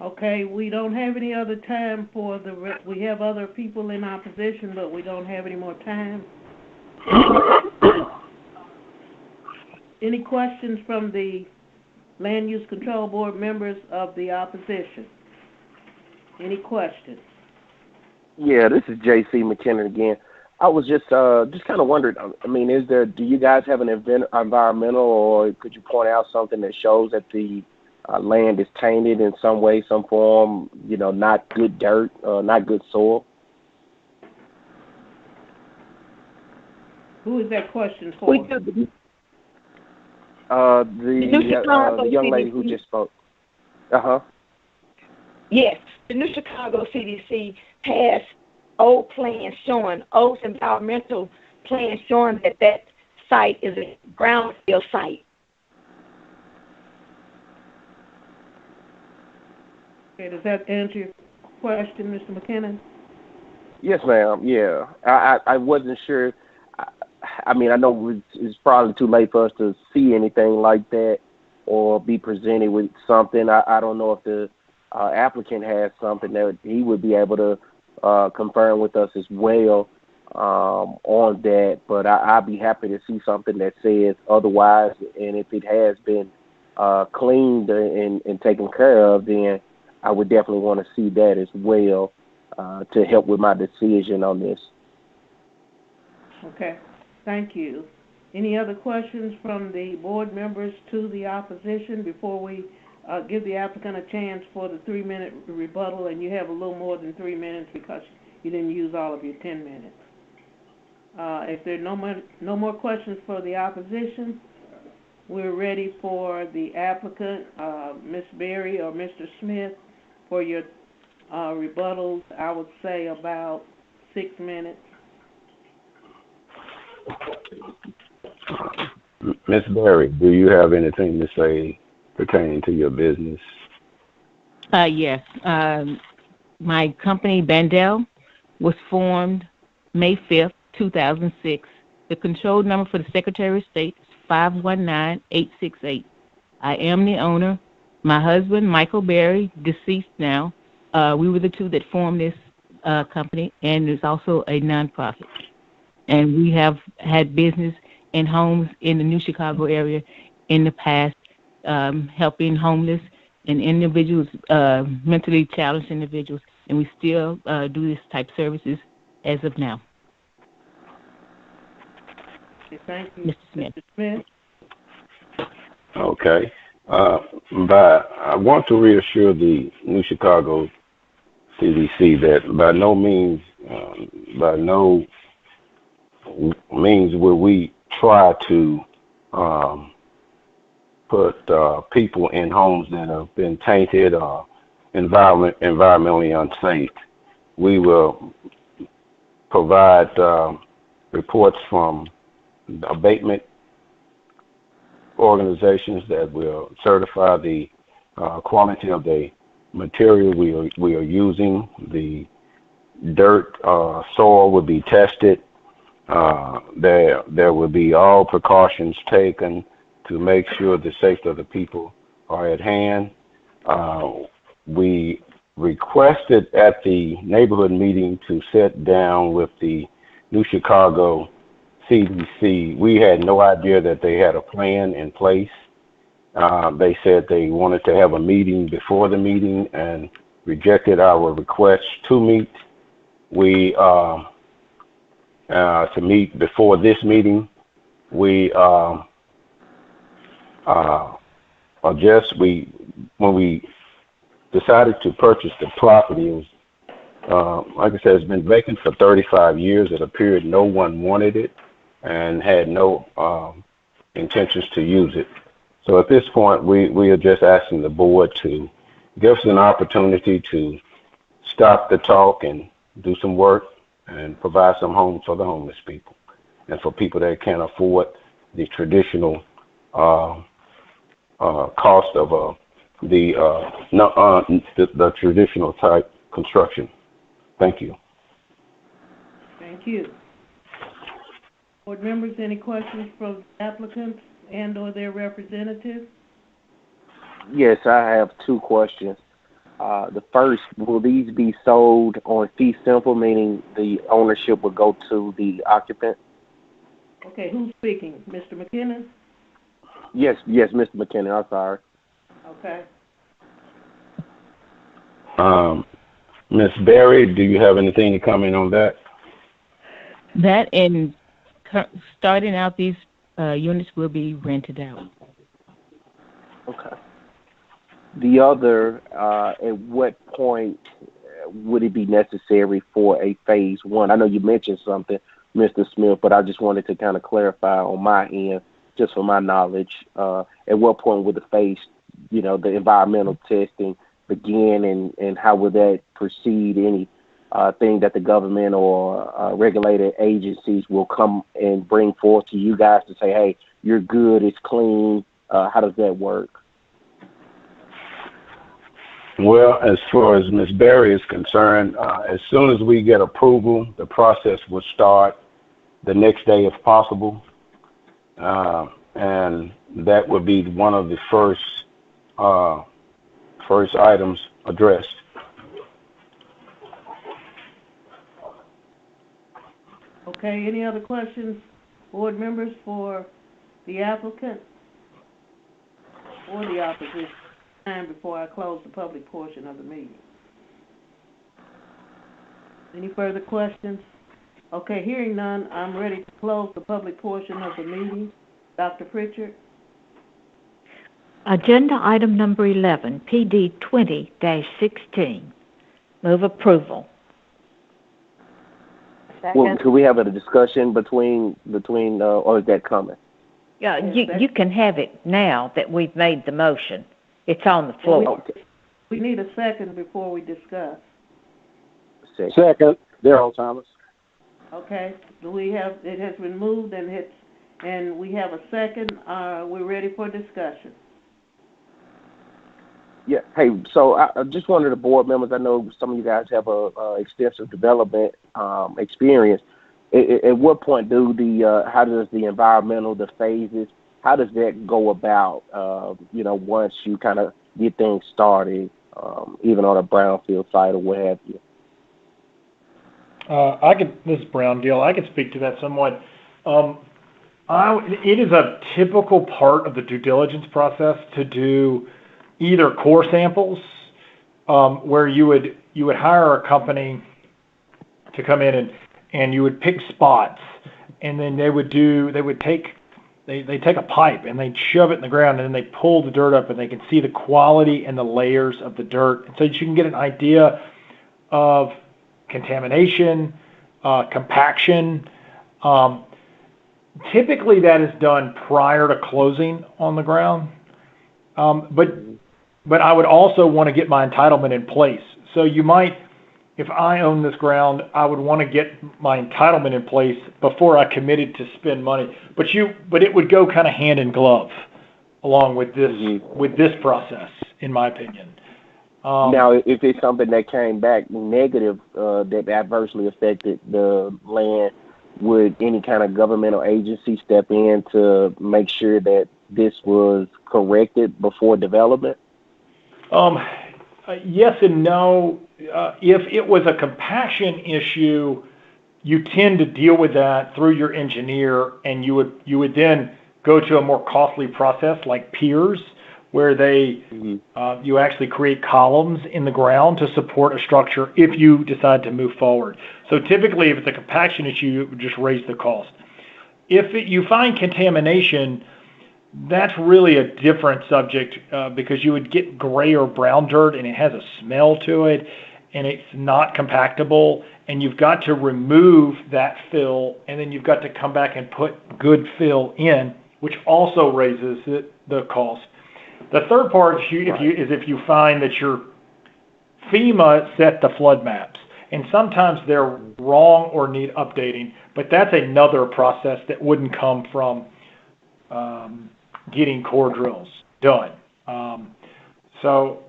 A: Okay, we don't have any other time for we have other people in opposition, but we don't have any more time. any questions from the Land Use Control Board members of the opposition? Any questions?
L: Yeah, this is J.C. McKinnon again. I was just kind of wondering, I mean, do you guys have an environmental, or could you point out something that shows that the land is tainted in some way, some form, not good dirt, not good soil?
A: Who is that question for?
E: We do.
L: The young lady who just spoke.
E: Yes, the New Chicago CDC has old environmental plans showing that site is a brownfield site.
A: Okay, does that answer your question, Mr. McKinnon?
L: Yes, ma'am. Yeah, I wasn't sure. I mean, I know it's probably too late for us to see anything like that or be presented with something. I don't know if the applicant has something that he would be able to confirm with us as well on that. But I'd be happy to see something that says otherwise. And if it has been cleaned and taken care of, then I would definitely want to see that as well to help with my decision on this.
A: Okay. Thank you. Any other questions from the board members to the opposition before we give the applicant a chance for the 3-minute rebuttal? And you have a little more than 3 minutes because you didn't use all of your 10 minutes. If there are no more questions for the opposition, we're ready for the applicant, Ms. Berry or Mr. Smith, for your rebuttals. I would say about 6 minutes.
O: Ms. Berry, do you have anything to say pertaining to your business?
M: Yes. My company, Bandel, was formed May 5th, 2006. The control number for the Secretary of State is 519868. I am the owner. My husband, Michael Berry, deceased now. We were the two that formed this company, and it's also a nonprofit. And we have had business in homes in the New Chicago area in the past, helping homeless and individuals, mentally challenged individuals, and we still do this type of services as of now.
A: Okay, thank you,
M: Mr. Smith.
A: Mr. Smith.
O: Okay. But I want to reassure the New Chicago CDC that by no means will we try to put people in homes that have been tainted or environmentally unsafe. We will provide reports from abatement organizations that will certify the quality of the material we are using. The dirt, soil will be tested. There will be all precautions taken to make sure the safety of the people are at hand. We requested at the neighborhood meeting to sit down with the New Chicago CDC. We had no idea that they had a plan in place. They said they wanted to have a meeting before the meeting and rejected our request to meet. To meet before this meeting. When we decided to purchase the property, it was, like I said, it's been vacant for 35 years. It appeared no one wanted it and had no intentions to use it. So at this point, we are just asking the board to give us an opportunity to stop the talk and do some work and provide some homes for the homeless people and for people that can't afford the traditional cost of the traditional type construction. Thank you.
A: Thank you. Board members, any questions from applicants and or their representatives?
L: Yes, I have 2 questions. The first, will these be sold on fee simple, meaning the ownership will go to the occupant?
A: Okay, who's speaking? Mr. McKinnon?
L: Yes, Mr. McKinney, I'm sorry.
A: Okay.
O: Ms. Berry, do you have anything to comment on that?
M: That and starting out, these units will be rented out.
L: Okay. The other, at what point would it be necessary for a phase one? I know you mentioned something, Mr. Smith, but I just wanted to kind of clarify on my end, just for my knowledge. At what point would the phase, the environmental testing begin, and how would that proceed? Any thing that the government or regulated agencies will come and bring forth to you guys to say, hey, you're good, it's clean. How does that work?
O: Well, as far as Ms. Berry is concerned, as soon as we get approval, the process will start the next day if possible. And that would be one of the first items addressed.
A: Okay, any other questions, board members, for the applicant or the opposition? Time before I close the public portion of the meeting. Any further questions? Okay, hearing none, I'm ready to close the public portion of the meeting. Dr. Pritchard.
C: Agenda item number 11, PD 20-16. Move approval.
L: Well, could we have a discussion between or is that coming?
C: Yeah, you can have it now that we've made the motion. It's on the floor.
L: Okay.
A: We need a second before we discuss.
H: Second, Darrell Thomas.
A: Okay, it has been moved and we have a second. We're ready for discussion.
L: Yeah. Hey, so I just wanted the board members, I know some of you guys have a extensive development experience. At what point how does the environmental, the phases, how does that go about, once you kind of get things started, even on a brownfield site or what have you?
P: This is Brown Gill. I can speak to that somewhat. It is a typical part of the due diligence process to do either core samples, where you would hire a company to come in and you would pick spots, and then they take a pipe and they'd shove it in the ground, and then they pull the dirt up, and they can see the quality and the layers of the dirt, so that you can get an idea of contamination, compaction. Typically that is done prior to closing on the ground, but I would also want to get my entitlement in place. So you might, if I own this ground, I would want to get my entitlement in place before I committed to spend money. But it would go kind of hand in glove along with this process, in my opinion.
L: Now, if it's something that came back negative, that adversely affected the land, would any kind of governmental agency step in to make sure that this was corrected before development?
P: Yes and no. If it was a compaction issue, you tend to deal with that through your engineer, and you would then go to a more costly process like piers, where you actually create columns in the ground to support a structure if you decide to move forward. So typically, if it's a compaction issue, it would just raise the cost. If you find contamination, that's really a different subject, because you would get gray or brown dirt, and it has a smell to it, and it's not compactable, and you've got to remove that fill, and then you've got to come back and put good fill in, which also raises the cost. The third part is if you find that your FEMA set the flood maps, and sometimes they're wrong or need updating, but that's another process that wouldn't come from getting core drills done. So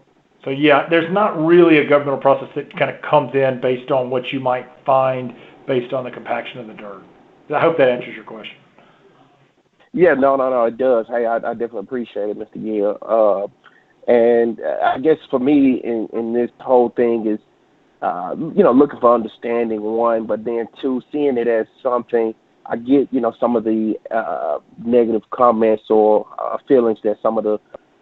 P: yeah, there's not really a governmental process that kind of comes in based on what you might find based on the compaction of the dirt. I hope that answers your question.
L: Yeah, no, it does. Hey, I definitely appreciate it, Mr. Gill. And I guess for me in this whole thing is, looking for understanding, one, but then two, seeing it as something I get, some of the negative comments or feelings that some of the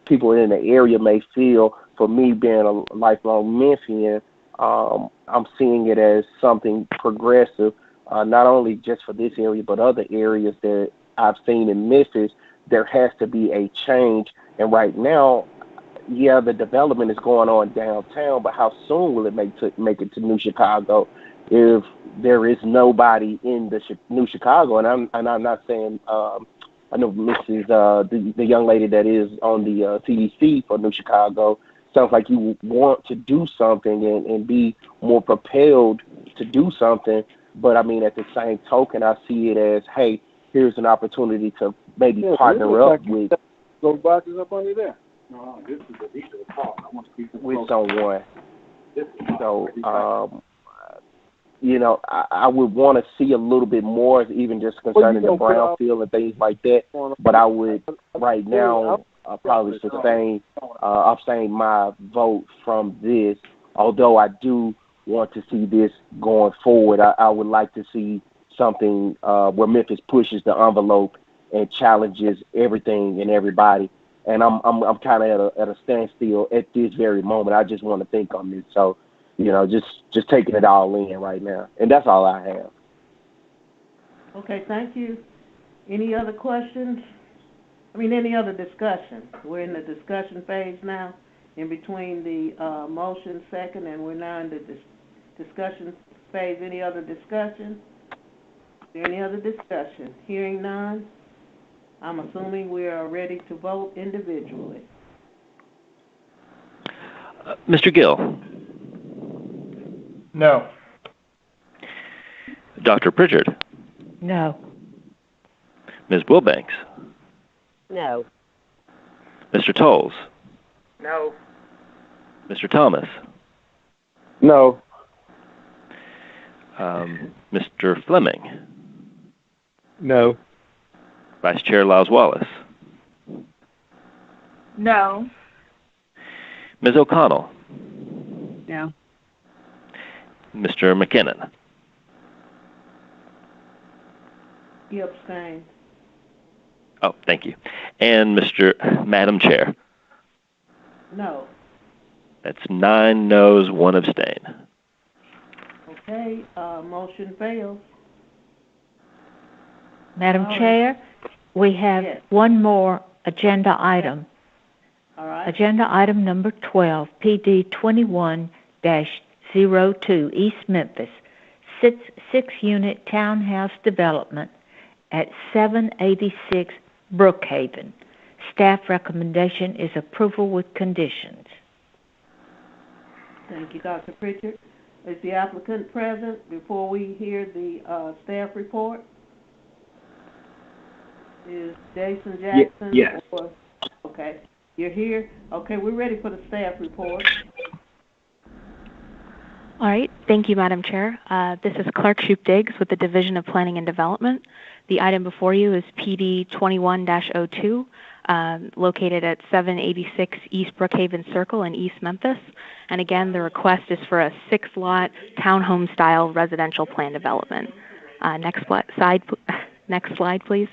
L: people in the area may feel. For me, being a lifelong Memphian, I'm seeing it as something progressive, not only just for this area, but other areas that I've seen in Memphis. There has to be a change. And right now, yeah, the development is going on downtown, but how soon will it make it to New Chicago if there is nobody in the New Chicago? And I'm not saying I know Mrs. The young lady that is on the CDC for New Chicago sounds like you want to do something and be more propelled to do something. But I mean, at the same token, I see it as, hey, here's an opportunity to maybe partner up with.
H: Those boxes up under there. No, this is the detail call. I want to keep
L: with someone. So, I would want to see a little bit more, even just concerning the brownfield and things like that. But I would, right now, probably abstain my vote from this. Although I do want to see this going forward, I would like to see something where Memphis pushes the envelope and challenges everything and everybody. And I'm kind of at a standstill at this very moment. I just want to think on this. So, just taking it all in right now. And that's all I have.
A: Okay, thank you. Any other questions? Any other discussion? We're in the discussion phase now, in between the motion second, and we're now in the discussion phase. Any other discussion? Is there any other discussion? Hearing none, I'm assuming we are ready to vote individually.
B: Mr. Gill?
P: No.
B: Dr. Pritchard?
C: No.
B: Ms. Wilbanks?
F: No.
B: Mr. Tolles?
Q: No.
B: Mr. Thomas?
L: No.
B: Mr. Fleming?
P: No.
B: Vice Chair Lyles Wallace?
T: No.
B: Ms. O'Connell?
S: No.
B: Mr. McKinnon?
A: He abstained.
B: Oh, thank you. And Madam Chair?
A: No.
B: That's 9 noes, 1 abstain.
A: Okay, motion fails.
C: Madam Chair, we have one more agenda item.
A: All right.
C: Agenda item number 12, PD 21-02, East Memphis, 6-unit townhouse development at 786 Brookhaven. Staff recommendation is approval with conditions.
A: Thank you, Dr. Pritchard. Is the applicant present before we hear the staff report? Is Jason Jackson?
H: Yes.
A: Okay, you're here. Okay, we're ready for the staff report.
J: All right. Thank you, Madam Chair. This is Clark Shoup-Diggs with the Division of Planning and Development. The item before you is PD 21-02, located at 786 East Brookhaven Circle in East Memphis. And again, the request is for a 6-lot townhome-style residential plan development. Next slide, please.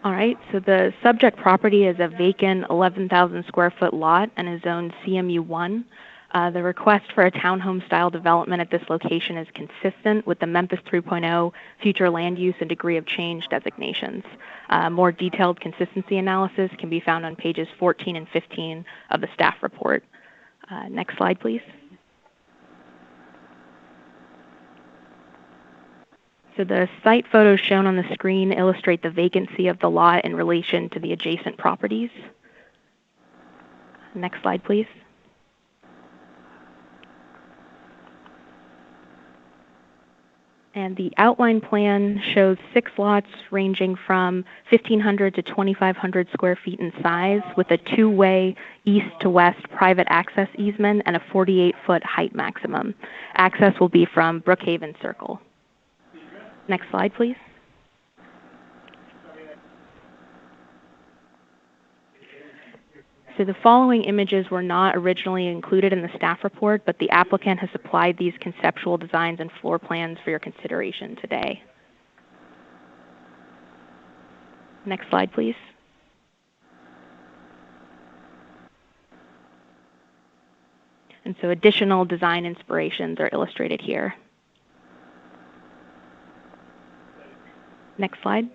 J: All right, so the subject property is a vacant 11,000 square foot lot and is zoned CMU1. The request for a townhome-style development at this location is consistent with the Memphis 3.0 future land use and degree of change designations. More detailed consistency analysis can be found on pages 14 and 15 of the staff report. Next slide, please. So the site photos shown on the screen illustrate the vacancy of the lot in relation to the adjacent properties. Next slide, please. And the outline plan shows 6 lots ranging from 1,500 to 2,500 square feet in size with a 2-way east to west private access easement and a 48-foot height maximum. Access will be from Brookhaven Circle. Next slide, please. So So the following images were not originally included in the staff report, but the applicant has supplied these conceptual designs and floor plans for your consideration today. Next slide, please. And so additional design inspirations are illustrated here. Next slide.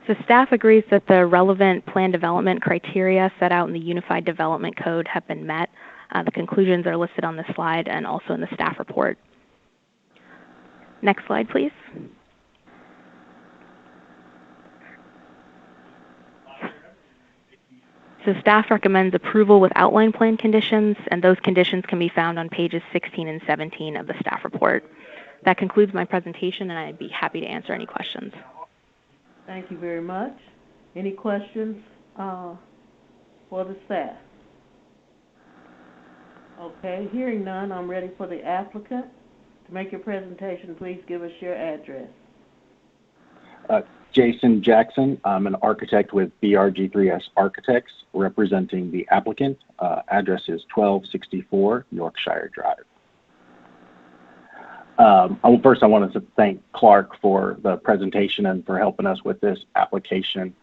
J: So staff agrees that the relevant plan development criteria set out in the Unified Development Code have been met. The conclusions are listed on this slide and also in the staff report. Next slide, please. So staff recommends approval with outline plan conditions, and those conditions can be found on pages 16 and 17 of the staff report. That concludes my presentation, and I'd be happy to answer any questions.
A: Thank you very much. Any questions for the staff? Okay, hearing none, I'm ready for the applicant. To make your presentation, please give us your address.
D: Jason Jackson. I'm an architect with BRG3S Architects representing the applicant. Address is 1264 Yorkshire Drive. First, I wanted to thank Clark for the presentation and for helping us with this application.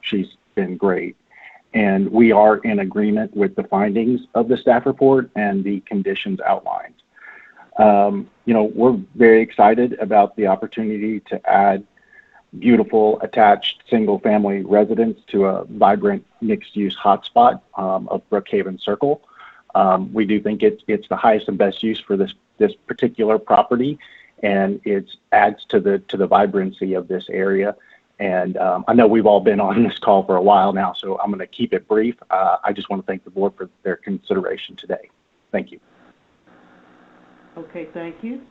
D: She's been great. And we are in agreement with the findings of the staff report and the conditions outlined. We're very excited about the opportunity to add beautiful attached single-family residence to a vibrant mixed-use hotspot of Brookhaven Circle. We do think it's the highest and best use for this particular property, and it adds to the vibrancy of this area. And I know we've all been on this call for a while now, so I'm going to keep it brief. I just want to thank the board for their consideration today. Thank you.
A: Okay, thank you.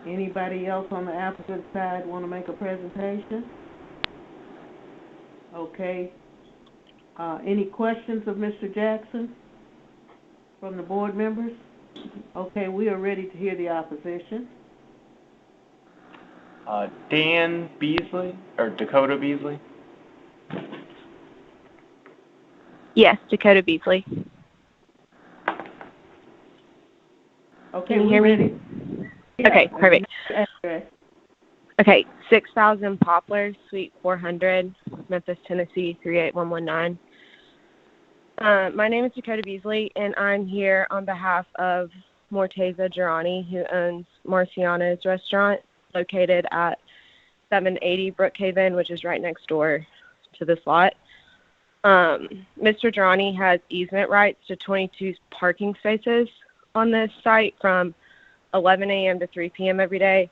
A: Anybody else on the applicant side want to make a presentation? Okay. Any questions of Mr. Jackson from the board members? Okay, we are ready to hear the opposition.
I: Dan Beasley, or Dakota Beasley?
J: Yes, Dakota Beasley.
A: Okay,
J: can you hear me?
A: Yeah.
J: Okay, perfect.
A: Okay.
K: Okay, 6,000 Poplar, Suite 400, Memphis, Tennessee, 38119. My name is Dakota Beasley, and I'm here on behalf of Morteza Girani, who owns Marciano's Restaurant, located at 780 Brookhaven, which is right next door to this lot. Mr. Girani has easement rights to 22 parking spaces on this site from 11 a.m. to 3 p.m. every day.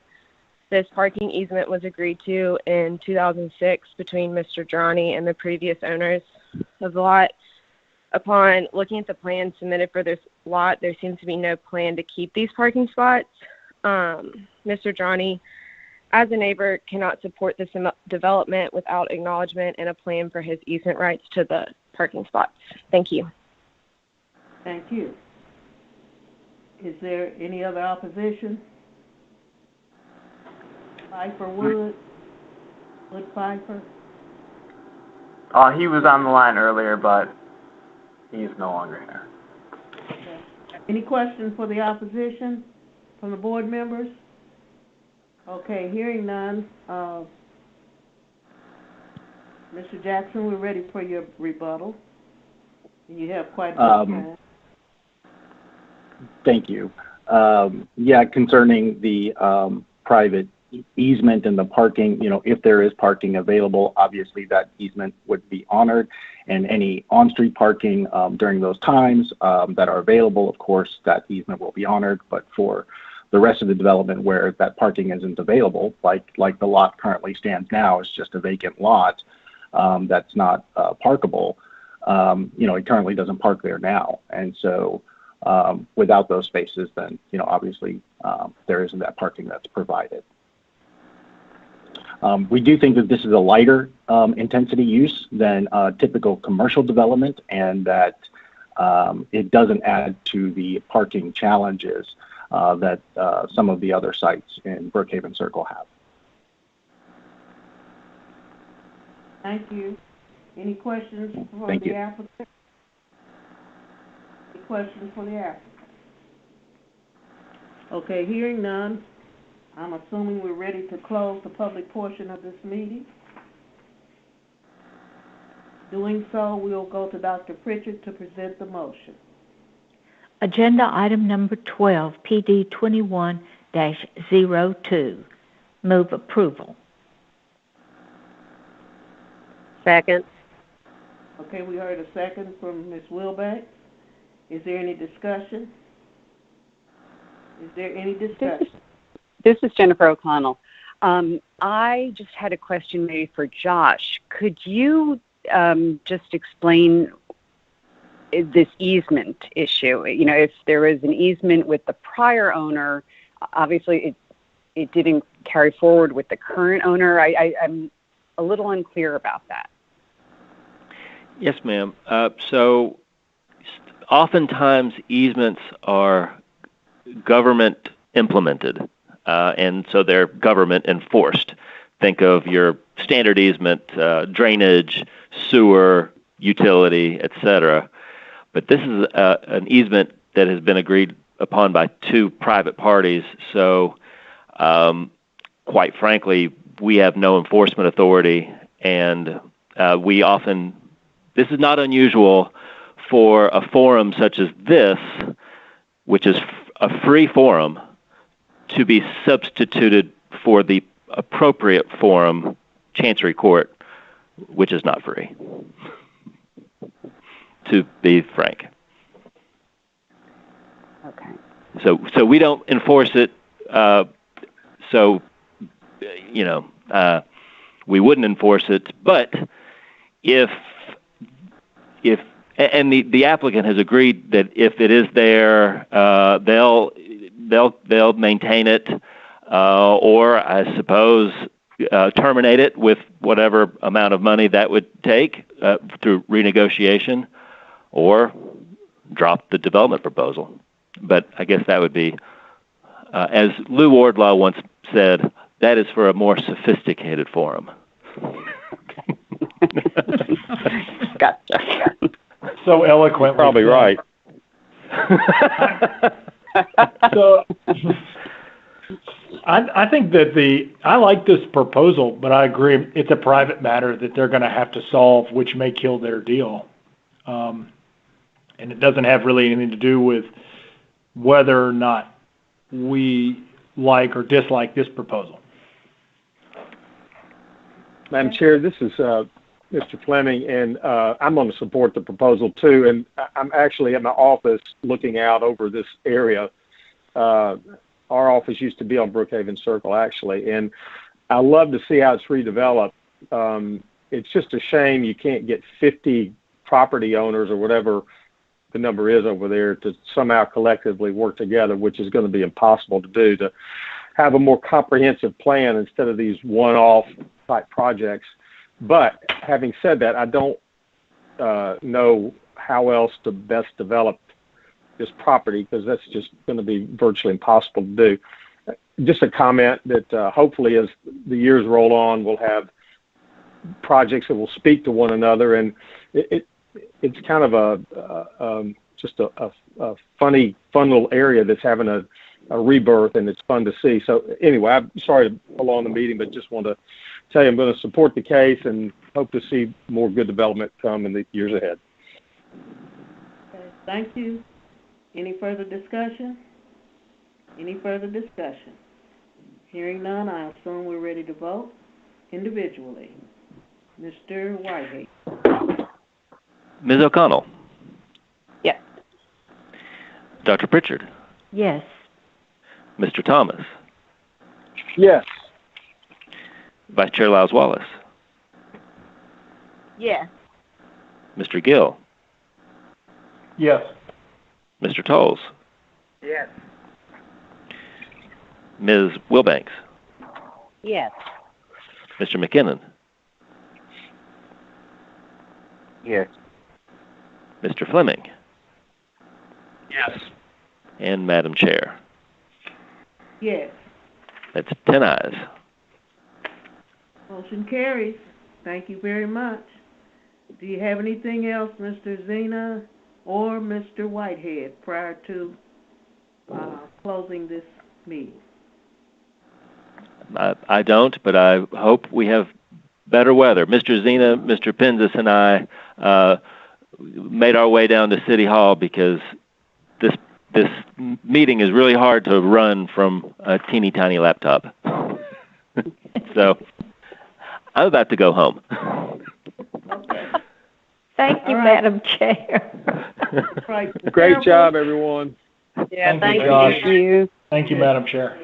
K: This parking easement was agreed to in 2006 between Mr. Girani and the previous owners of the lot. Upon looking at the plan submitted for this lot, there seems to be no plan to keep these parking spots. Mr. Girani, as a neighbor, cannot support this development without acknowledgement and a plan for his easement rights to the parking spots. Thank you.
A: Thank you. Is there any other opposition? Pfeiffer Wood? Wood Pfeiffer?
I: He was on the line earlier, but he's no longer here.
A: Okay. Any questions for the opposition from the board members? Okay, hearing none. Mr. Jackson, we're ready for your rebuttal. You have quite a bit of time.
D: Thank you. Concerning the private easement and the parking, if there is parking available, obviously that easement would be honored, and any on-street parking during those times that are available, of course, that easement will be honored. But for the rest of the development where that parking isn't available, like the lot currently stands now, it's just a vacant lot that's not parkable. It currently doesn't park there now, and so without those spaces, then obviously there isn't that parking that's provided. We do think that this is a lighter intensity use than typical commercial development, and that it doesn't add to the parking challenges that some of the other sites in Brookhaven Circle have.
A: Thank you. Any questions for
D: Thank
A: the
D: you.
A: applicant? Any questions for the applicant? Okay, hearing none, I'm assuming we're ready to close the public portion of this meeting. Doing so, we'll go to Dr. Pritchard to present the motion.
C: Agenda item number 12, PD 21-02. Move approval.
F: Second.
A: Okay, we heard a second from Ms. Wilbanks. Is there any discussion? Is there any discussion?
G: This is Jennifer O'Connell. I just had a question maybe for Josh. Could you just explain this easement issue? You know, if there was an easement with the prior owner, obviously it didn't carry forward with the current owner. I'm a little unclear about that.
B: Yes, ma'am. So oftentimes easements are government implemented, and so they're government enforced. Think of your standard easement, drainage, sewer, utility, etc. But this is an easement that has been agreed upon by two private parties. So, quite frankly, we have no enforcement authority, and this is not unusual for a forum such as this, which is a free forum, to be substituted for the appropriate forum, Chancery Court, which is not free, to be frank.
G: Okay.
B: So we don't enforce it. We wouldn't enforce it. But if the applicant has agreed that if it is there, they'll maintain it, or I suppose terminate it with whatever amount of money that would take through renegotiation, or drop the development proposal. But I guess that would be, as Lou Wardlaw once said, that is for a more sophisticated forum.
G: Gotcha.
P: So eloquent.
O: Probably right.
P: So I think that I like this proposal, but I agree it's a private matter that they're going to have to solve, which may kill their deal. And it doesn't have really anything to do with whether or not we like or dislike this proposal.
N: Madam Chair, this is Mr. Fleming, and I'm going to support the proposal too. And I'm actually at my office looking out over this area. Our office used to be on Brookhaven Circle, actually, and I love to see how it's redeveloped. It's just a shame you can't get 50 property owners or whatever the number is over there to somehow collectively work together, which is going to be impossible to do, to have a more comprehensive plan instead of these one-off type projects. But having said that, I don't know how else to best develop this property, because that's just going to be virtually impossible to do. Just a comment that hopefully as the years roll on, we'll have projects that will speak to one another, and it's kind of just a fun little area that's having a rebirth, and it's fun to see. So anyway, I'm sorry to prolong the meeting, but just want to tell you I'm going to support the case and hope to see more good development come in the years ahead.
A: Okay, thank you. Any further discussion? Any further discussion? Hearing none, I assume we're ready to vote individually. Mr. Whitehead.
B: Ms. O'Connell.
G: Yes.
B: Dr. Pritchard.
C: Yes.
B: Mr. Thomas.
N: Yes.
B: Vice Chair Lyles Wallace.
T: Yes.
B: Mr. Gill.
P: Yes.
B: Mr. Tolles.
Q: Yes.
B: Ms. Wilbanks.
F: Yes.
B: Mr. McKinnon.
Q: Yes.
B: Mr. Fleming.
N: Yes.
B: And Madam Chair.
A: Yes.
B: That's 10 ayes.
A: Motion carries. Thank you very much. Do you have anything else, Mr. Zena or Mr. Whitehead, prior to closing this meeting?
B: I don't, but I hope we have better weather. Mr. Zena, Mr. Penzis, and I made our way down to City Hall because this meeting is really hard to run from a teeny tiny laptop. So I'm about to go home.
A: Okay.
C: Thank you, Madam Chair.
A: Right.
P: Great job, everyone.
F: Yeah,
P: Thank
F: thank
P: you.
F: you.
P: Thank you, Madam Chair.